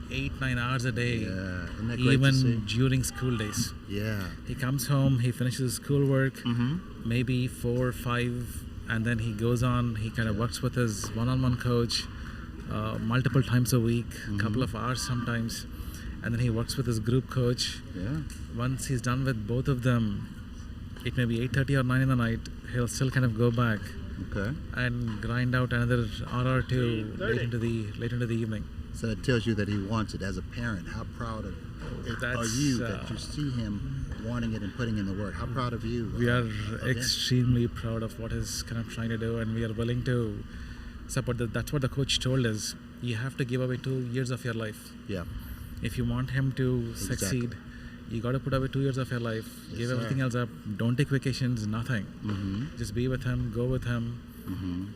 8-9 hours a day. Yeah. Isn't that great to see? Even during school days. Yeah. He comes home, he finishes schoolwork, maybe 4 or 5, and then he goes on. He kind of works with his one-on-one coach multiple times a week, a couple of hours sometimes, and then he works with his group coach. Yeah. Once he's done with both of them, it may be 8:30 or 9 in the night. He'll still kind of go back and grind out another hour or two late into the evening. So it tells you that he wants it. As a parent, how proud of are you that you see him wanting it and putting in the work? How proud of you? We are extremely proud of what he's kind of trying to do, and we are willing to support that. That's what the coach told us. You have to give away 2 years of your life. Yeah. If you want him to succeed, you got to put away 2 years of your life. Give everything else up. Don't take vacations. Nothing. Just be with him. Go with him.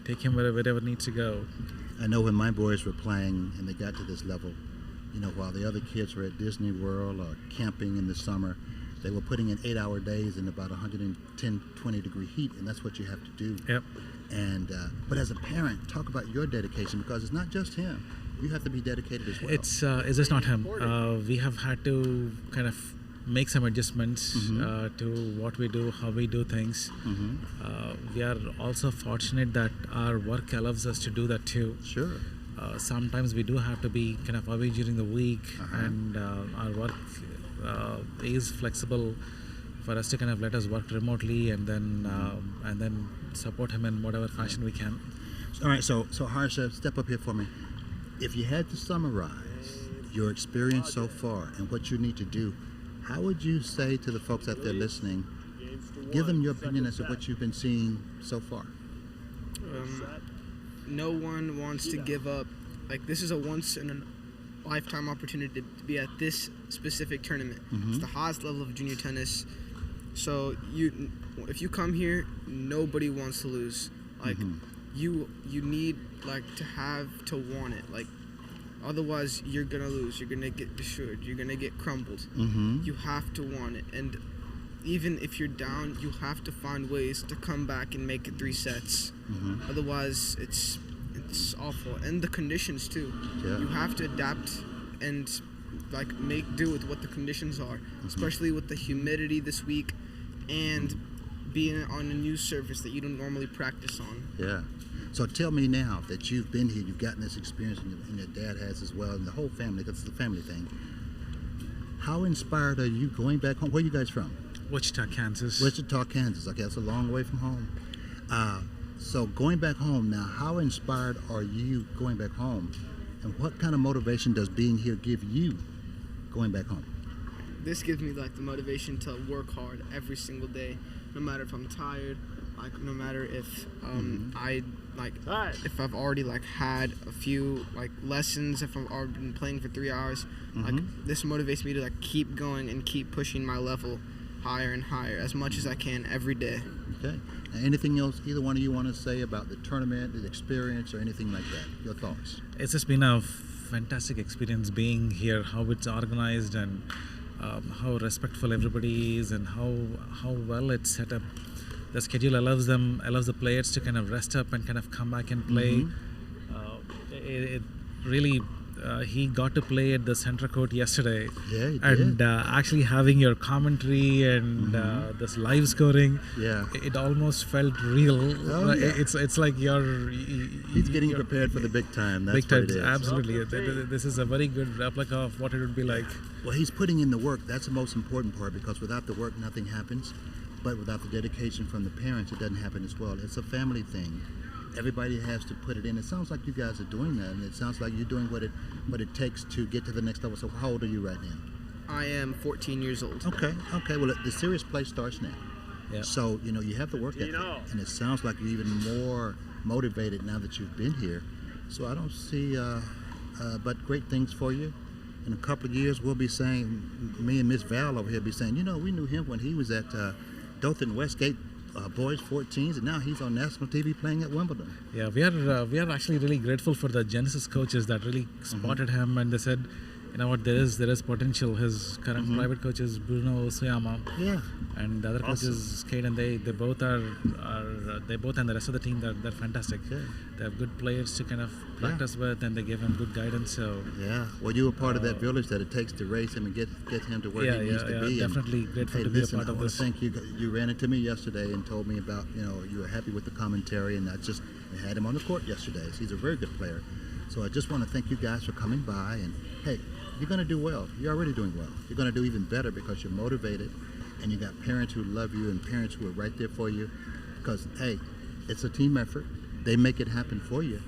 Take him wherever needs to go. I know when my boys were playing and they got to this level, while the other kids were at Disney World or camping in the summer, they were putting in 8-hour days in about 110, 20 degree heat, and that's what you have to do. Yep. And but as a parent, talk about your dedication, because it's not just him. You have to be dedicated as well. It's just not him. We have had to kind of make some adjustments to what we do, how we do things. We are also fortunate that our work allows us to do that too. Sure. Sometimes we do have to be kind of away during the week, and our work is flexible for us to kind of let us work remotely and then support him in whatever fashion we can. All right, so Harsha, step up here for me. If you had to summarize your experience so far and what you need to do, how would you say to the folks out there listening, give them your opinion as to what you've been seeing so far? No one wants to give up. Like, this is a once in a lifetime opportunity to be at this specific tournament. It's the highest level of junior tennis. So if you come here, nobody wants to lose. Like, you need to want it. Like, otherwise you're gonna lose. You're gonna get destroyed. You're gonna get crumbled. You have to want it. And even if you're down, you have to find ways to come back and make it 3 sets. Otherwise, it's awful. And the conditions too. Yeah. You have to adapt and make do with what the conditions are, especially with the humidity this week and being on a new surface that you don't normally practice on. Yeah. So tell me now that you've been here, you've gotten this experience, and your dad has as well, and the whole family, because it's a family thing. How inspired are you going back home? Where are you guys from? Wichita, Kansas. Wichita, Kansas. Okay, that's a long way from home. So going back home now, how inspired are you going back home? And what kind of motivation does being here give you going back home? This gives me the motivation to work hard every single day, no matter if I'm tired, no matter if if I've already had a few lessons, if I've already been playing for 3 hours, this motivates me to keep going and keep pushing my level higher and higher as much as I can every day. Okay. Now, anything else either one of you want to say about the tournament, the experience, or anything like that? Your thoughts? It's just been a fantastic experience being here, how it's organized and how respectful everybody is and how well it's set up. The schedule allows the players to kind of rest up and kind of come back and play. It really he got to play at the center court yesterday. Yeah, he and did. actually having your commentary and this live scoring, Yeah. it almost felt real. Oh, yeah. It's like He's getting prepared for the big time. That's big what times, it is. absolutely. This is a very good replica of what it would be like. Well, he's putting in the work. That's the most important part, because without the work, nothing happens. But without the dedication from the parents, it doesn't happen as well. It's a family thing. Everybody has to put it in. It sounds like you guys are doing that, and it sounds like you're doing what it takes to get to the next level. So how old are you right now? I am 14 years old. Okay. Well, the serious play starts now. Yeah. So, you have the work ethic, and it sounds like you're even more motivated now that you've been here. So I don't see but great things for you. In a couple of years, we'll be saying, me and Miss Val over here be saying, we knew him when he was at Dothan Westgate boys 14s, and now he's on national TV playing at Wimbledon. Yeah, we are actually really grateful for the Genesis coaches that really spotted him, and they said, you know what, there is potential. His current private coach is Bruno Osuyama. Yeah. And the other coaches, Kate, and they both are they both and the rest of the team, they're fantastic. Yeah. They have good players to kind of practice with, and they give him good guidance. So yeah, well, you were part of that village that it takes to raise him and get him to where he needs to be. Definitely and, grateful hey, to listen, be a part of I this. Thank you. You ran into me yesterday and told me about you were happy with the commentary, and I had him on the court yesterday. So he's a very good player. So I just want to thank you guys for coming by, and hey, you're going to do well. You're already doing well. You're going to do even better because you're motivated, and you got parents who love you and parents who are right there for you. Because hey, it's a team effort. They make it happen for you.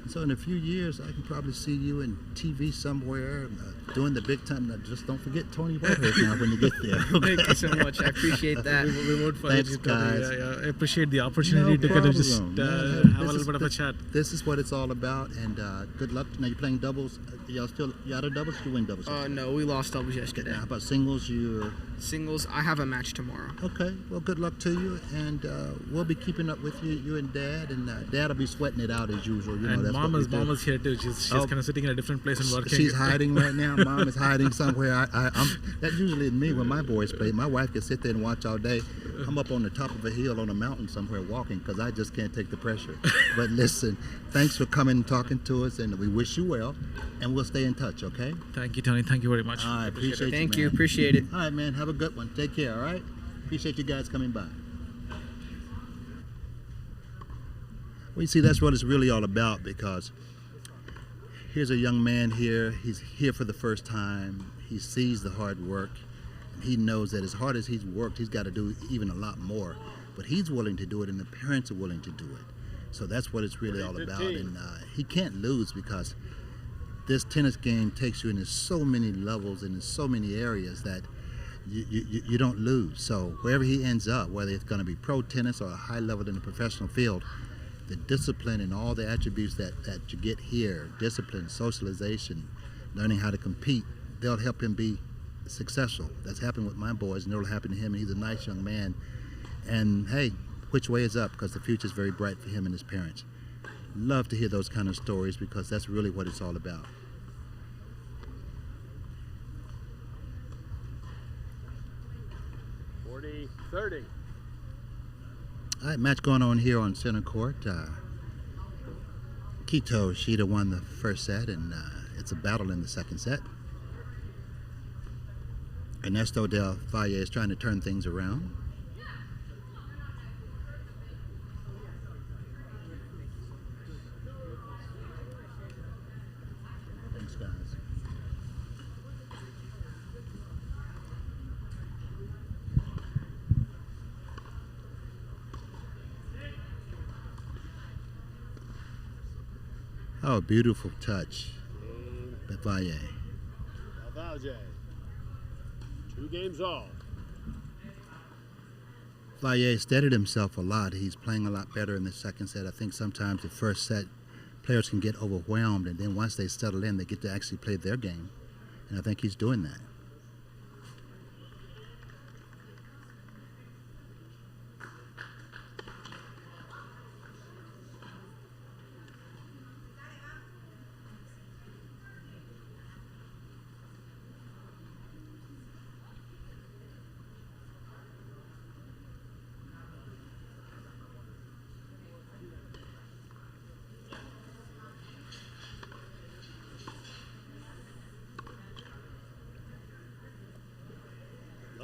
And so in a few years, I can probably see you in TV somewhere doing the big time. Now, just don't forget Tony Whitehead now when you get there. Thank you so much. I appreciate that. We won't forget Thanks, you, Tony. guys. I appreciate the opportunity to kind of just have a little bit of a chat. This is what it's all about, and good luck. Now you're playing doubles. You out of doubles? You win doubles? No, we lost doubles yesterday. Now, how about singles? Singles, I have a match tomorrow. Okay, well, good luck to you, and we'll be keeping up with you and Dad, and Dad will be sweating it out as usual. And that's Mom what we do. is here too. She's kind of sitting in a different place and working. She's hiding right now. Mom is hiding somewhere. That's usually me when my boys play. My wife can sit there and watch all day. I'm up on the top of a hill on a mountain somewhere walking because I just can't take the pressure. But listen, thanks for coming and talking to us, and we wish you well, and we'll stay in touch, okay? Thank you, Tony. Thank you very much. I appreciate you, Thank you. man. Appreciate it. All right, man. Have a good one. Take care, all right? Appreciate you guys coming by. Well, you see, that's what it's really all about, because here's a young man here. He's here for the first time. He sees the hard work. He knows that as hard as he's worked, he's got to do even a lot more. But he's willing to do it, and the parents are willing to do it. So that's what it's really all about. And he can't lose, because this tennis game takes you into so many levels and in so many areas that you don't lose. So wherever he ends up, whether it's going to be pro tennis or a high level in the professional field, the discipline and all the attributes that you get here, discipline, socialization, learning how to compete, they'll help him be successful. That's happened with my boys, and it'll happen to him, and he's a nice young man. And hey, which way is up? Because the future is very bright for him and his parents. Love to hear those kind of stories, because that's really what it's all about. .30. All right, match going on here on center court. Kito Shida won the first set, and it's a battle in the second set. Ernesto Del Valle is trying to turn things around. Thanks, guys. Oh, beautiful touch by Valle. Valvalje. 2 games all. Valle steadied himself a lot. He's playing a lot better in the second set. I think sometimes the first set, players can get overwhelmed, and then once they settle in, they get to actually play their game. And I think he's doing that.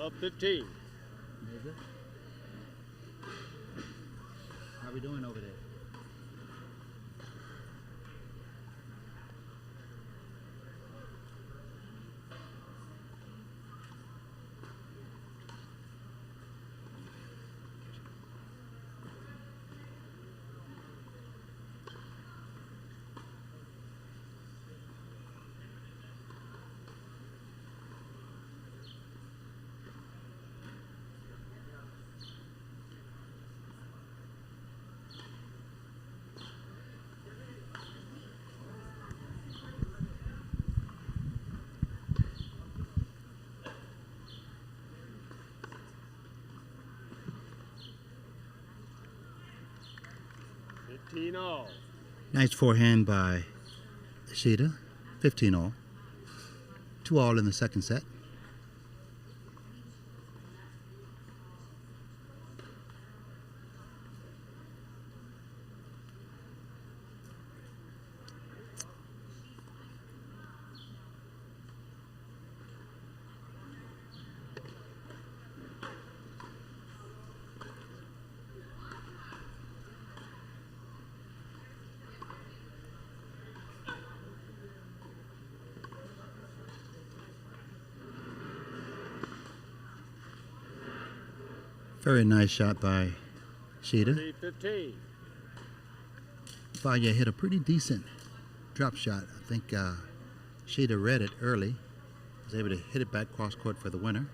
Up 15. Very good. How are we doing over there? All. Nice forehand by Ishida. 15 all. 2 all in the second set. Very nice shot by Shida. 15. Valle hit a pretty decent drop shot. I think Shida read it early. Was able to hit it back cross court for the winner.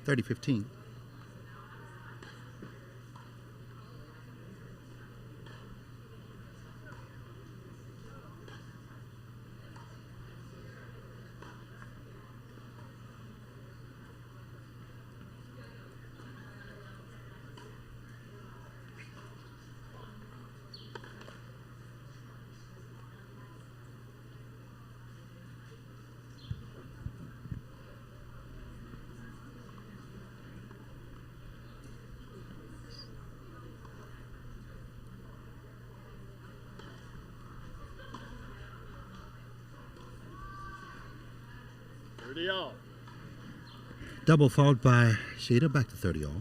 30-15. All. Double fault by Shida, back to 30 all.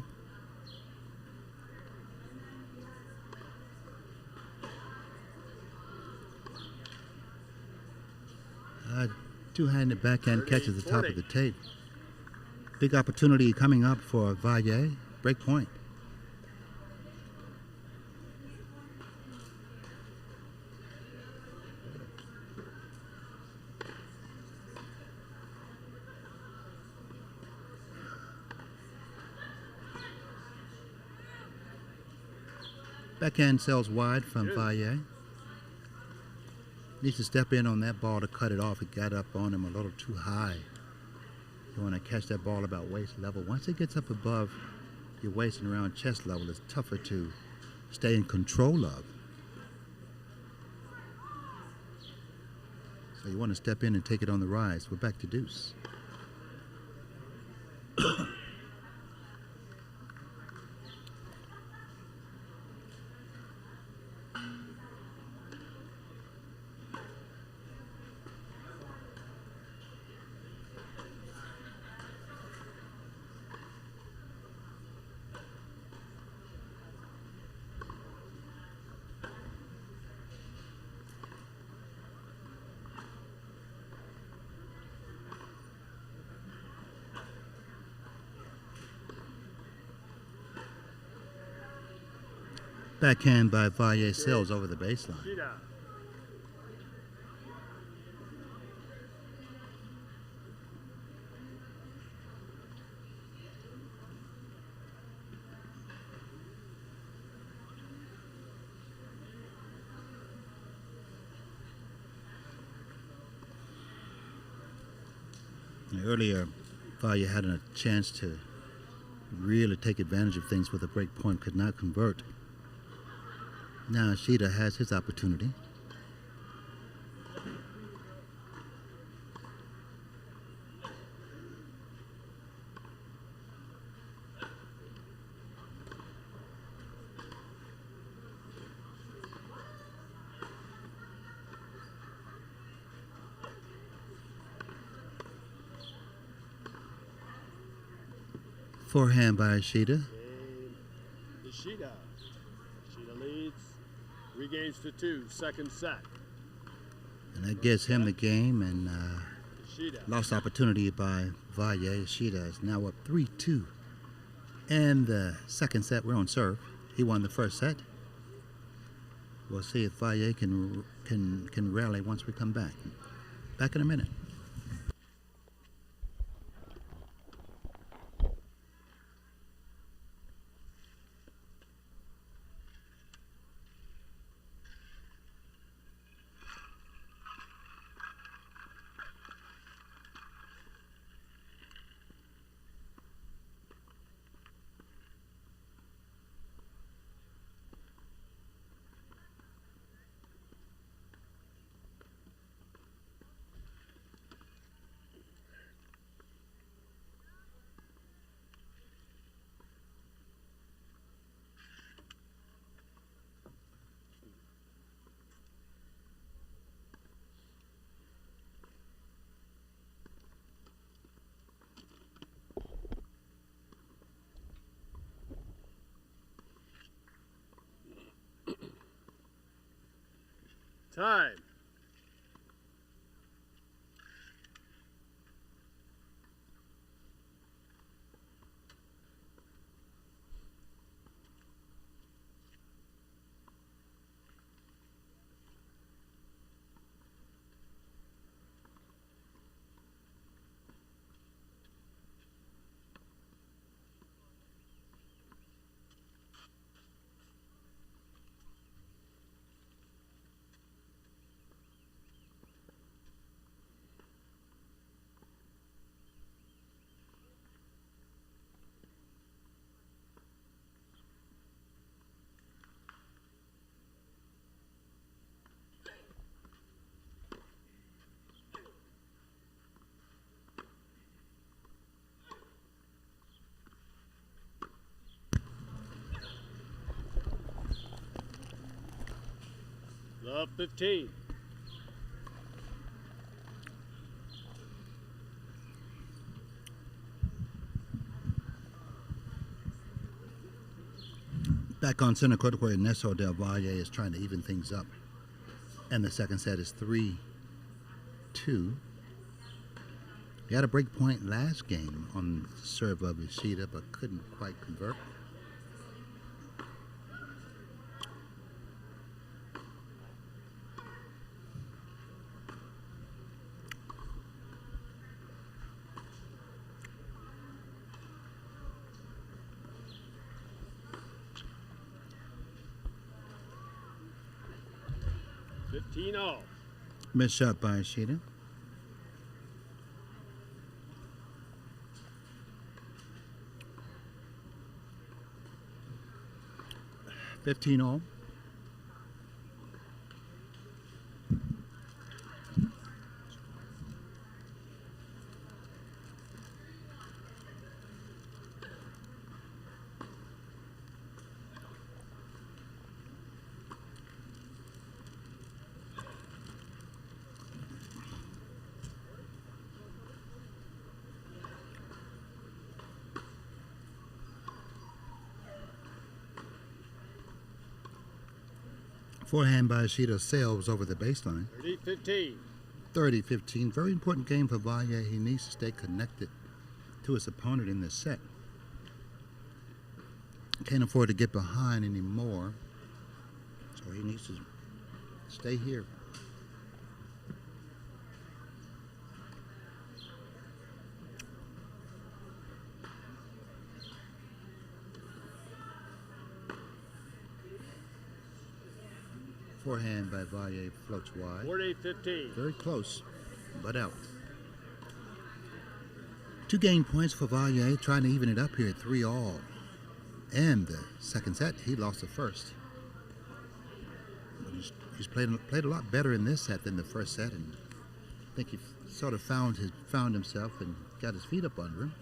Two-handed backhand catch at the top of the tape. Big opportunity coming up for Valle. Break point. Backhand sails wide from Valle. Needs to step in on that ball to cut it off. It got up on him a little too high. You want to catch that ball about waist level. Once it gets up above your waist and around chest level, it's tougher to stay in control of. So you want to step in and take it on the rise. We're back to deuce. Backhand by Valle sails over the baseline. Earlier, Valle had a chance to really take advantage of things with a break point, could not convert. Now Shida has his opportunity. Forehand by Ishida. Game. Ishida. Ishida leads. 3 games to 2. Second set. And that gives him the game, and Ishida. lost opportunity by Valle. Ishida is now up 3-2. And the second set, we're on serve. He won the first set. We'll see if Valle can rally once we come back. Back in a minute. Time. Love 15. Back on center court where Ernesto Del Valle is trying to even things up. And the second set is 3-2. He had a break point last game on the serve of Ishida, but couldn't quite convert. All. Missed shot by Ishida. $15 all. Forehand by Ishida sails over the baseline. 30-15. 30-15. Very important game for Valle. He needs to stay connected to his opponent in this set. Can't afford to get behind anymore. So he needs to stay here. Forehand by Valle floats wide. 48-15. Very close, but out. 2 game points for Valle, trying to even it up here at 3-all. And the second set, he lost the first. But he's played a lot better in this set than the first set, and I think he sort of found himself and got his feet up under him.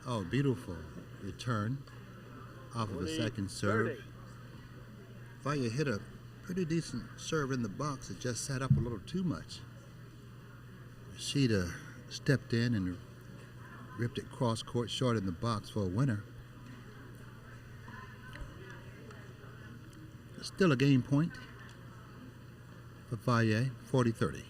Oh, beautiful return off of a 20, second serve. 30. Valle hit a pretty decent serve in the box. It just sat up a little too much. Sheeta stepped in and ripped it cross court short in the box for a winner. Still a game point for Valle, 40-30.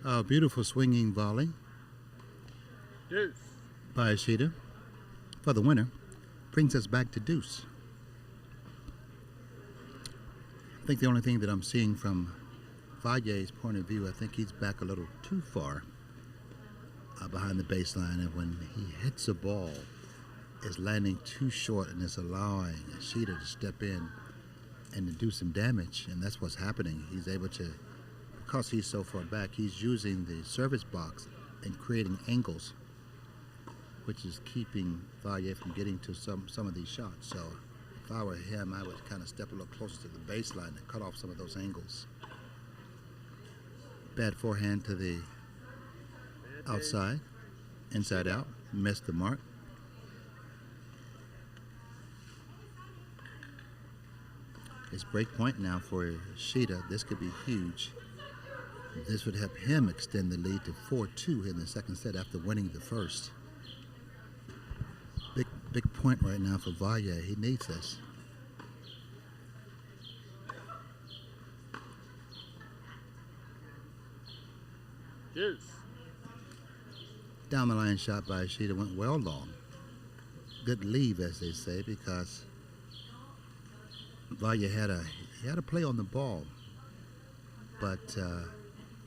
A beautiful swinging volley Deuce. by Ishida for the winner. Brings us back to deuce. I think the only thing that I'm seeing from Valle's point of view, I think he's back a little too far behind the baseline, and when he hits a ball, it's landing too short and it's allowing Ishida to step in and to do some damage, and that's what's happening. He's able to, because he's so far back, he's using the service box and creating angles, which is keeping Valle from getting to some of these shots. So if I were him, I would kind of step a little closer to the baseline and cut off some of those angles. Bad forehand to the outside, inside out, missed the mark. It's break point now for Ishida. This could be huge. This would help him extend the lead to 4-2 in the second set after winning the first. Big point right now for Valle. He needs this. Deuce. Down the line shot by Ishida went well long. Good leave, as they say, because Valle had a play on the ball, but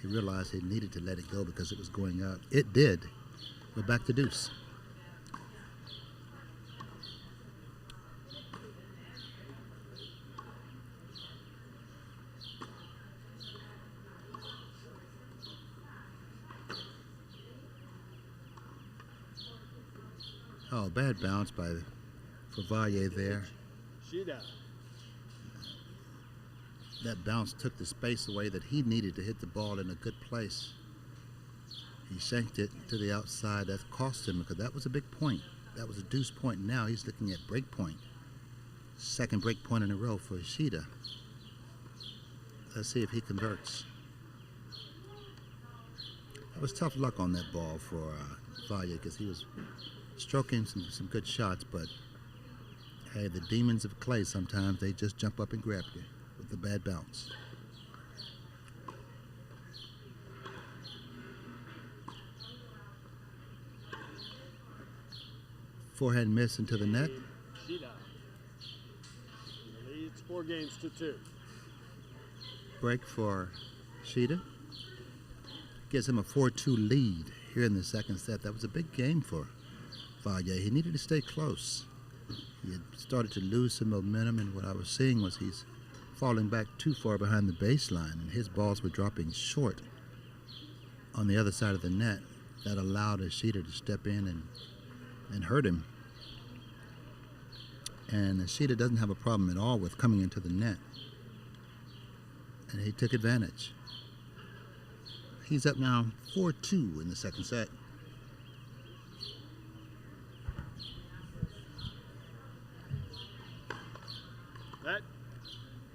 he realized he needed to let it go because it was going out. It did. We're back to deuce. Oh, bad bounce for Valle there. Ishida. That bounce took the space away that he needed to hit the ball in a good place. He shanked it to the outside. That cost him because that was a big point. That was a deuce point. Now he's looking at break point. Second break point in a row for Ishida. Let's see if he converts. That was tough luck on that ball for Valle because he was stroking some good shots, but hey, the demons of clay, sometimes they just jump up and grab you with the bad bounce. Forehand miss into the net. Ishida. He leads 4-2. Break for Ishida. Gives him a 4-2 lead here in the second set. That was a big game for Valle. He needed to stay close. He had started to lose some momentum, and what I was seeing was he's falling back too far behind the baseline, and his balls were dropping short on the other side of the net. That allowed Ishida to step in and hurt him. And Ishida doesn't have a problem at all with coming into the net, and he took advantage. He's up now 4-2 in the second set. That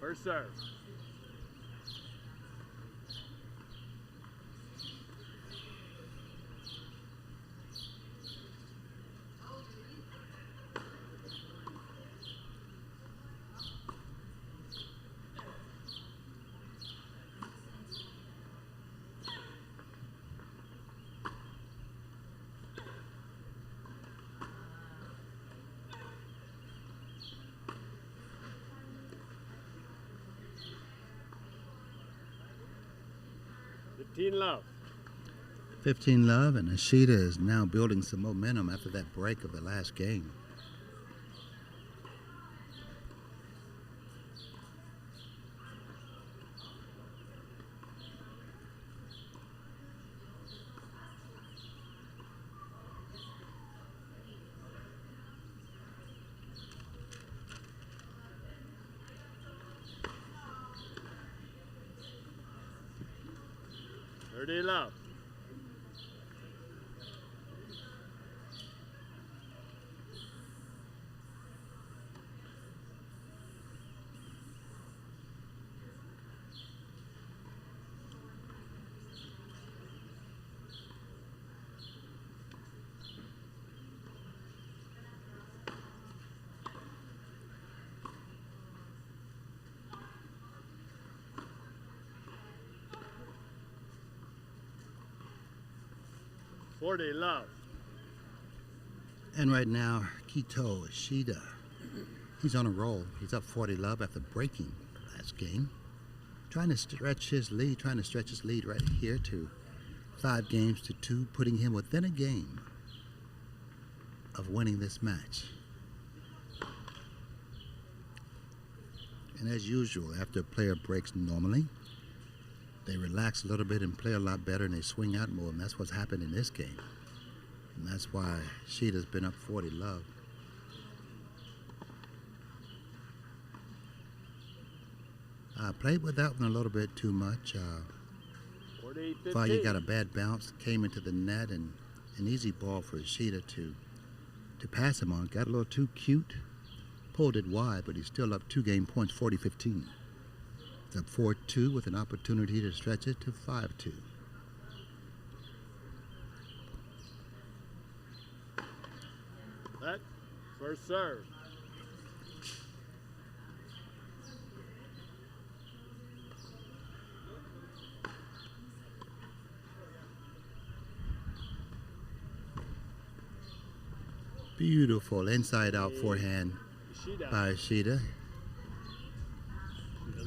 first serve. Love. 15 love, and Ashita is now building some momentum after that break of the last game. Dirty love. Forty love. And right now, Kito Ishida, he's on a roll. He's up 40 love after breaking last game. Trying to stretch his lead right here to 5 games to 2, putting him within a game of winning this match. And as usual, after a player breaks normally, they relax a little bit and play a lot better, and they swing out more, and that's what's happened in this game. And that's why Sheeta's been up 40 love. I played with that one a little bit too much. 48-15. Valle got a bad bounce, came into the net, and an easy ball for Sheeta to pass him on. Got a little too cute, pulled it wide, but he's still up 2 game points, 40-15. It's up 4-2 with an opportunity to stretch it to 5-2. That first serve. Beautiful inside-out forehand Ishida. by Ishida.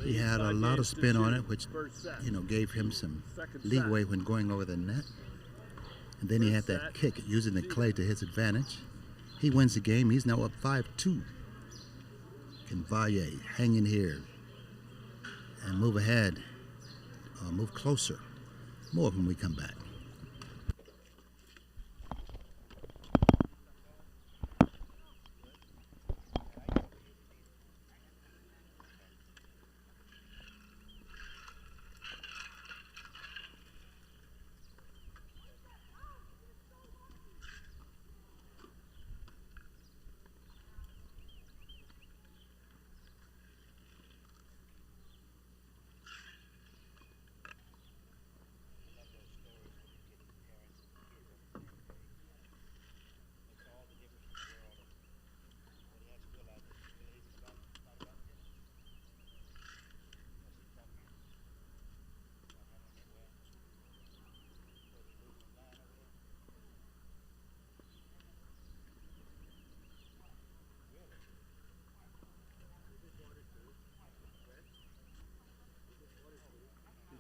He had a lot of spin on it, which, gave him some leeway when going over the net. And then he had that kick using the clay to his advantage. He wins the game. He's now up 5-2. Can Valle hang in here and move ahead, move closer? More when we come back.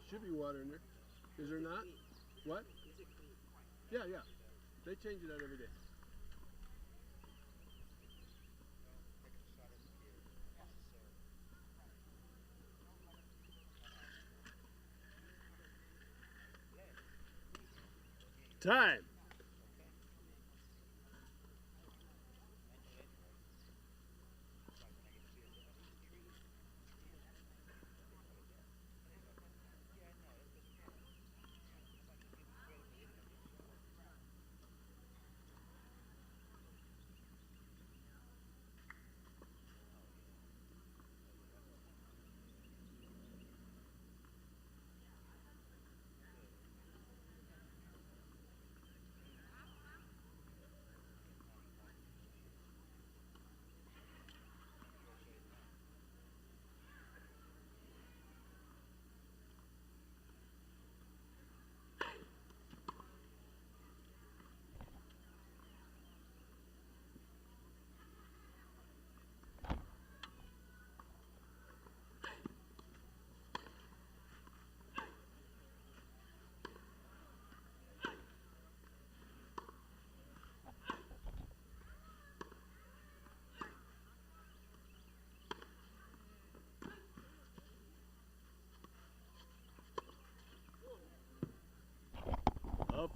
Should be water in there. Is there not? What? Yeah. They change it out every day. Time.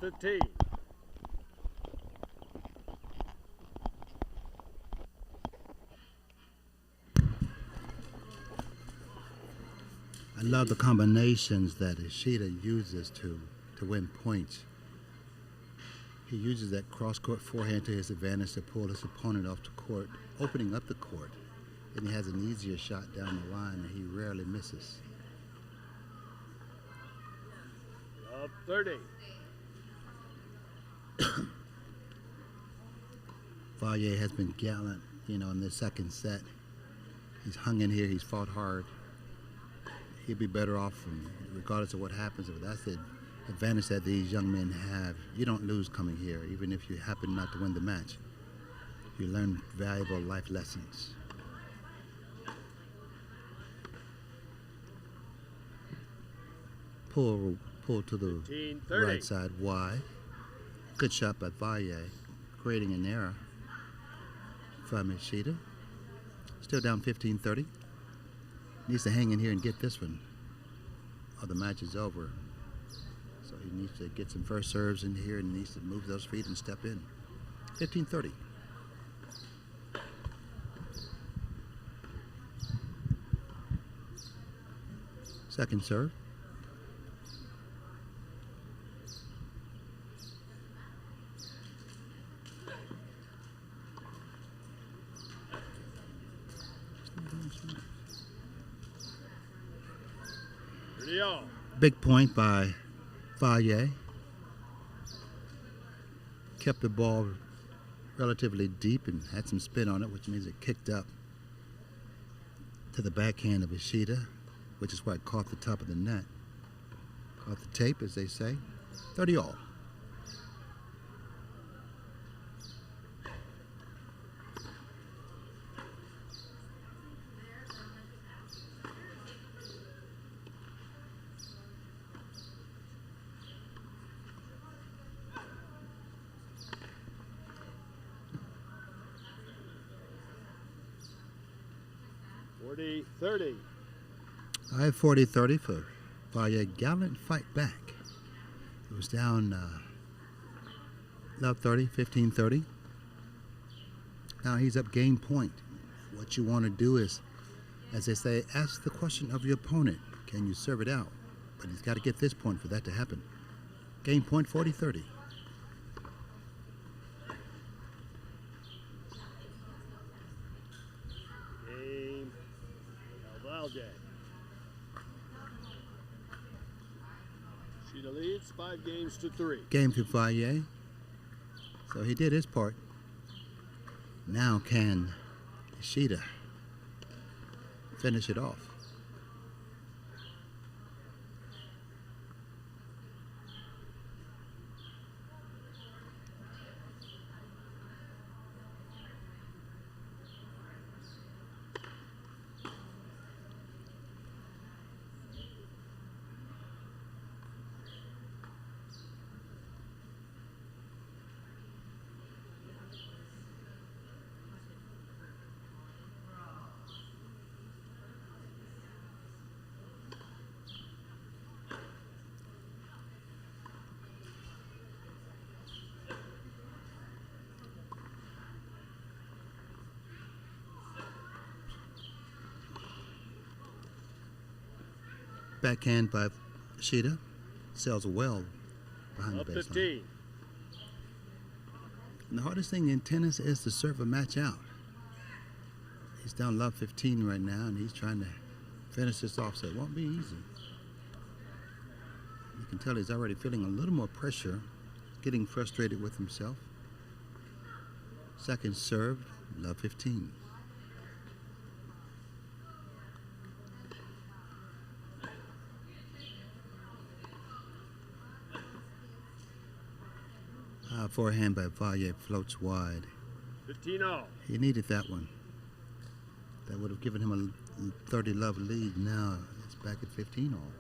15. I love the combinations that Ishida uses to win points. He uses that cross-court forehand to his advantage to pull his opponent off the court, opening up the court. And he has an easier shot down the line, and he rarely misses. Up 30. Valle has been gallant, in the second set. He's hung in here. He's fought hard. He'd be better off regardless of what happens. But that's the advantage that these young men have. You don't lose coming here, even if you happen not to win the match. You learn valuable life lessons. Pull to the 15, 30. right side wide. Good shot by Valle, creating an error from Ishida. Still down 15-30. Needs to hang in here and get this one, or the match is over. So he needs to get some first serves in here and needs to move those feet and step in. 15-30. Second serve. Big point by Valle. Kept the ball relatively deep and had some spin on it, which means it kicked up to the backhand of Ishida, which is why it caught the top of the net. Caught the tape, as they say. 30 all. I have 40-30 for Valle. Gallant fight back. It was down love 30, 15-30. Now he's up game point. What you want to do is, as they say, ask the question of your opponent. Can you serve it out? But he's got to get this point for that to happen. Game point 40-30. Game Valde. Ishida leads 5-3. Game to Valle. So he did his part. Now can Ishida finish it off? Backhand by Ishida. Sells well behind Up the baseline. 15. And the hardest thing in tennis is to serve a match out. He's down love 15 right now, and he's trying to finish this off, so it won't be easy. You can tell he's already feeling a little more pressure, getting frustrated with himself. Second serve, love 15. Forehand by Valle floats wide. 15 all. He needed that one. That would have given him a 30 love lead. Now it's back at 15 all.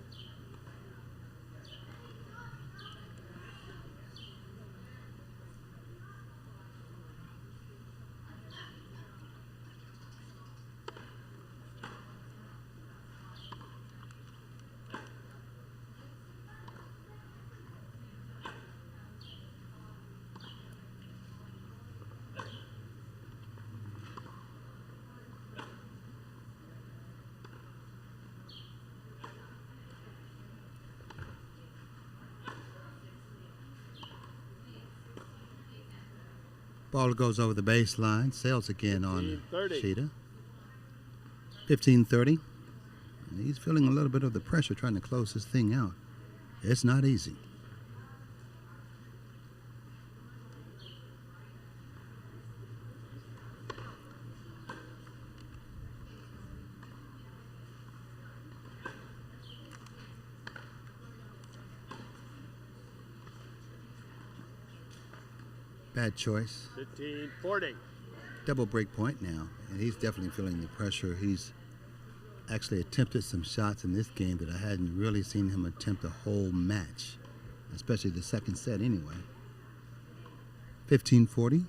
Ball goes over the baseline, sails again on 15-30. Sheeta. 15-30. He's feeling a little bit of the pressure trying to close this thing out. It's not easy. Bad choice. 15-40. Double break point now, and he's definitely feeling the pressure. He's actually attempted some shots in this game that I hadn't really seen him attempt a whole match, especially the second set anyway. 15-40.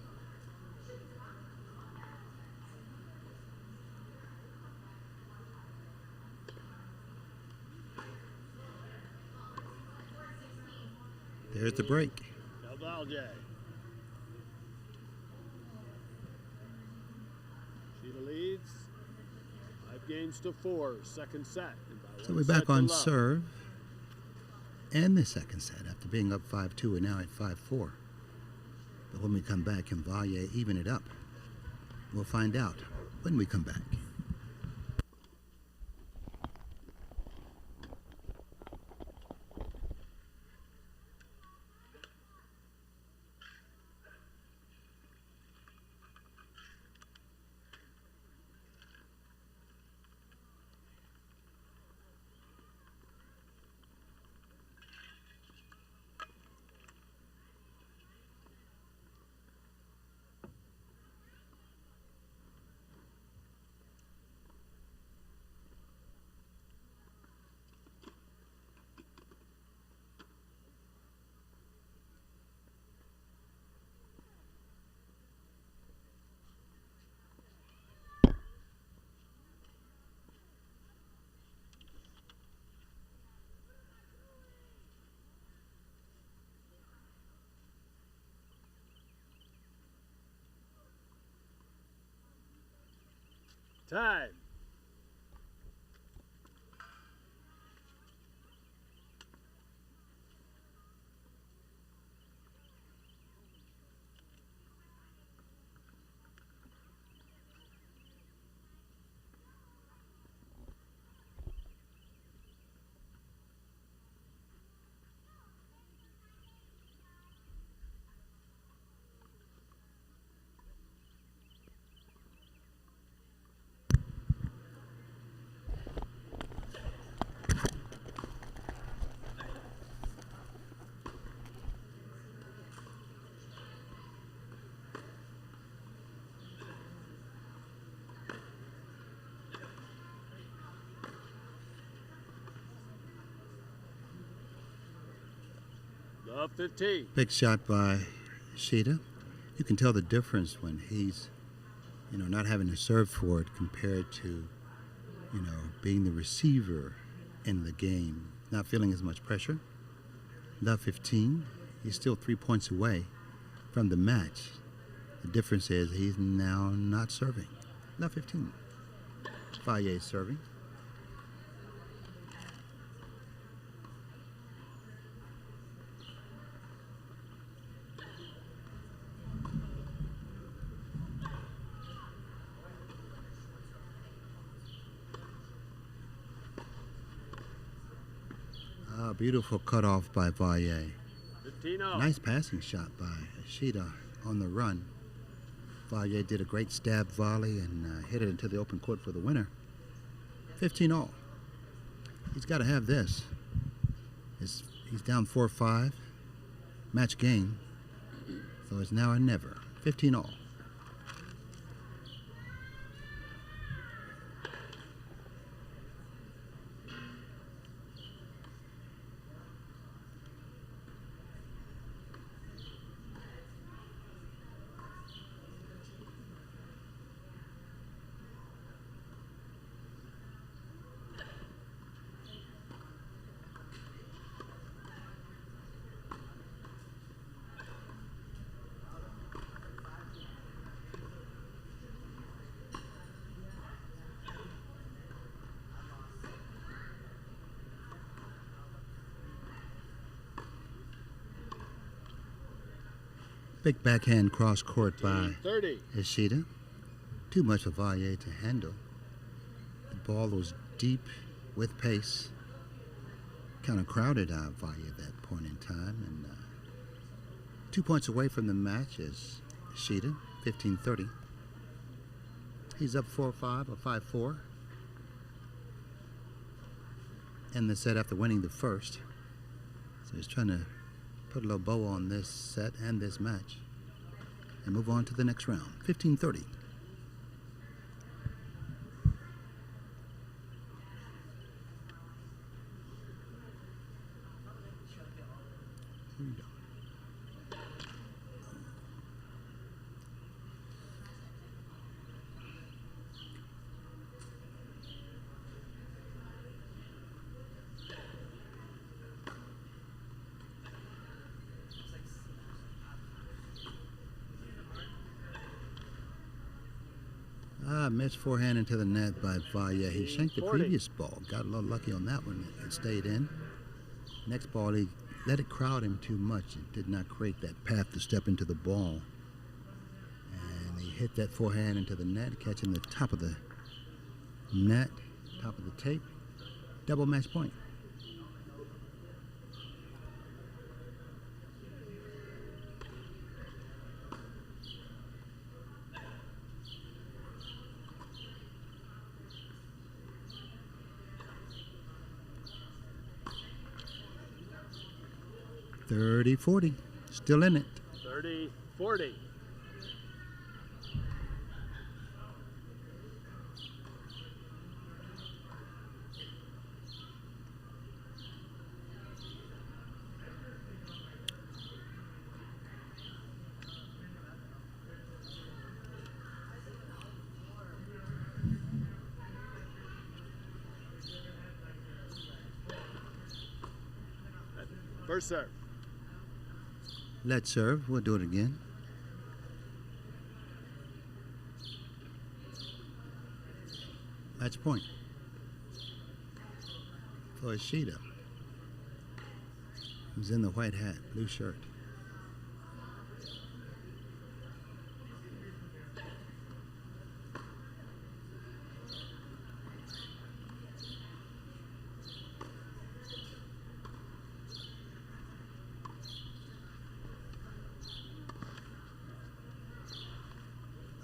There's the break. Cavalje. Sheeta leads 5-4, second set. So we're back on serve and the second set after being up 5-2 and now at 5-4. But when we come back, can Valle even it up? We'll find out when we come back. Time. Love 15. Big shot by Sheeta. You can tell the difference when he's, not having to serve for it compared to, being the receiver in the game, not feeling as much pressure. Love 15. He's still 3 points away from the match. The difference is he's now not serving. Love 15. Valle serving. Beautiful cutoff by Valle. 15-0. Nice passing shot by Sheeta on the run. Valle did a great stab volley and hit it into the open court for the winner. 15-0. He's got to have this. He's down 4-5. Match game. So it's now or never. 15-0. Big backhand cross court by 30. Ishida. Too much for Vallier to handle. The ball was deep with pace. Kind of crowded out Vallier at that point in time. And 2 points away from the match is Ishida, 15-30. He's up 4-5 or 5-4 in the set after winning the first. So he's trying to put a little bow on this set and this match and move on to the next round. 15-30. Missed forehand into the net by Vallier. He shanked the 40. previous ball. Got a little lucky on that one. It stayed in. Next ball, he let it crowd him too much. It did not create that path to step into the ball. And he hit that forehand into the net, catching the top of the net, top of the tape. Double match point. .30-40, still in it. 30-40. First serve. Let's serve. We'll do it again. Match point for Ishida, who's in the white hat, blue shirt.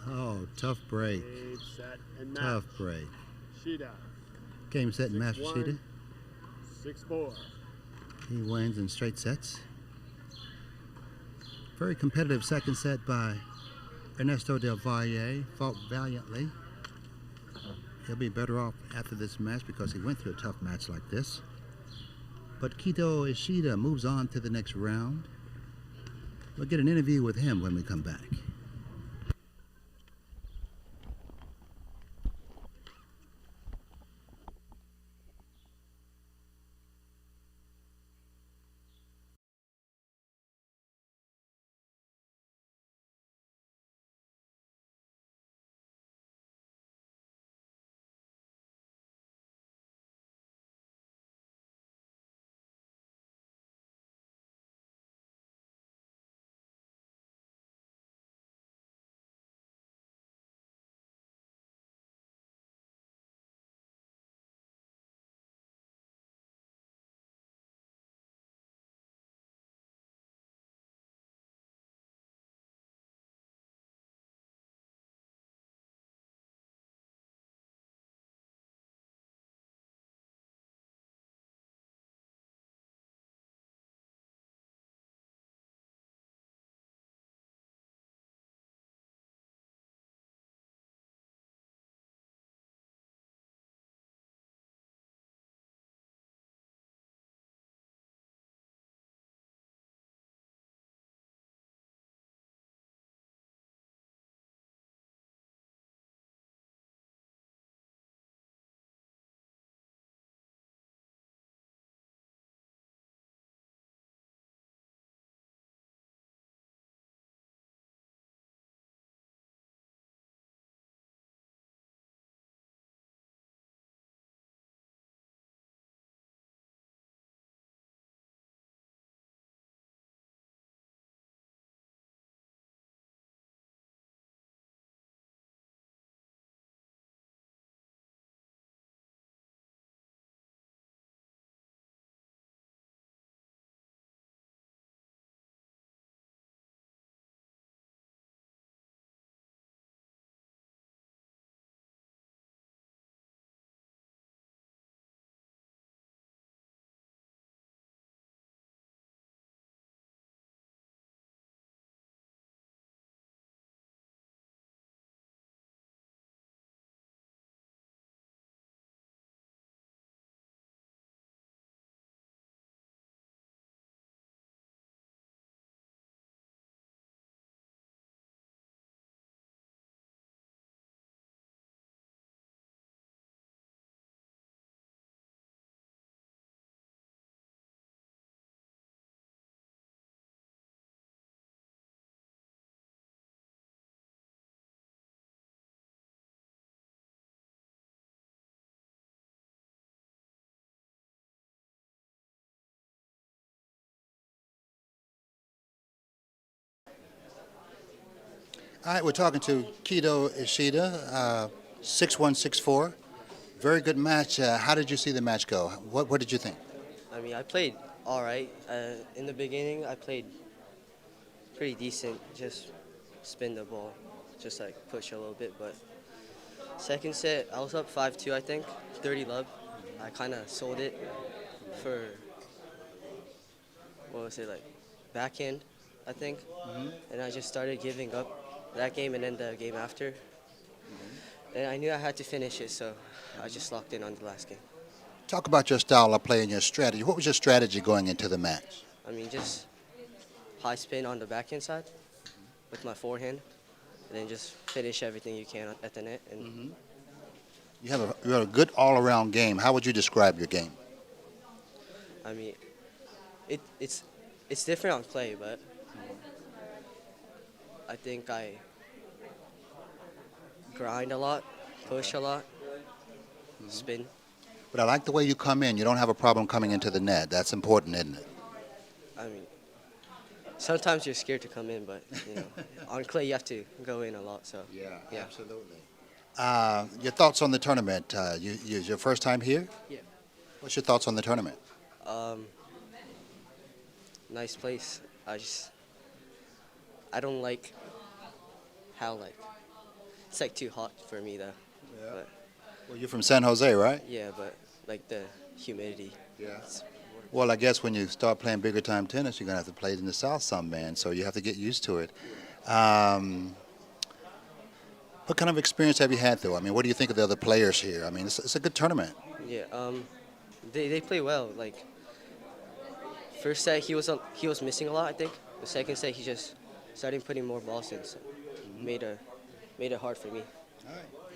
Oh, tough break. Game, set, and match. Tough break. Shida. Game, set, and match for 6-1, Ishida. 6-4. He wins in straight sets. Very competitive second set by Ernesto Del Valle. Fought valiantly. He'll be better off after this match because he went through a tough match like this. But Kito Ishida moves on to the next round. We'll get an interview with him when we come back. All right, we're talking to Kido Ishida, 6164. Very good match. How did you see the match go? What did you think? I mean, I played all right. In the beginning, I played pretty decent. Just spin the ball, just like push a little bit. But second set, I was up 5-2, I think, 30 love. I kind of sold it for, what was it, like backhand, I think. And I just started giving up that game and then the game after. And I knew I had to finish it, so I just locked in on the last game. Talk about your style of play and your strategy. What was your strategy going into the match? I mean, just high spin on the backhand side with my forehand, and then just finish everything you can at the net. And You have a good all-around game. How would you describe your game? I mean, it's different on clay, but I think I grind a lot, push a lot, spin. But I like the way you come in. You don't have a problem coming into the net. That's important, isn't it? I mean, sometimes you're scared to come in, but on clay you have to go in a lot. So yeah. Absolutely. Your thoughts on the tournament? Your first time here? Yeah. What's your thoughts on the tournament? Nice place. I don't like how it's like too hot for me though. Yeah. But, Well, you're from San Jose, right? yeah, but like the humidity. Yeah. Well, I guess when you start playing bigger time tennis, you're going to have to play it in the South some, man. So you have to get used to it. What kind of experience have you had, though? I mean, what do you think of the other players here? I mean, it's a good tournament. Yeah. They play well. Like first set he was missing a lot. I think the second set he just started putting more balls in, so made it hard for me.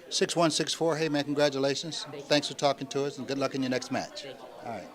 6164, hey, man, congratulations. Thanks for talking to us, and good luck in your next match. All right.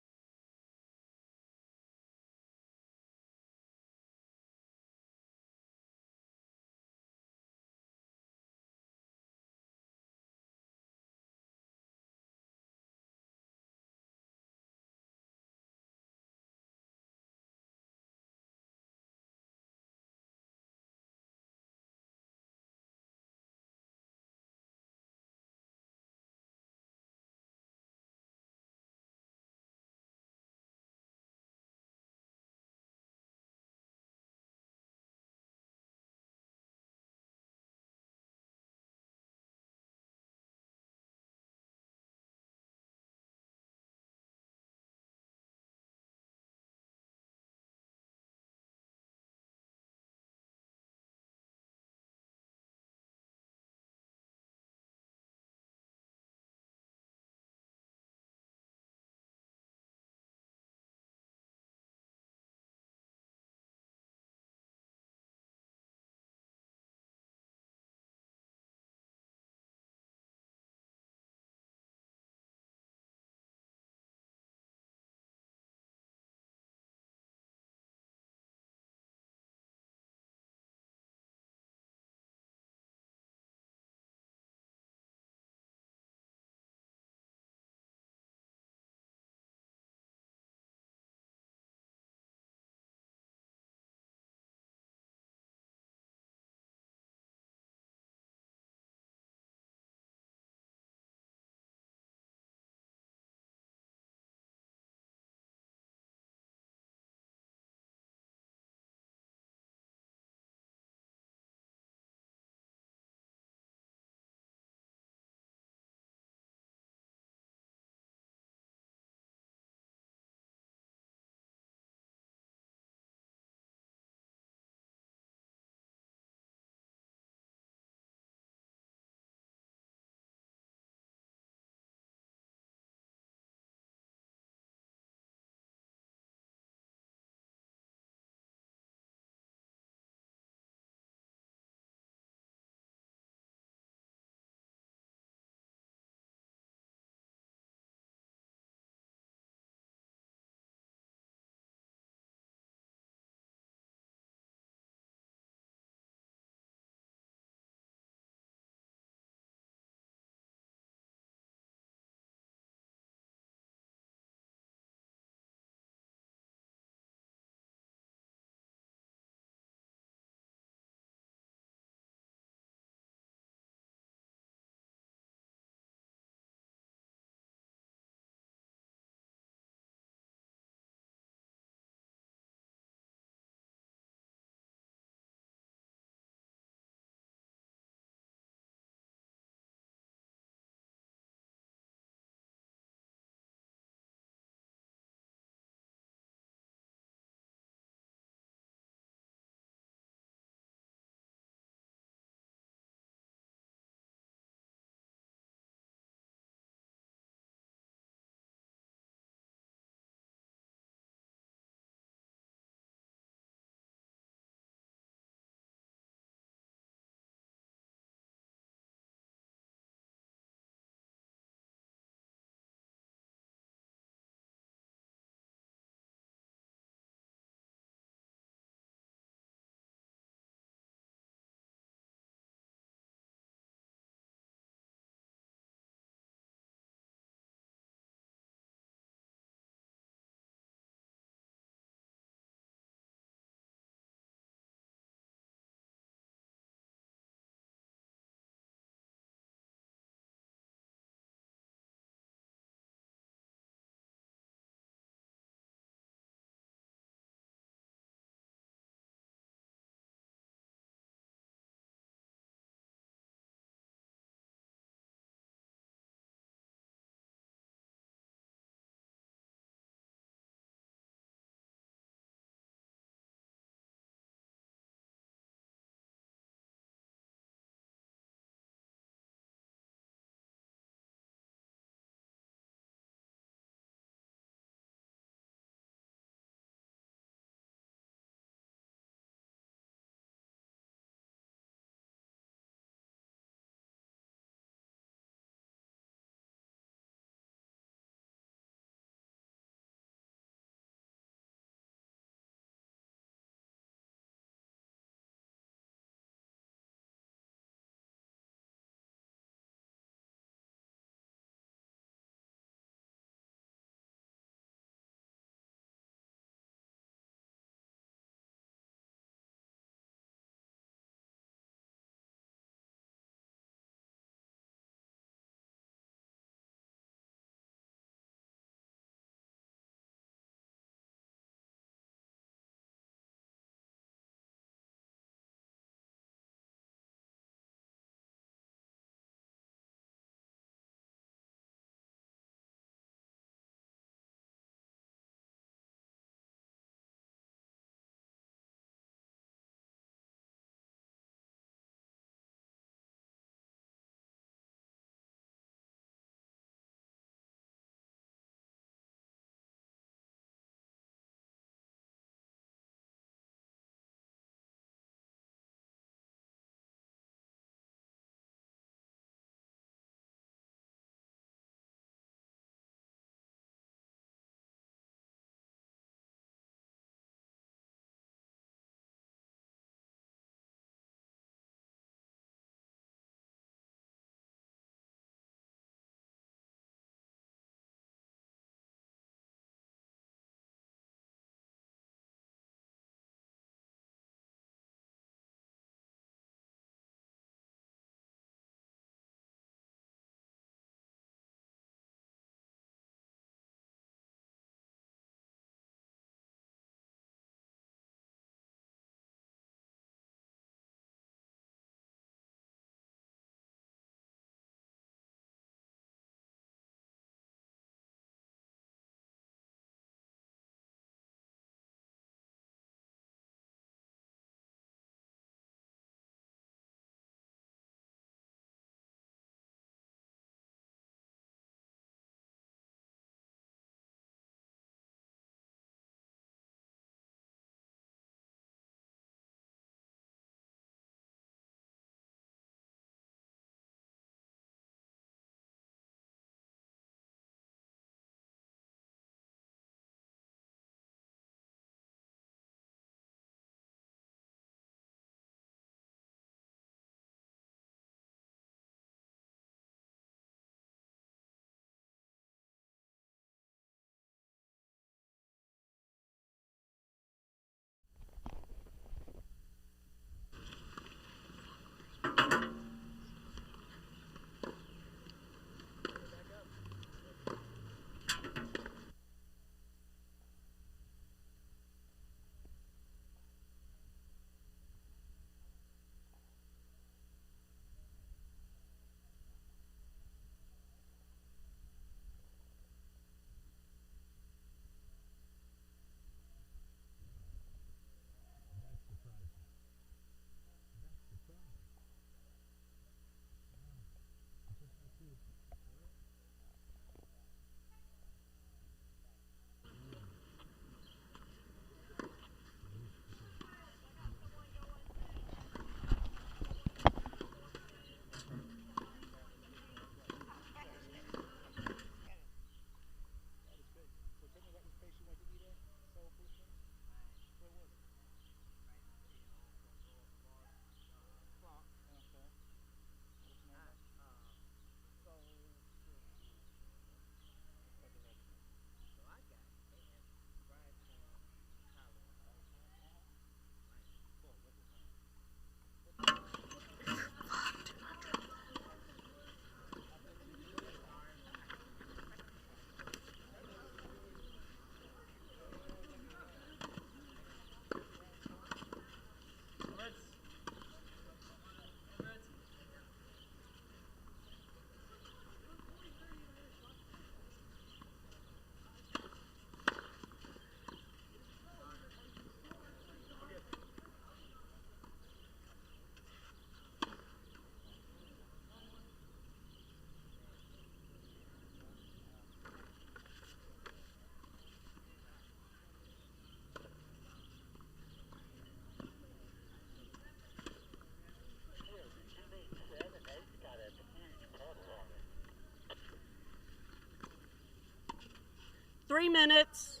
minutes.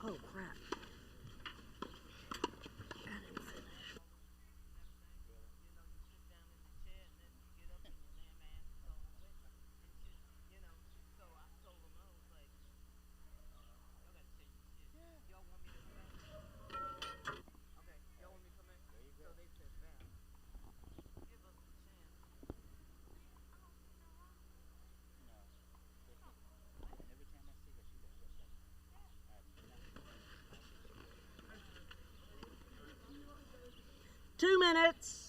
Oh, crap. Two minutes.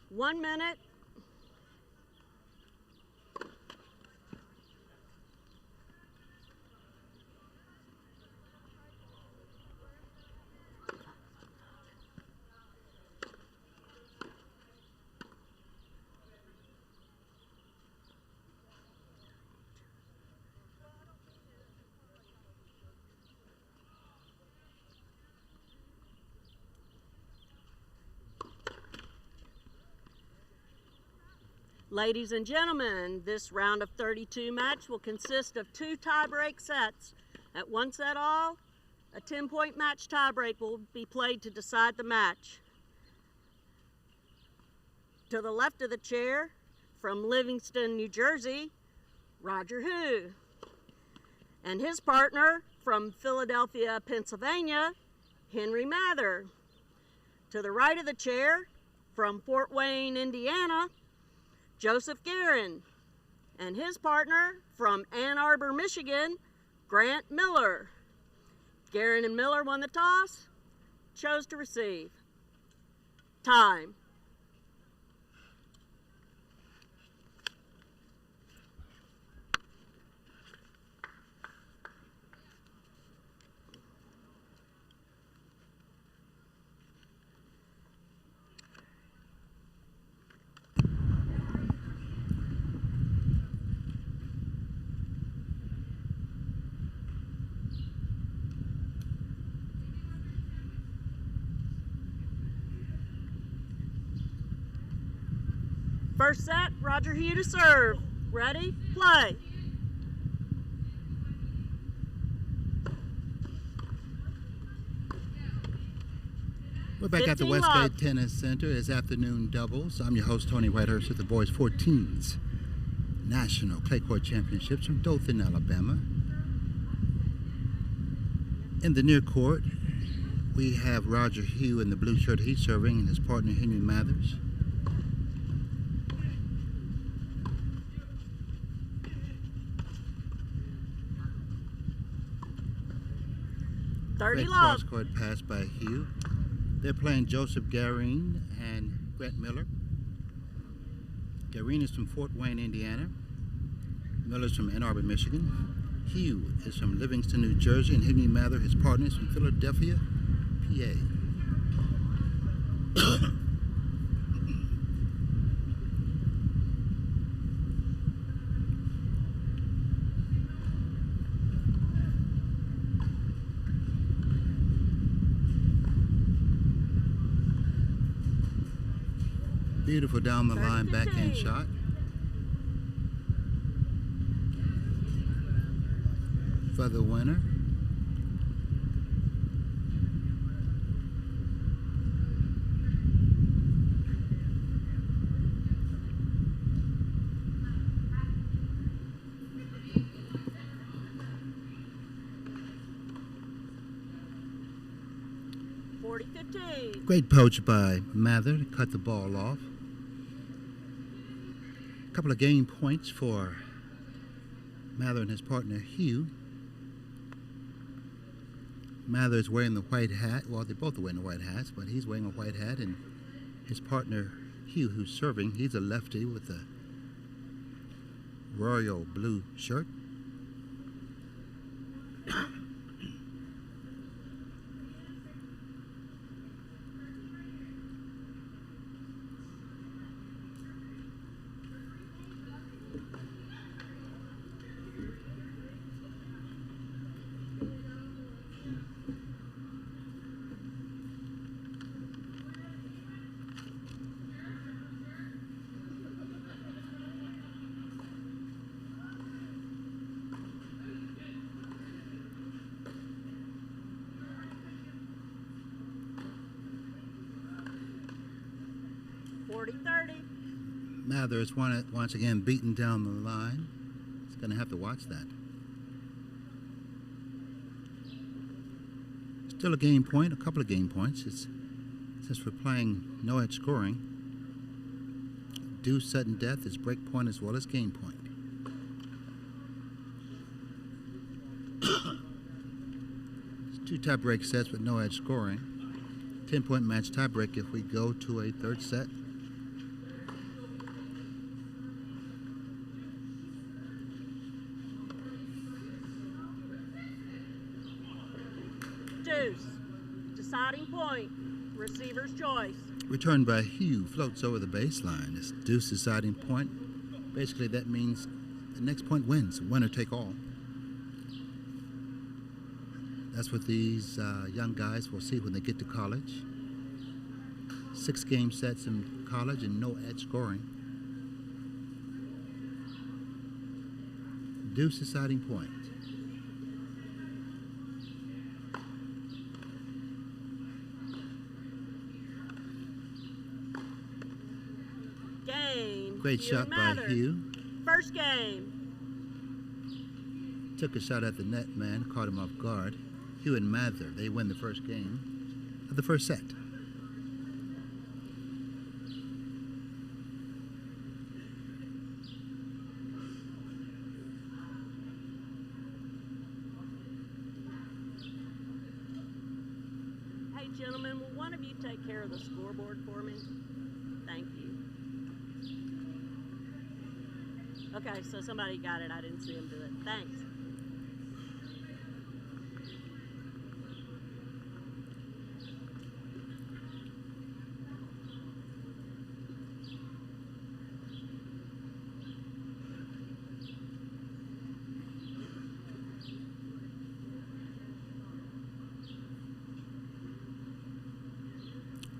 One minute. Ladies and gentlemen, this round of 32 match will consist of 2 tie-break sets. At one set all, a 10-point match tie-break will be played to decide the match. To the left of the chair, from Livingston, New Jersey, Roger Hu. And his partner, from Philadelphia, Pennsylvania, Henry Mather. To the right of the chair, from Fort Wayne, Indiana, Joseph Guerin, and his partner from Ann Arbor, Michigan, Grant Miller. Guerin and Miller won the toss, chose to receive. Time. First set, Roger Hu to serve. Ready? Play. We're back at the 15 Westgate love. Tennis Center. It's afternoon doubles. I'm your host, Tony Whitehurst, with the boys 14s National Clay Court Championships from Dothan, Alabama. In the near court, we have Roger Hu in the blue shirt. He's serving, and his partner, Henry Mathers. Great love. cross-court pass by Hu. They're playing Joseph Guerin and Grant Miller. Guerin is from Fort Wayne, Indiana. Miller's from Ann Arbor, Michigan. Hu is from Livingston, New Jersey, and Henry Mather, his partner, is from Philadelphia, PA. Beautiful down the line backhand shot. For the winner. Great poach by Mather to cut the ball off. A couple of game points for Mather and his partner Hugh. Mather is wearing the white hat. Well, they're both wearing the white hats, but he's wearing a white hat, and his partner Hugh, who's serving, he's a lefty with a royal blue shirt. Mather is once again beaten down the line. He's going to have to watch that. Still a game point, a couple of game points. It's since we're playing no edge scoring. Due sudden death is break point as well as game point. It's 2 tie-break sets with no edge scoring. 10-point match tie-break if we go to a third set. Deciding point, receiver's choice. Returned by Hugh, floats over the baseline. It's deuce deciding point. Basically, that means the next point wins, winner take all. That's what these young guys will see when they get to college. 6 game sets in college and no edge scoring. Deuce deciding point. Great shot by Hugh. First game. Took a shot at the net man, caught him off guard. Hugh and Mather, they win the first game of the first set. Hey gentlemen, will one of you take care of the scoreboard for me? Thank you. Okay, so somebody got it. I didn't see him do it. Thanks.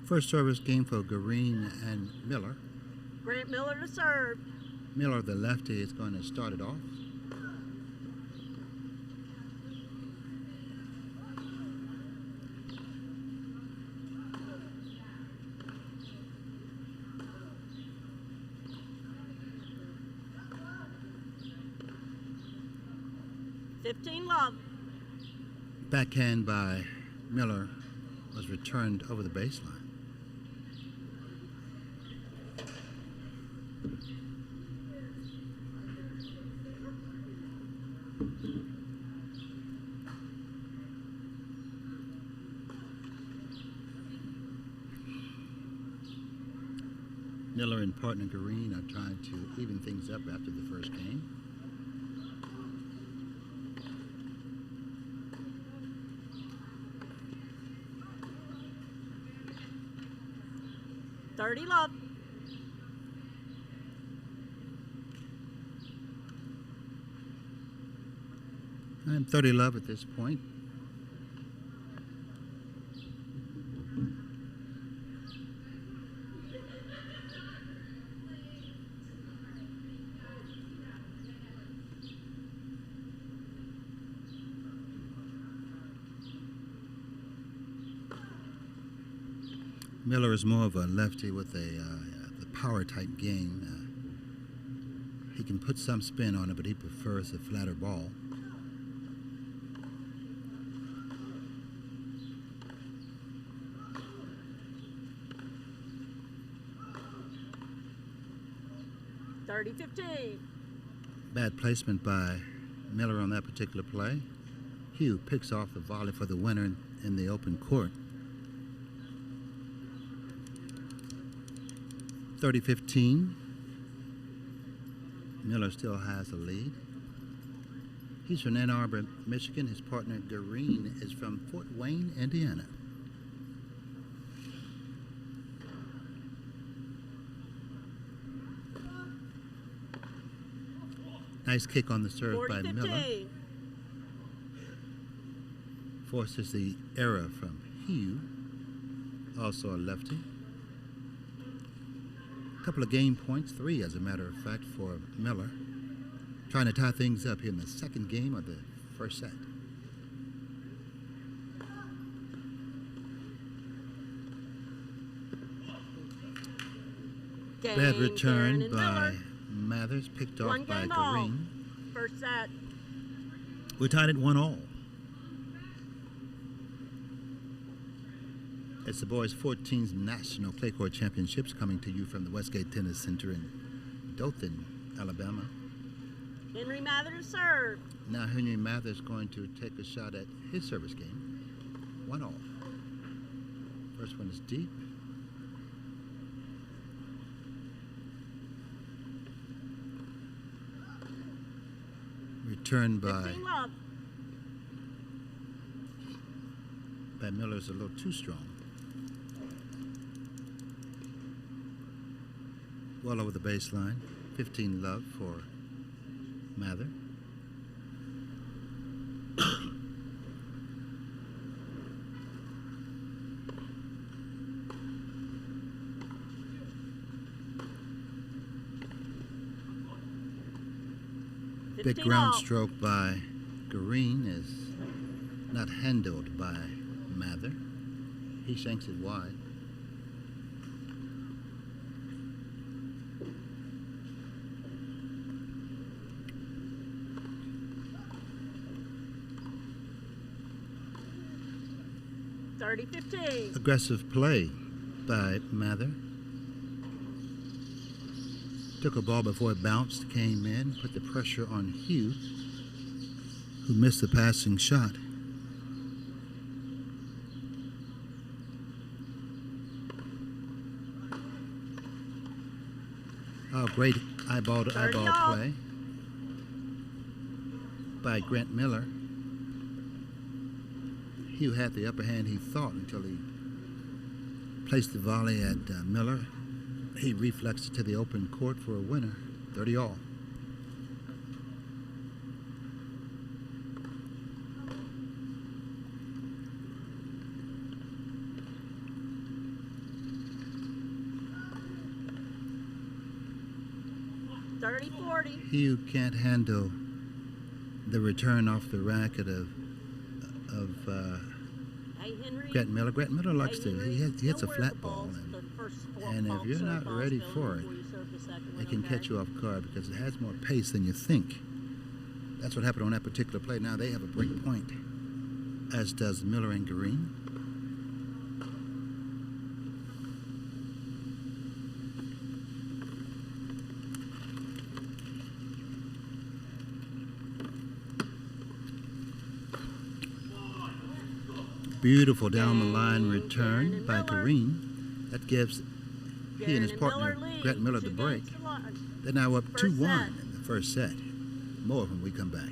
First service game for Green and Miller. Grant Miller to serve. Miller, the lefty, is going to start it off. Love. Backhand by Miller was returned over the baseline. Miller and partner Green are trying to even things up after the first game. Love. And 30 love at this point. Miller is more of a lefty with the power type game. He can put some spin on it, but he prefers a flatter ball. $30-15. Bad placement by Miller on that particular play. Hugh picks off the volley for the winner in the open court. 30-15. Miller still has a lead. He's from Ann Arbor, Michigan. His partner, Green, is from Fort Wayne, Indiana. Nice kick on the serve by Miller. Forces the error from Hugh, also a lefty. A couple of game points, 3 as a matter of fact, for Miller. Trying to tie things up here in the second game of the first set. Bad return by Mathers, picked off by Green. First set. We're tied at 1-1. It's the boys 14's National Clay Court Championships coming to you from the Westgate Tennis Center in Dothan, Alabama. Henry Mathers serve. Now Henry Mathers going to take a shot at his service game. 1-1. First one is deep. Return by Miller's a little too strong. Well over the baseline. 15 love for Mather. Big ground stroke by Green is not handled by Mather. He shanks it wide. $30-15. Aggressive play by Mather. Took a ball before it bounced, came in, put the pressure on Hugh, who missed the passing shot. Oh, great eyeball-to-eyeball play by Grant Miller. Hugh had the upper hand, he thought, until he placed the volley at Miller. He reflexed to the open court for a winner, 30-all. $30-40. Hugh can't handle the return off the racket of Grant Miller. Grant Miller likes he hits a flat ball, and if you're not ready for it, it can catch you off guard because it has more pace than you think. That's what happened on that particular play. Now they have a break point, as does Miller and Green. Beautiful down the line return by Kareem. That gives he and his partner Grant Miller the break. They're now up 2-1 in the first set. More when we come back.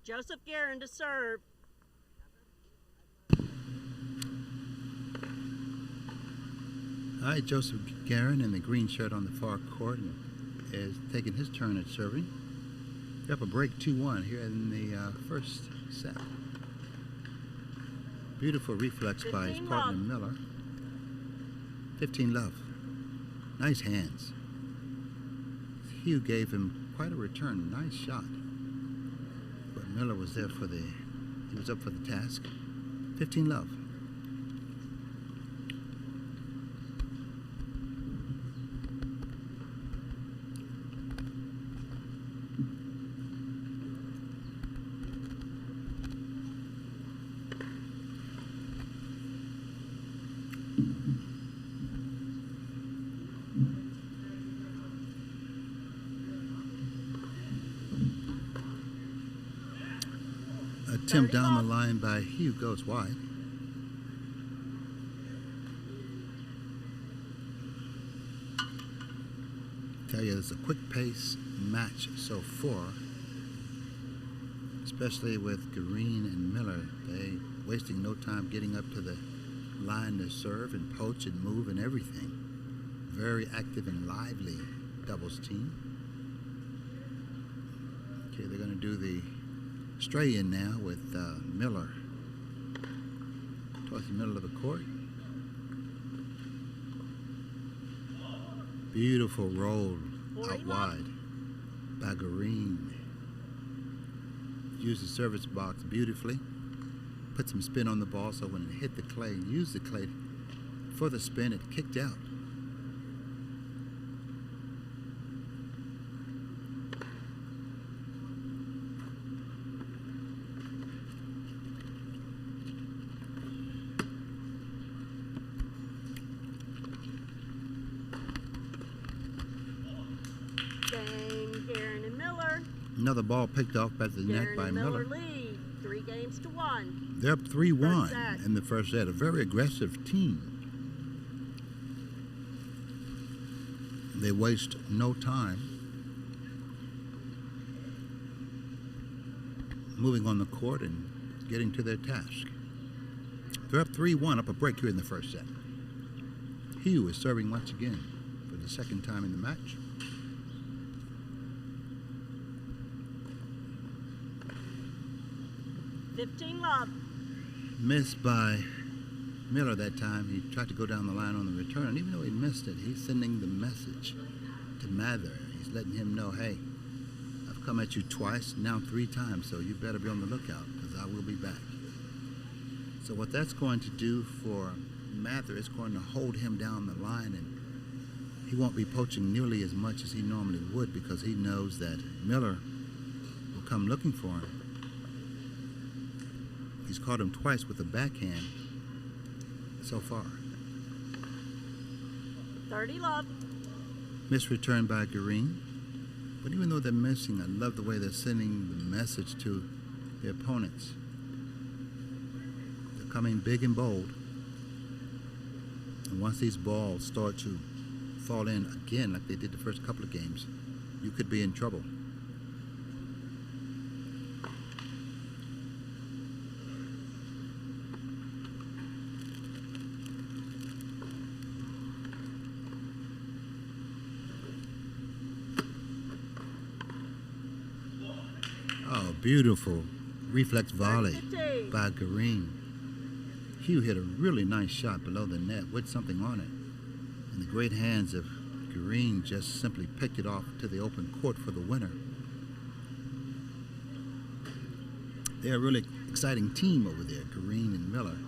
Joseph Guerin to serve. All right, Joseph Guerin in the green shirt on the far court is taking his turn at serving. We're up a break 2-1 here in the first set. Beautiful reflex by his partner Miller. 15 love. Nice hands. Hugh gave him quite a return. Nice shot. But Miller was there for he was up for the task. 15 love. Attempt down the line by Hugh goes wide. Tell you, it's a quick pace match so far, especially with Green and Miller. They wasting no time getting up to the line to serve and poach and move and everything. Very active and lively doubles team. Okay, they're going to do the stray in now with Miller towards the middle of the court. Beautiful roll out wide by Green. Used the service box beautifully. Put some spin on the ball so when it hit the clay, used the clay for the spin, it kicked out. Guerin and Miller. Another ball picked off at the net by Miller. Lead 3-1. They're up 3-1 in the first set. A very aggressive team. They waste no time moving on the court and getting to their task. They're up 3-1, up a break here in the first set. Hugh is serving once again for the second time in the match. Missed by Miller that time. He tried to go down the line on the return, and even though he missed it, he's sending the message to Mather. He's letting him know, hey, I've come at you twice, now 3 times, so you better be on the lookout, because I will be back. So what that's going to do for Mather is going to hold him down the line, and he won't be poaching nearly as much as he normally would, because he knows that Miller will come looking for him. He's caught him twice with a backhand so far. 30 love. Missed return by Green. But even though they're missing, I love the way they're sending the message to the opponents. They're coming big and bold. And once these balls start to fall in again, like they did the first couple of games, you could be in trouble. Oh, beautiful reflex volley by Green. Hugh hit a really nice shot below the net with something on it. And the great hands of Green just simply picked it off to the open court for the winner. They're a really exciting team over there, Green and Miller.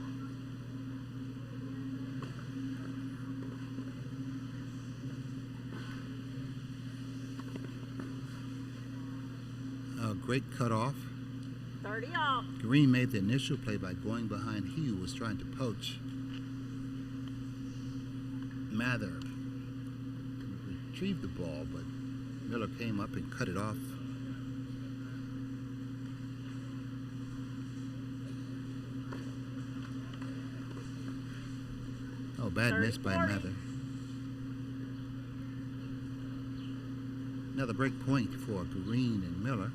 Great cutoff. 30 off. Green made the initial play by going behind Hugh, was trying to poach. Mather retrieved the ball, but Miller came up and cut it off. Oh, bad miss by Mather. Another break point for Green and Miller.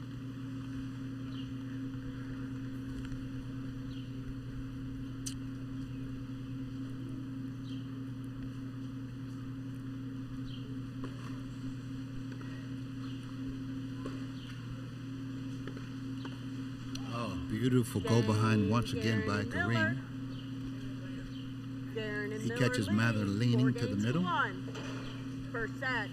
Beautiful go behind once again by Kareem. He catches Mather leaning to the middle. First set.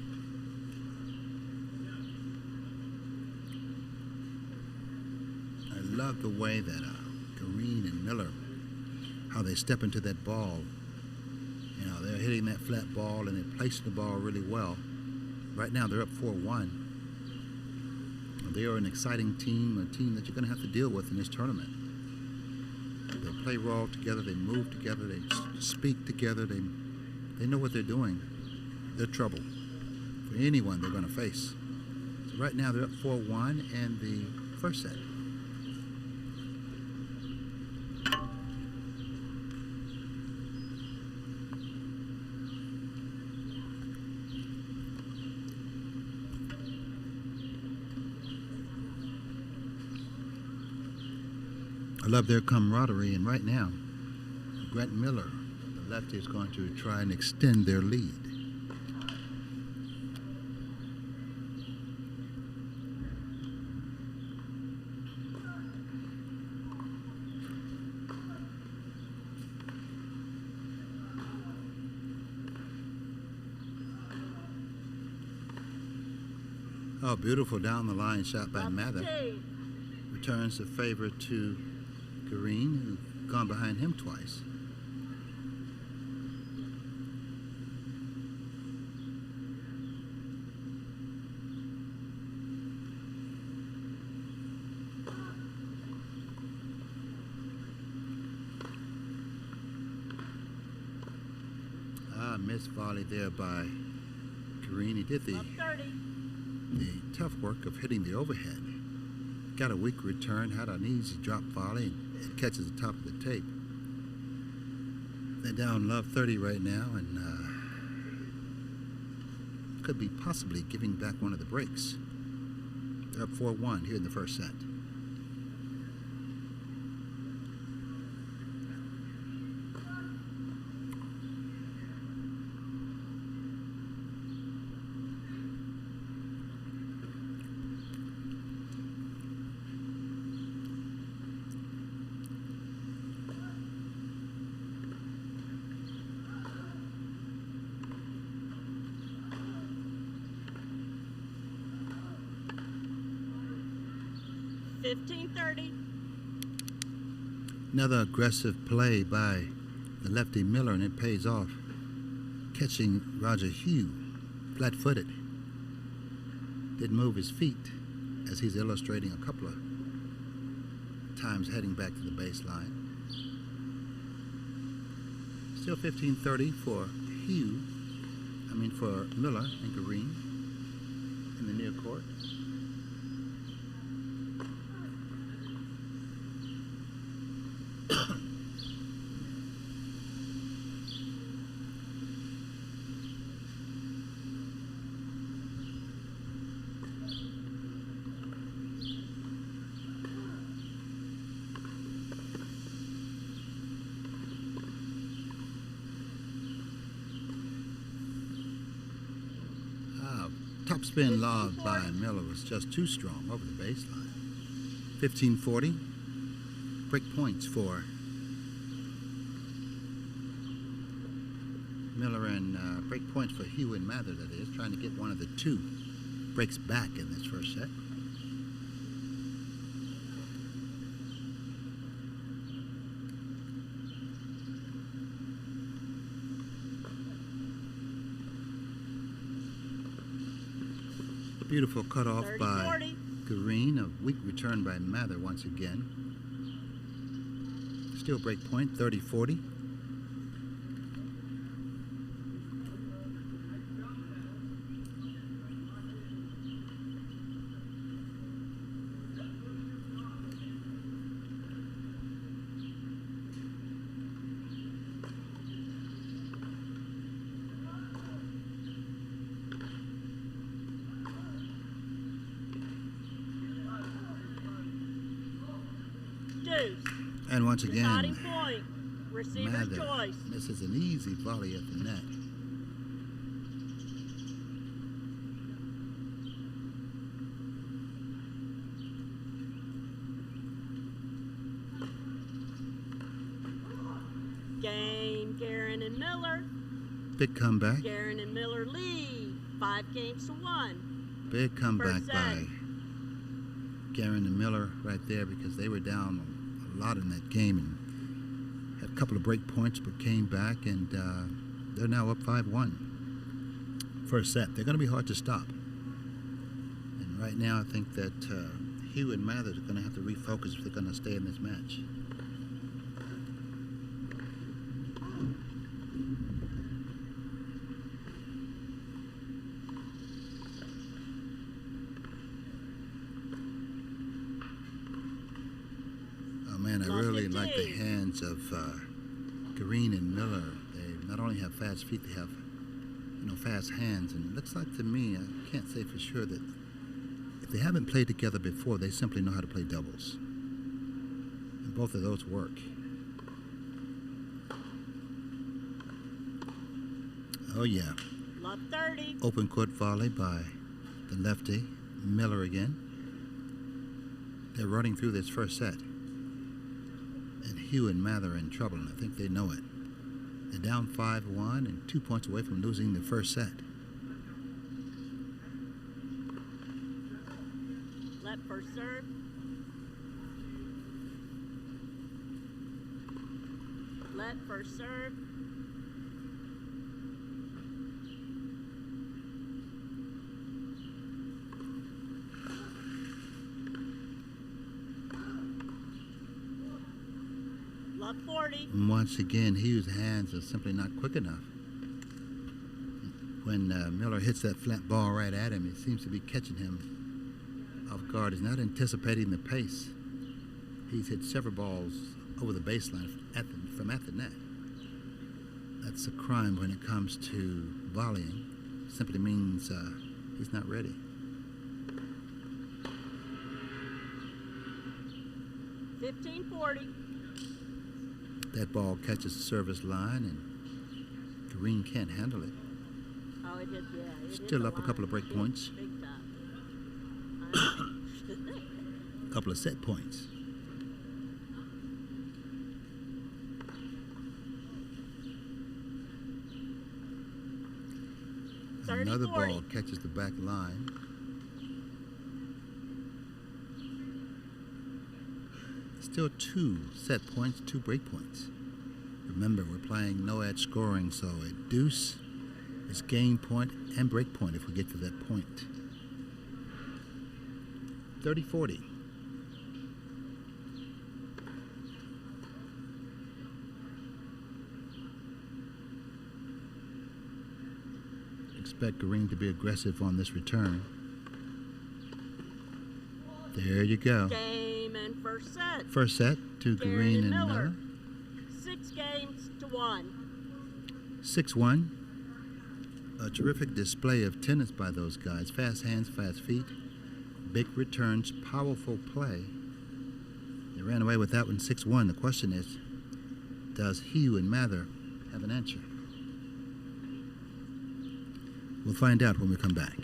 I love the way that Kareem and Miller, how they step into that ball. You know, they're hitting that flat ball and they're placing the ball really well. Right now they're up 4-1. They are an exciting team, a team that you're going to have to deal with in this tournament. They play well together, they move together, they speak together, they know what they're doing. They're trouble for anyone they're going to face. So right now they're up 4-1 in the first set. I love their camaraderie, and right now, Grant Miller, the lefty, is going to try and extend their lead. Oh, beautiful down the line shot by Mather. Returns the favor to Green, who's gone behind him twice. Missed volley there by Green. He did the tough work of hitting the overhead. Got a weak return, had an easy drop volley, and it catches the top of the tape. They're down love 30 right now, and could be possibly giving back one of the breaks. They're up 4-1 here in the first set. Another aggressive play by the lefty Miller, and it pays off. Catching Roger Hugh flat-footed. Didn't move his feet, as he's illustrating a couple of times heading back to the baseline. Still 15-30 for Miller and Green in the near court. Topspin lob by Miller was just too strong over the baseline. 15-40. Break points for Miller and break points for Hugh and Mather, that is, trying to get one of the two breaks back in this first set. Beautiful cutoff by Green, a weak return by Mather once again. Still break point, 30-40. And once again, Mather misses an easy volley at the net. Game, Guerin and Miller. Big comeback. Guerin and Miller lead 5-1. Big comeback First set. by Guerin and Miller right there, because they were down a lot in that game and had a couple of break points, but came back, and they're now up 5-1. First set. They're going to be hard to stop. And right now I think that Hugh and Mather are going to have to refocus if they're going to stay in this match. Man, I really like the hands of Green and Miller. They not only have fast feet, they have, fast hands. And it looks like to me, I can't say for sure, that if they haven't played together before, they simply know how to play doubles. And both of those work. Oh yeah. Love 30. Open court volley by the lefty, Miller again. They're running through this first set. And Hugh and Mather are in trouble, and I think they know it. They're down 5-1 and 2 points away from losing the first set. Let first serve. Let first serve. Love 40. And once again, Hugh's hands are simply not quick enough. When Miller hits that flat ball right at him, it seems to be catching him off guard. He's not anticipating the pace. He's hit several balls over the baseline from at the net. That's a crime when it comes to volleying. Simply means he's not ready. $15.40. That ball catches the service line, and Green can't handle it. Oh, it hit, yeah. It Still hit up the a couple of line. break points. Big time. A couple of set points. Another ball catches the back line. Still 2 set points, 2 break points. Remember, we're playing no edge scoring, so a deuce is game point and break point if we get to that point. 30-40. Expect Green to be aggressive on this return. There you go. Game and first set. First set to Green and Miller. 6-1. 6-1. A terrific display of tennis by those guys. Fast hands, fast feet, big returns, powerful play. They ran away with that one 6-1. The question is, does Hugh and Mather have an answer? We'll find out when we come back.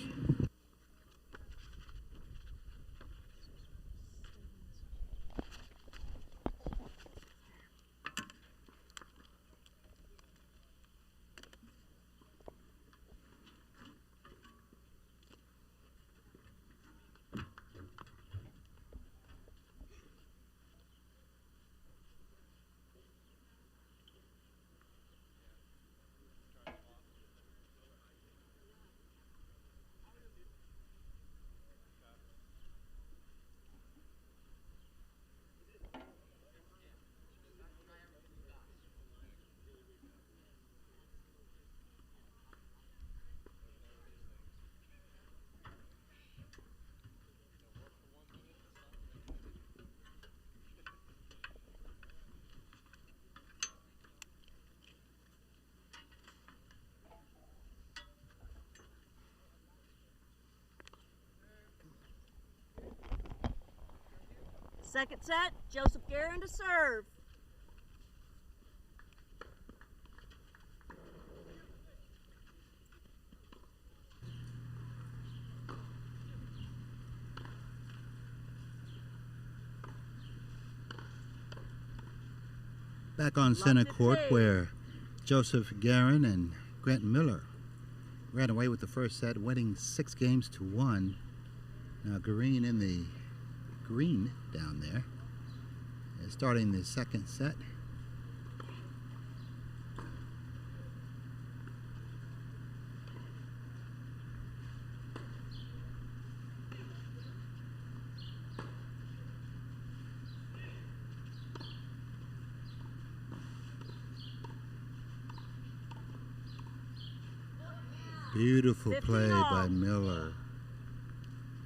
Second set, Joseph Guerin to serve. Back on center court where Joseph Guerin and Grant Miller ran away with the first set, winning 6 games to 1. Now Guerin in the green down there is starting the second set. Beautiful play by Miller.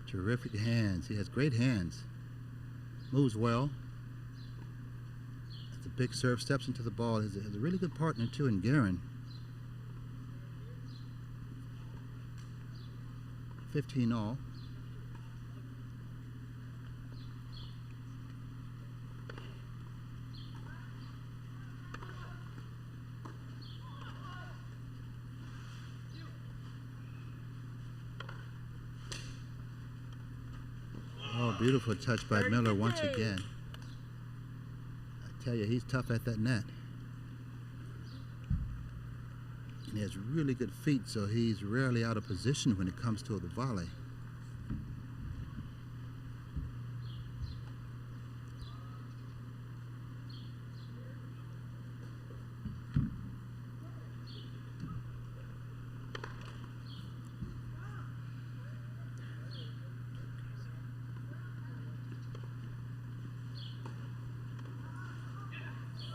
Terrific hands. He has great hands. Moves well. That's a big serve. Steps into the ball. Has a really good partner too in Guerin. 15 all. Oh, beautiful touch by Miller once again. I tell you, he's tough at that net. And he has really good feet, so he's rarely out of position when it comes to the volley.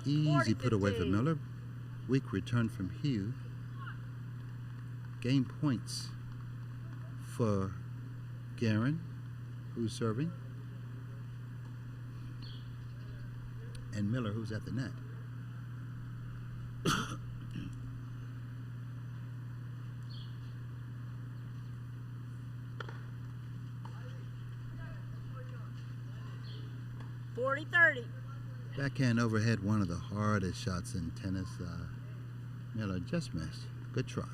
Easy put away for Miller. Weak return from Hugh. Game points for Guerin, who's serving, and Miller, who's at the net. .40-30. Backhand overhead, one of the hardest shots in tennis. Miller just missed. Good try.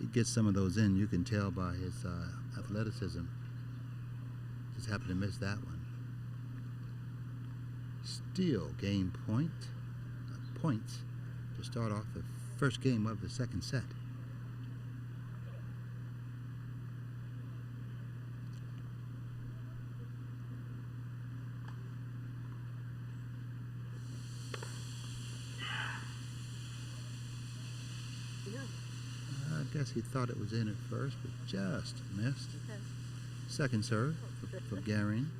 He gets some of those in. You can tell by his athleticism. Just happened to miss that one. Still game points to start off the first game of the second set. I guess he thought it was in at first, but just missed. Second serve for Guerin.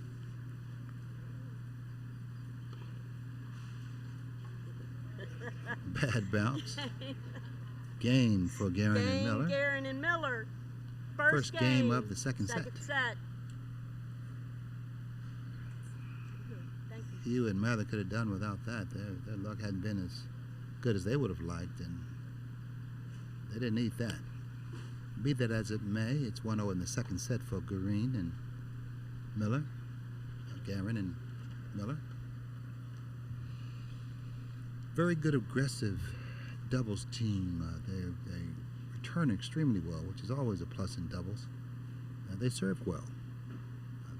Bad bounce. Game for Guerin and Miller. Guerin and Miller. First game of the second set. Hugh and Mather could have done without that. Their luck hadn't been as good as they would have liked, and they didn't need that. Be that as it may, it's 1-0 in the second set for Guerin and Miller. Guerin and Miller. Very good aggressive doubles team. They return extremely well, which is always a plus in doubles. They serve well.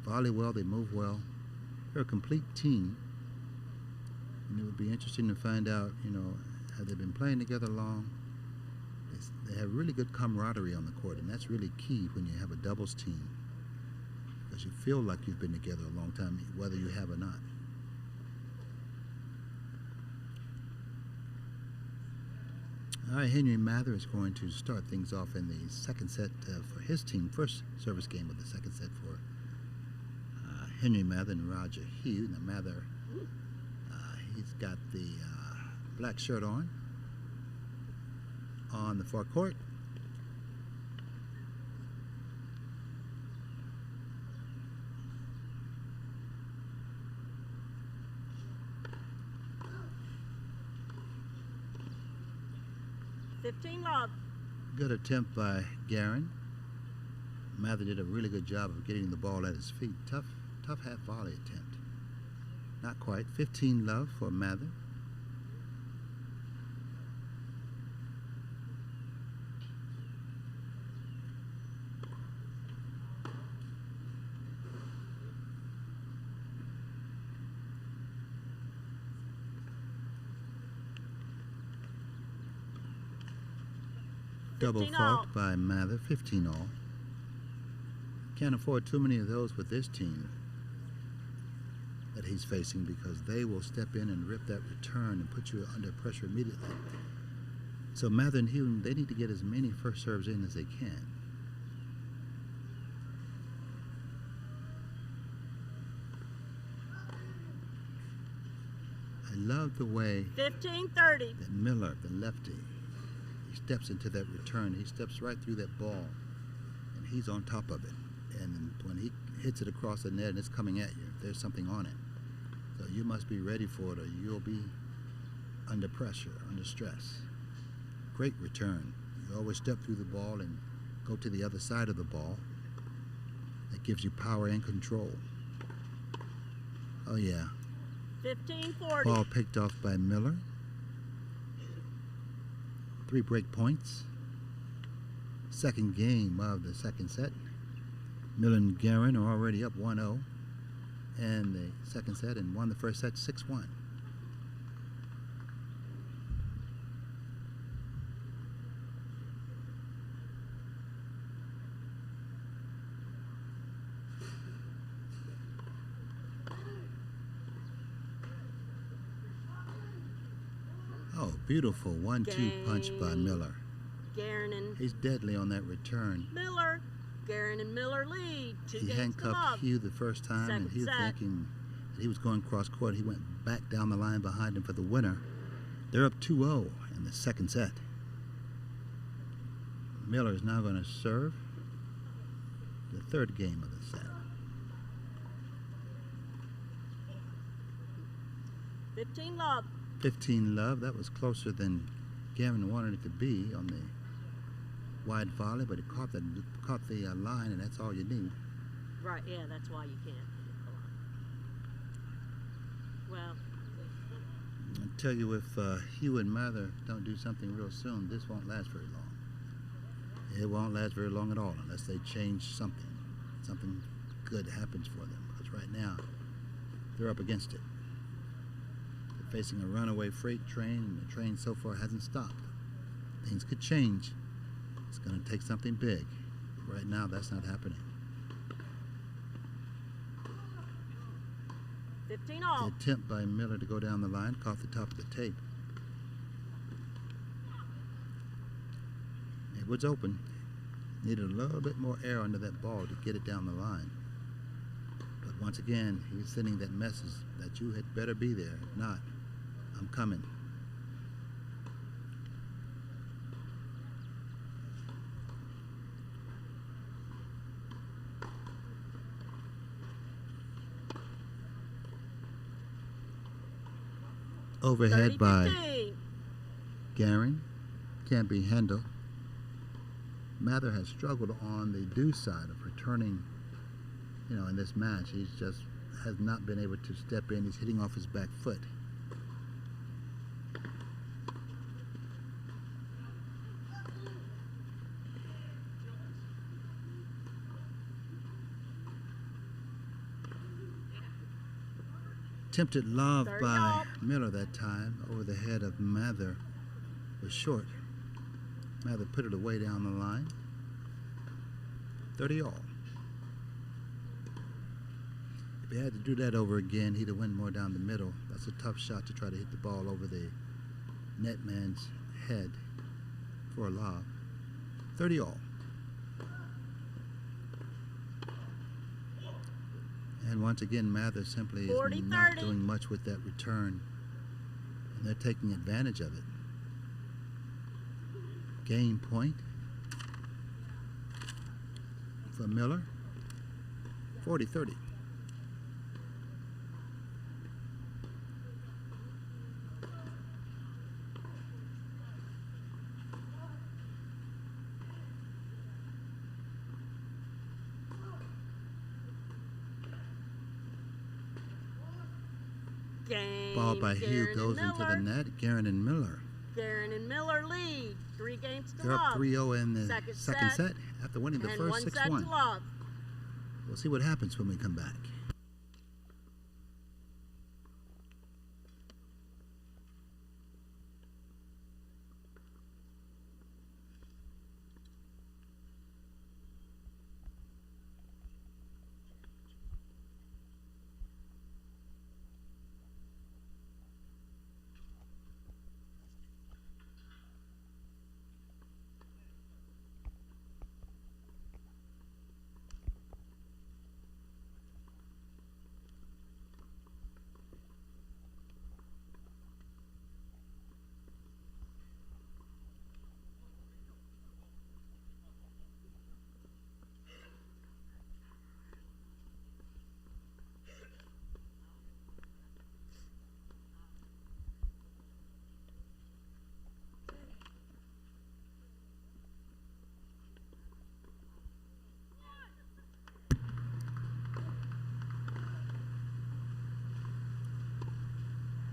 Volley well, they move well. They're a complete team. And it would be interesting to find out, have they been playing together long? They have really good camaraderie on the court, and that's really key when you have a doubles team, because you feel like you've been together a long time, whether you have or not. All right, Henry Mather is going to start things off in the second set for his team. First service game of the second set for Henry Mather and Roger Hugh. Now Mather, he's got the black shirt on the far court. Good attempt by Guerin. Mather did a really good job of getting the ball at his feet. Tough half volley attempt. Not quite. 15 love for Mather. Double 15 all. fault by Mather, 15 all. Can't afford too many of those with this team that he's facing because they will step in and rip that return and put you under pressure immediately. So Mather and Hewton, they need to get as many first serves in as they can. I love the way 15-30. that Miller, the lefty, he steps into that return. He steps right through that ball, and he's on top of it. And when he hits it across the net and it's coming at you, there's something on it. So you must be ready for it or you'll be under pressure, under stress. Great return. You always step through the ball and go to the other side of the ball. That gives you power and control. Oh yeah. 15-40. Ball picked off by Miller. 3 break points. Second game of the second set. Miller and Guerin are already up 1-0 in the second set and won the first set 6-1. Oh, beautiful 1-2 punch by Miller. Guerin and He's deadly on that return. Miller. Guerin and Miller lead. 2 He games to handcuffed love. Hugh the first time, and Second he was set. thinking that he was going cross court. He went back down the line behind him for the winner. They're up 2-0 in the second set. Miller is now going to serve the third game of the set. 15 love. 15 love. That was closer than Gavin wanted it to be on the wide volley, but it caught the line, and that's all you need. Right, yeah, that's why you can't. Well, I tell you, if Hugh and Mather don't do something real soon, this won't last very long. It won't last very long at all unless they change something. Something good happens for them, because right now they're up against it. They're facing a runaway freight train, and the train so far hasn't stopped. Things could change. It's going to take something big. Right now, that's not happening. 15 all. The attempt by Miller to go down the line caught the top of the tape. It was open. Needed a little bit more air under that ball to get it down the line. But once again, he's sending that message that you had better be there. If not, I'm coming. Overhead by 30-15. Guerin. Can't be handled. Mather has struggled on the deuce side of returning, in this match. He's just has not been able to step in. He's hitting off his back foot. Attempted love 30 by all. Miller that time over the head of Mather was short. Mather put it away down the line. 30 all. If he had to do that over again, he'd have went more down the middle. That's a tough shot to try to hit the ball over the net man's head for a lob. 30 all. And once again, Mather simply is 40-30. not doing much with that return. And they're taking advantage of it. Game point for Miller. 40-30. Game. Ball by Hugh Guerin goes and into the Miller. net. Guerin and Miller. Guerin and Miller lead. 3 games to They're up love. 3-0 in the Second second set. set after winning the And first 1 set 6-1. to love. We'll see what happens when we come back.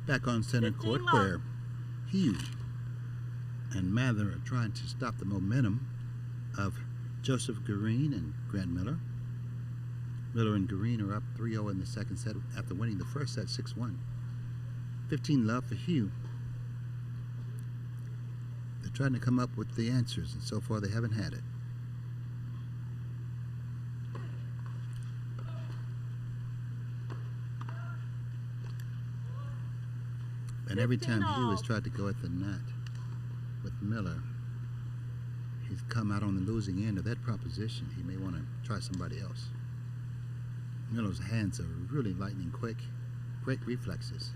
Back on center 15 court love. where Hugh and Mather are trying to stop the momentum of Joseph Green and Grant Miller. Miller and Green are up 3-0 in the second set after winning the first set 6-1. 15 love for Hugh. They're trying to come up with the answers, and so far they haven't had it. And every time Hugh has tried to go at the net with Miller, he's come out on the losing end of that proposition. He may want to try somebody else. Miller's hands are really lightning quick, great reflexes.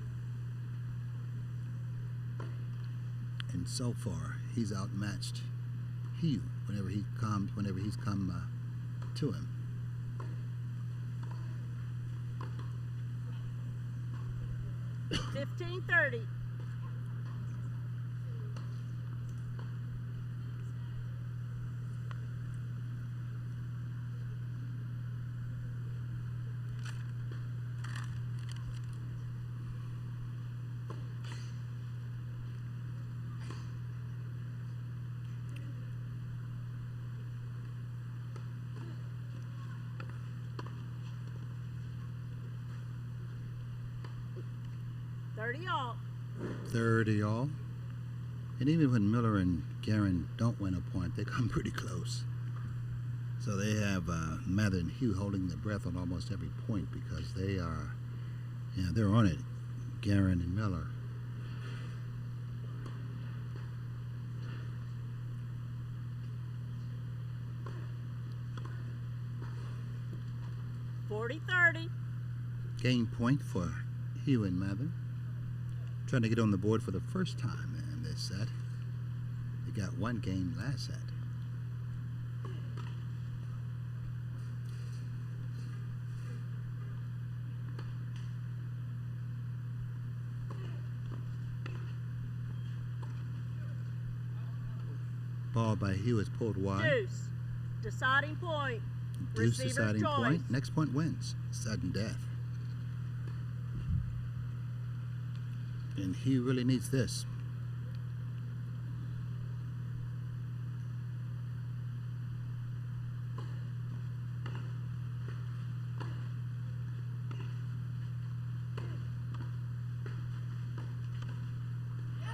And so far, he's outmatched Hugh whenever he's come to him. $15.30. $30 all. 30 all. And even when Miller and Guerin don't win a point, they come pretty close. So they have Mather and Hugh holding their breath on almost every point because they are, they're on it, Guerin and Miller. $40-30. Game point for Hugh and Mather. Trying to get on the board for the first time in this set. They got one game last set. Ball by Hugh is pulled wide. Deuce. Deciding point. Deuce Receiver deciding choice. point. Next point wins. Sudden death. And Hugh really needs this.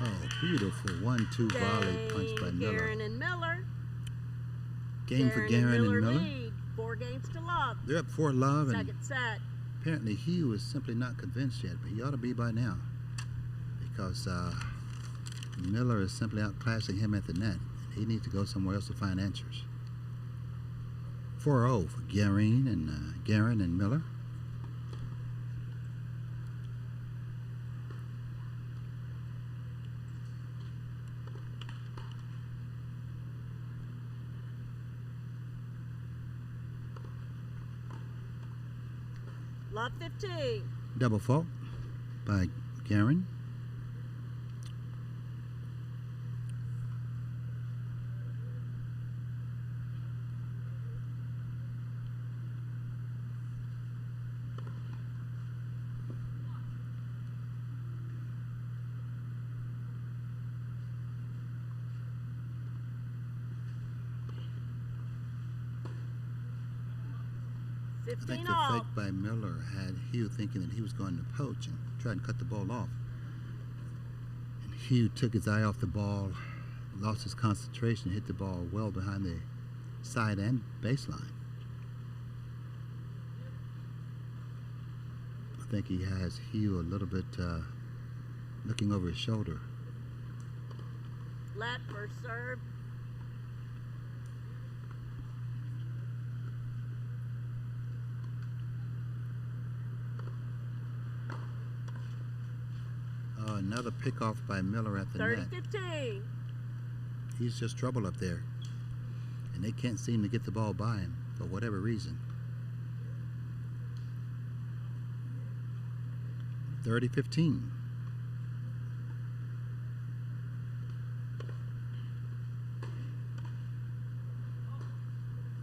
Oh, beautiful 1-2 volley punch by Miller. Guerin and Miller. Game for Guerin and Miller. Lead. 4 games to love. They're up 4-love, and Second set. apparently Hugh is simply not convinced yet, but he ought to be by now. Because Miller is simply outclassing him at the net. He needs to go somewhere else to find answers. 4-0 for Guerin and Miller. Love 15. Double fault by Guerin. I think 15 the all. fake by Miller had Hugh thinking that he was going to poach and try and cut the ball off. And Hugh took his eye off the ball, lost his concentration, hit the ball well behind the side and baseline. I think he has Hugh a little bit looking over his shoulder. Let first serve. Oh, another pickoff by Miller at the net. 30-15. He's just trouble up there. And they can't seem to get the ball by him for whatever reason. 30-15.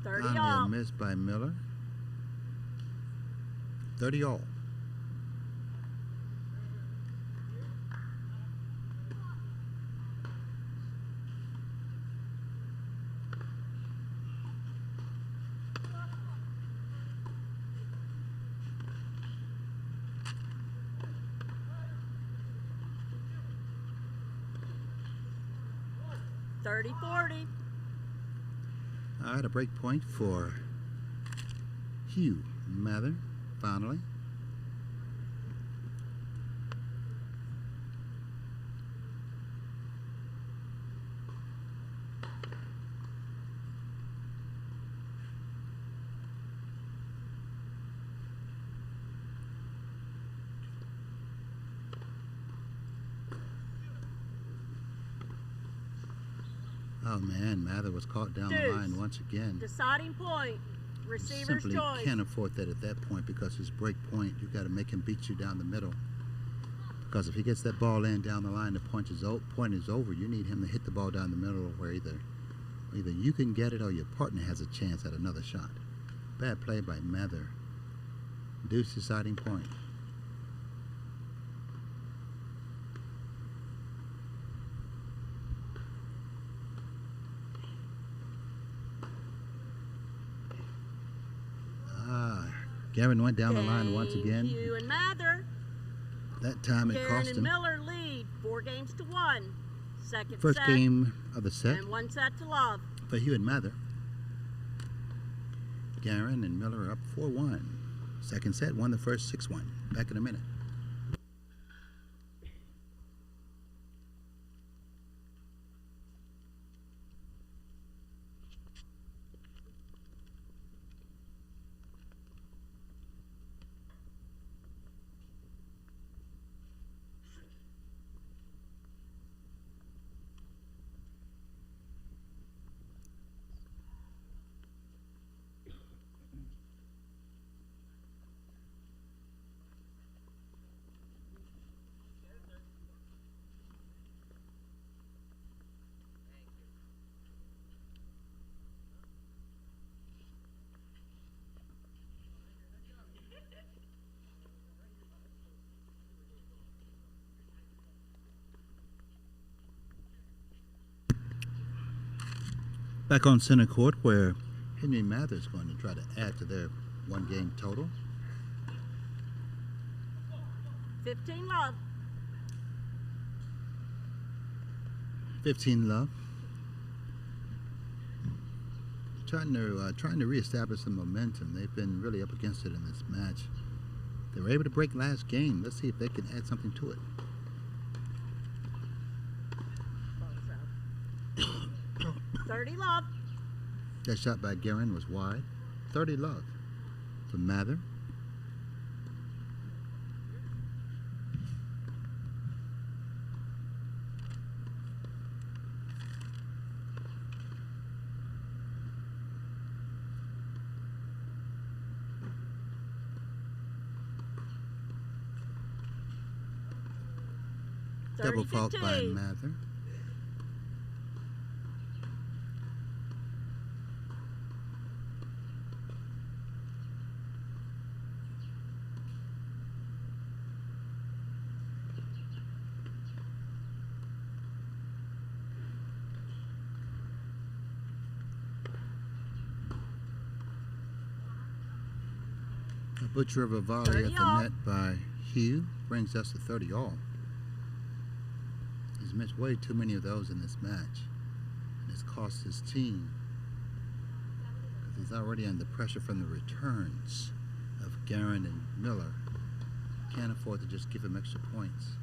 Finally a miss by Miller. 30 all. 30-40. All right, a break point for Hugh Mather, finally. Oh man, Mather was caught down the line once again. Deciding point. Receiver's Simply choice. can't afford that at that point because his break point, you got to make him beat you down the middle. Because if he gets that ball in down the line, the point is over. You need him to hit the ball down the middle where either you can get it or your partner has a chance at another shot. Bad play by Mather. Deuce deciding point. Gavin went down the line once again. Hugh and Mather. That time it Karen cost and him. Miller lead 4-1. Second First set. game of the set And 1 set to love. for Hugh and Mather. Garen and Miller are up 4-1. Second set, won the first 6-1. Back in a minute. Back on center court where Henry Mather is going to try to add to their one-game total. 15 love. 15 love. Trying to reestablish some momentum. They've been really up against it in this match. They were able to break last game. Let's see if they can add something to it. Balls out. 30 love. That shot by Garen was wide. 30 love for Mather. Double fault by Mather. A butcher of a volley at the net by Hugh brings us to 30 all. He's missed way too many of those in this match. And it's cost his team because he's already under pressure from the returns of Garen and Miller. Can't afford to just give him extra points.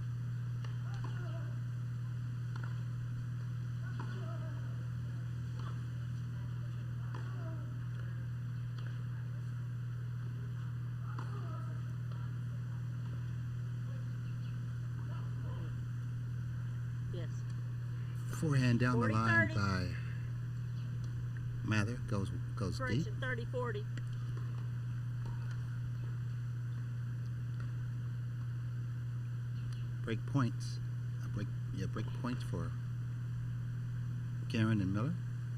Forehand down the line by Mather goes deep. 30-40. Break points. Break points for Garen and Miller.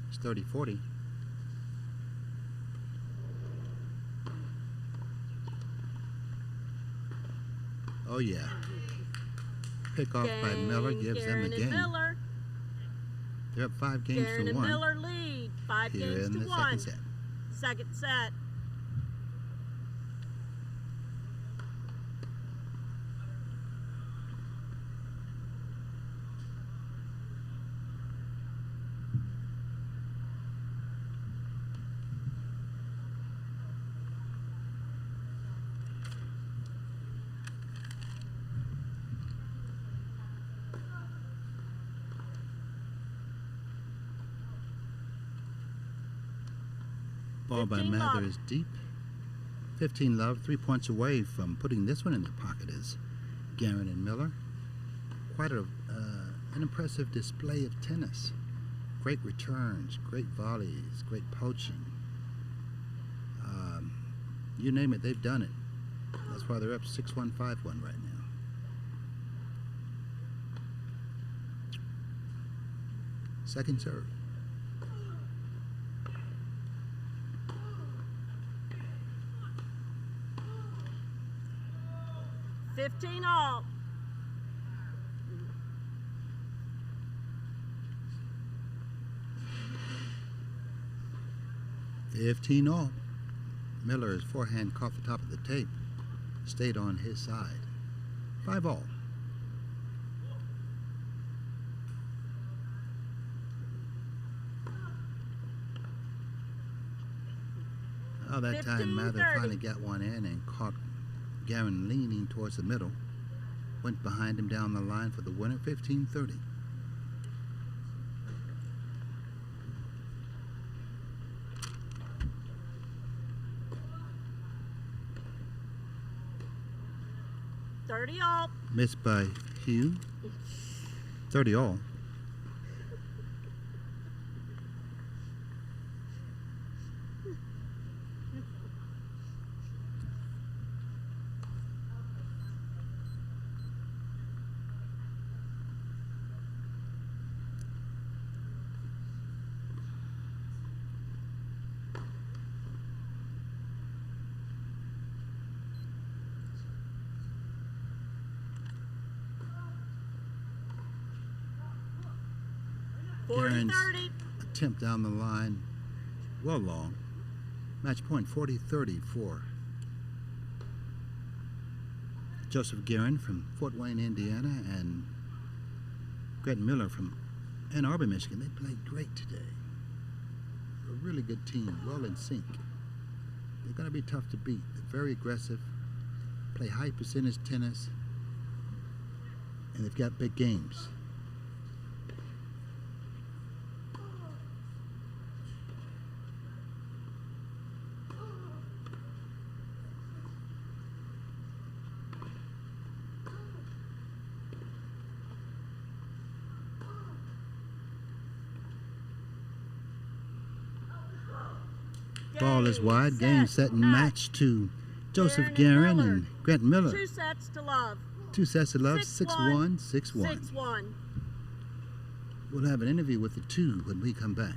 It's 30-40. Oh yeah. Pick off by Miller gives them the game. Miller. They're up 5 games Garen to and 1. Miller lead 5 here games in to the 1. second set. Second set. Ball by 15 Mather love. is deep. 15 love, 3 points away from putting this one in their pocket is Guerin and Miller. Quite an impressive display of tennis. Great returns, great volleys, great poaching. You name it, they've done it. That's why they're up 6-1, 5-1 right now. Second serve. $15 all. $15 all. Miller's forehand caught the top of the tape, stayed on his side. 5 all. Oh, that time Mather finally got one in and caught Guerin leaning towards the middle. Went behind him down the line for the winner, 15-30. $30 all. Missed by Hugh. 30 all. Guerin's attempt down the line, well long. Match point 40-30 for Joseph Guerin from Fort Wayne, Indiana, and Greg Miller from Ann Arbor, Michigan. They played great today. A really good team, well in sync. They're going to be tough to beat. They're very aggressive, play high percentage tennis, and they've got big games. Ball is wide. Game, set, and match to Joseph Guerin and Grant Miller. 2 sets to love. 2 sets to love. 6-1, 6-1. 6-1. 6-1. We'll have an interview with the two when we come back.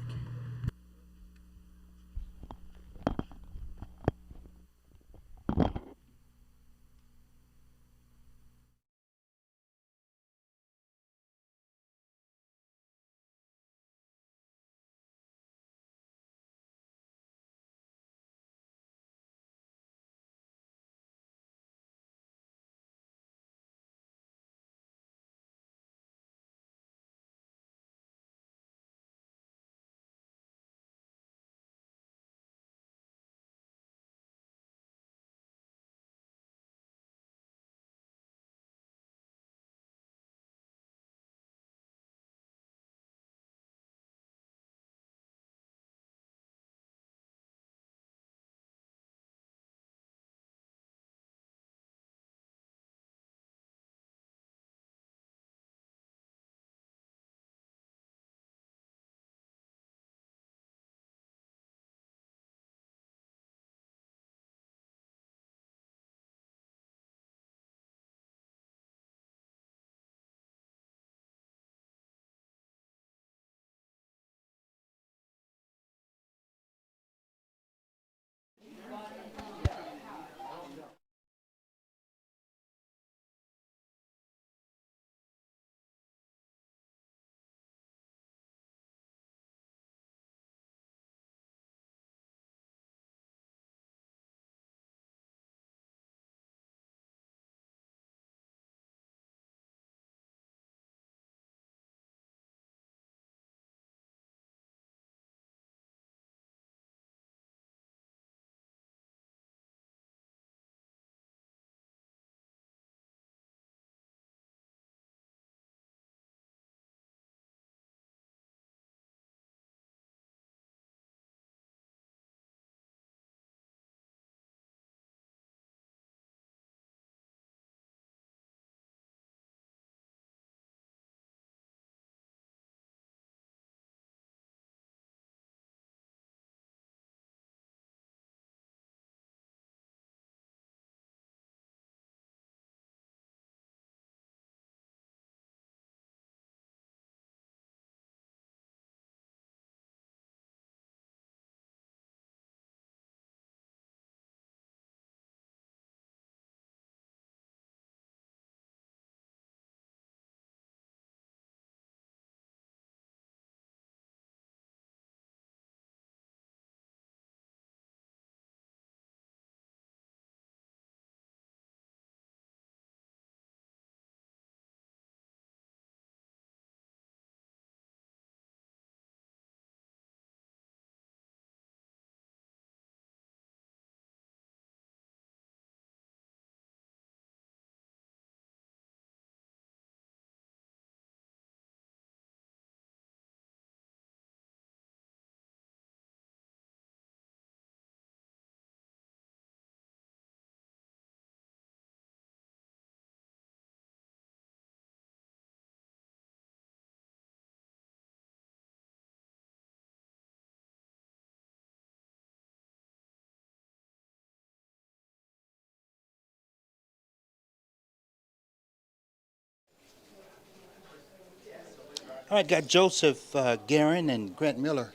All right, got Joseph Guerin and Grant Miller.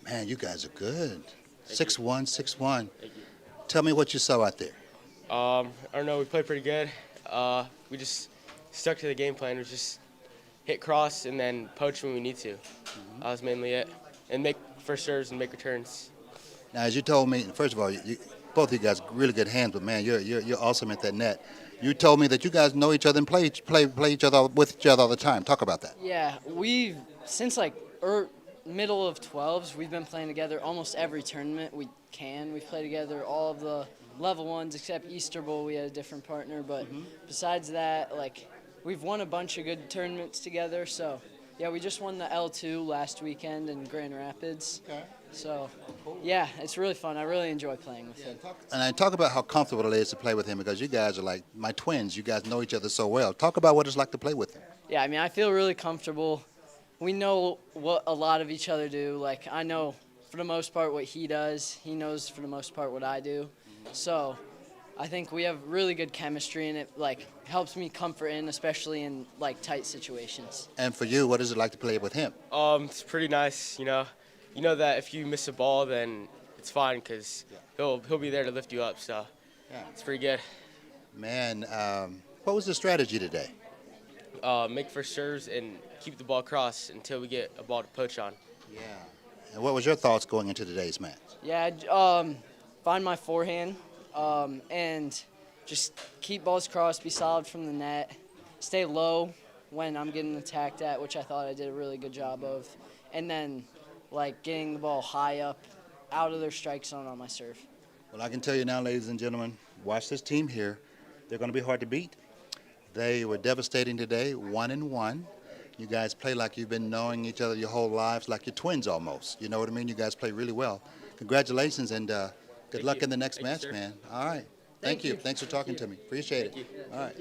Man, you guys are good. 6'1", 6'1". Tell me what you saw out there. I don't know. We played pretty good. We just stuck to the game plan. We just hit cross and then poach when we need to. That was mainly it. And make first serves and make returns. Now, as you told me, first of all, both of you guys really good hands, but man, you're awesome at that net. You told me that you guys know each other and play each other with each other all the time. Talk about that. Yeah, we've since like middle of 12s, we've been playing together almost every tournament we can. We've played together all of the level ones except Easter Bowl. We had a different partner, but besides that, like we've won a bunch of good tournaments together. So yeah, we just won the L2 last weekend in Grand Rapids. Okay. So yeah, it's really fun. I really enjoy playing with him. And I talk about how comfortable it is to play with him because you guys are like my twins. You guys know each other so well. Talk about what it's like to play with him. Yeah, I mean, I feel really comfortable. We know what a lot of each other do. Like, I know for the most part what he does. He knows for the most part what I do. So I think we have really good chemistry, and it, like, helps me comfort in, especially in, like, tight situations. And for you, what is it like to play with him? It's pretty nice, you know. You know that if you miss a ball, then it's fine because he'll be there to lift you up. So it's pretty good. Man, what was the strategy today? Make first serves and keep the ball across until we get a ball to poach on. Yeah. And what was your thoughts going into today's match? Yeah, find my forehand and just keep balls crossed, be solid from the net, stay low when I'm getting attacked at, which I thought I did a really good job of, and then like getting the ball high up out of their strike zone on my serve. Well, I can tell you now, ladies and gentlemen, watch this team here. They're going to be hard to beat. They were devastating today, 1-1. You guys play like you've been knowing each other your whole lives, like you're twins almost. You know what I mean? You guys play really well. Congratulations, and good luck in the next match, man. All right. Thank you. Thanks for talking to me. Appreciate it. All right.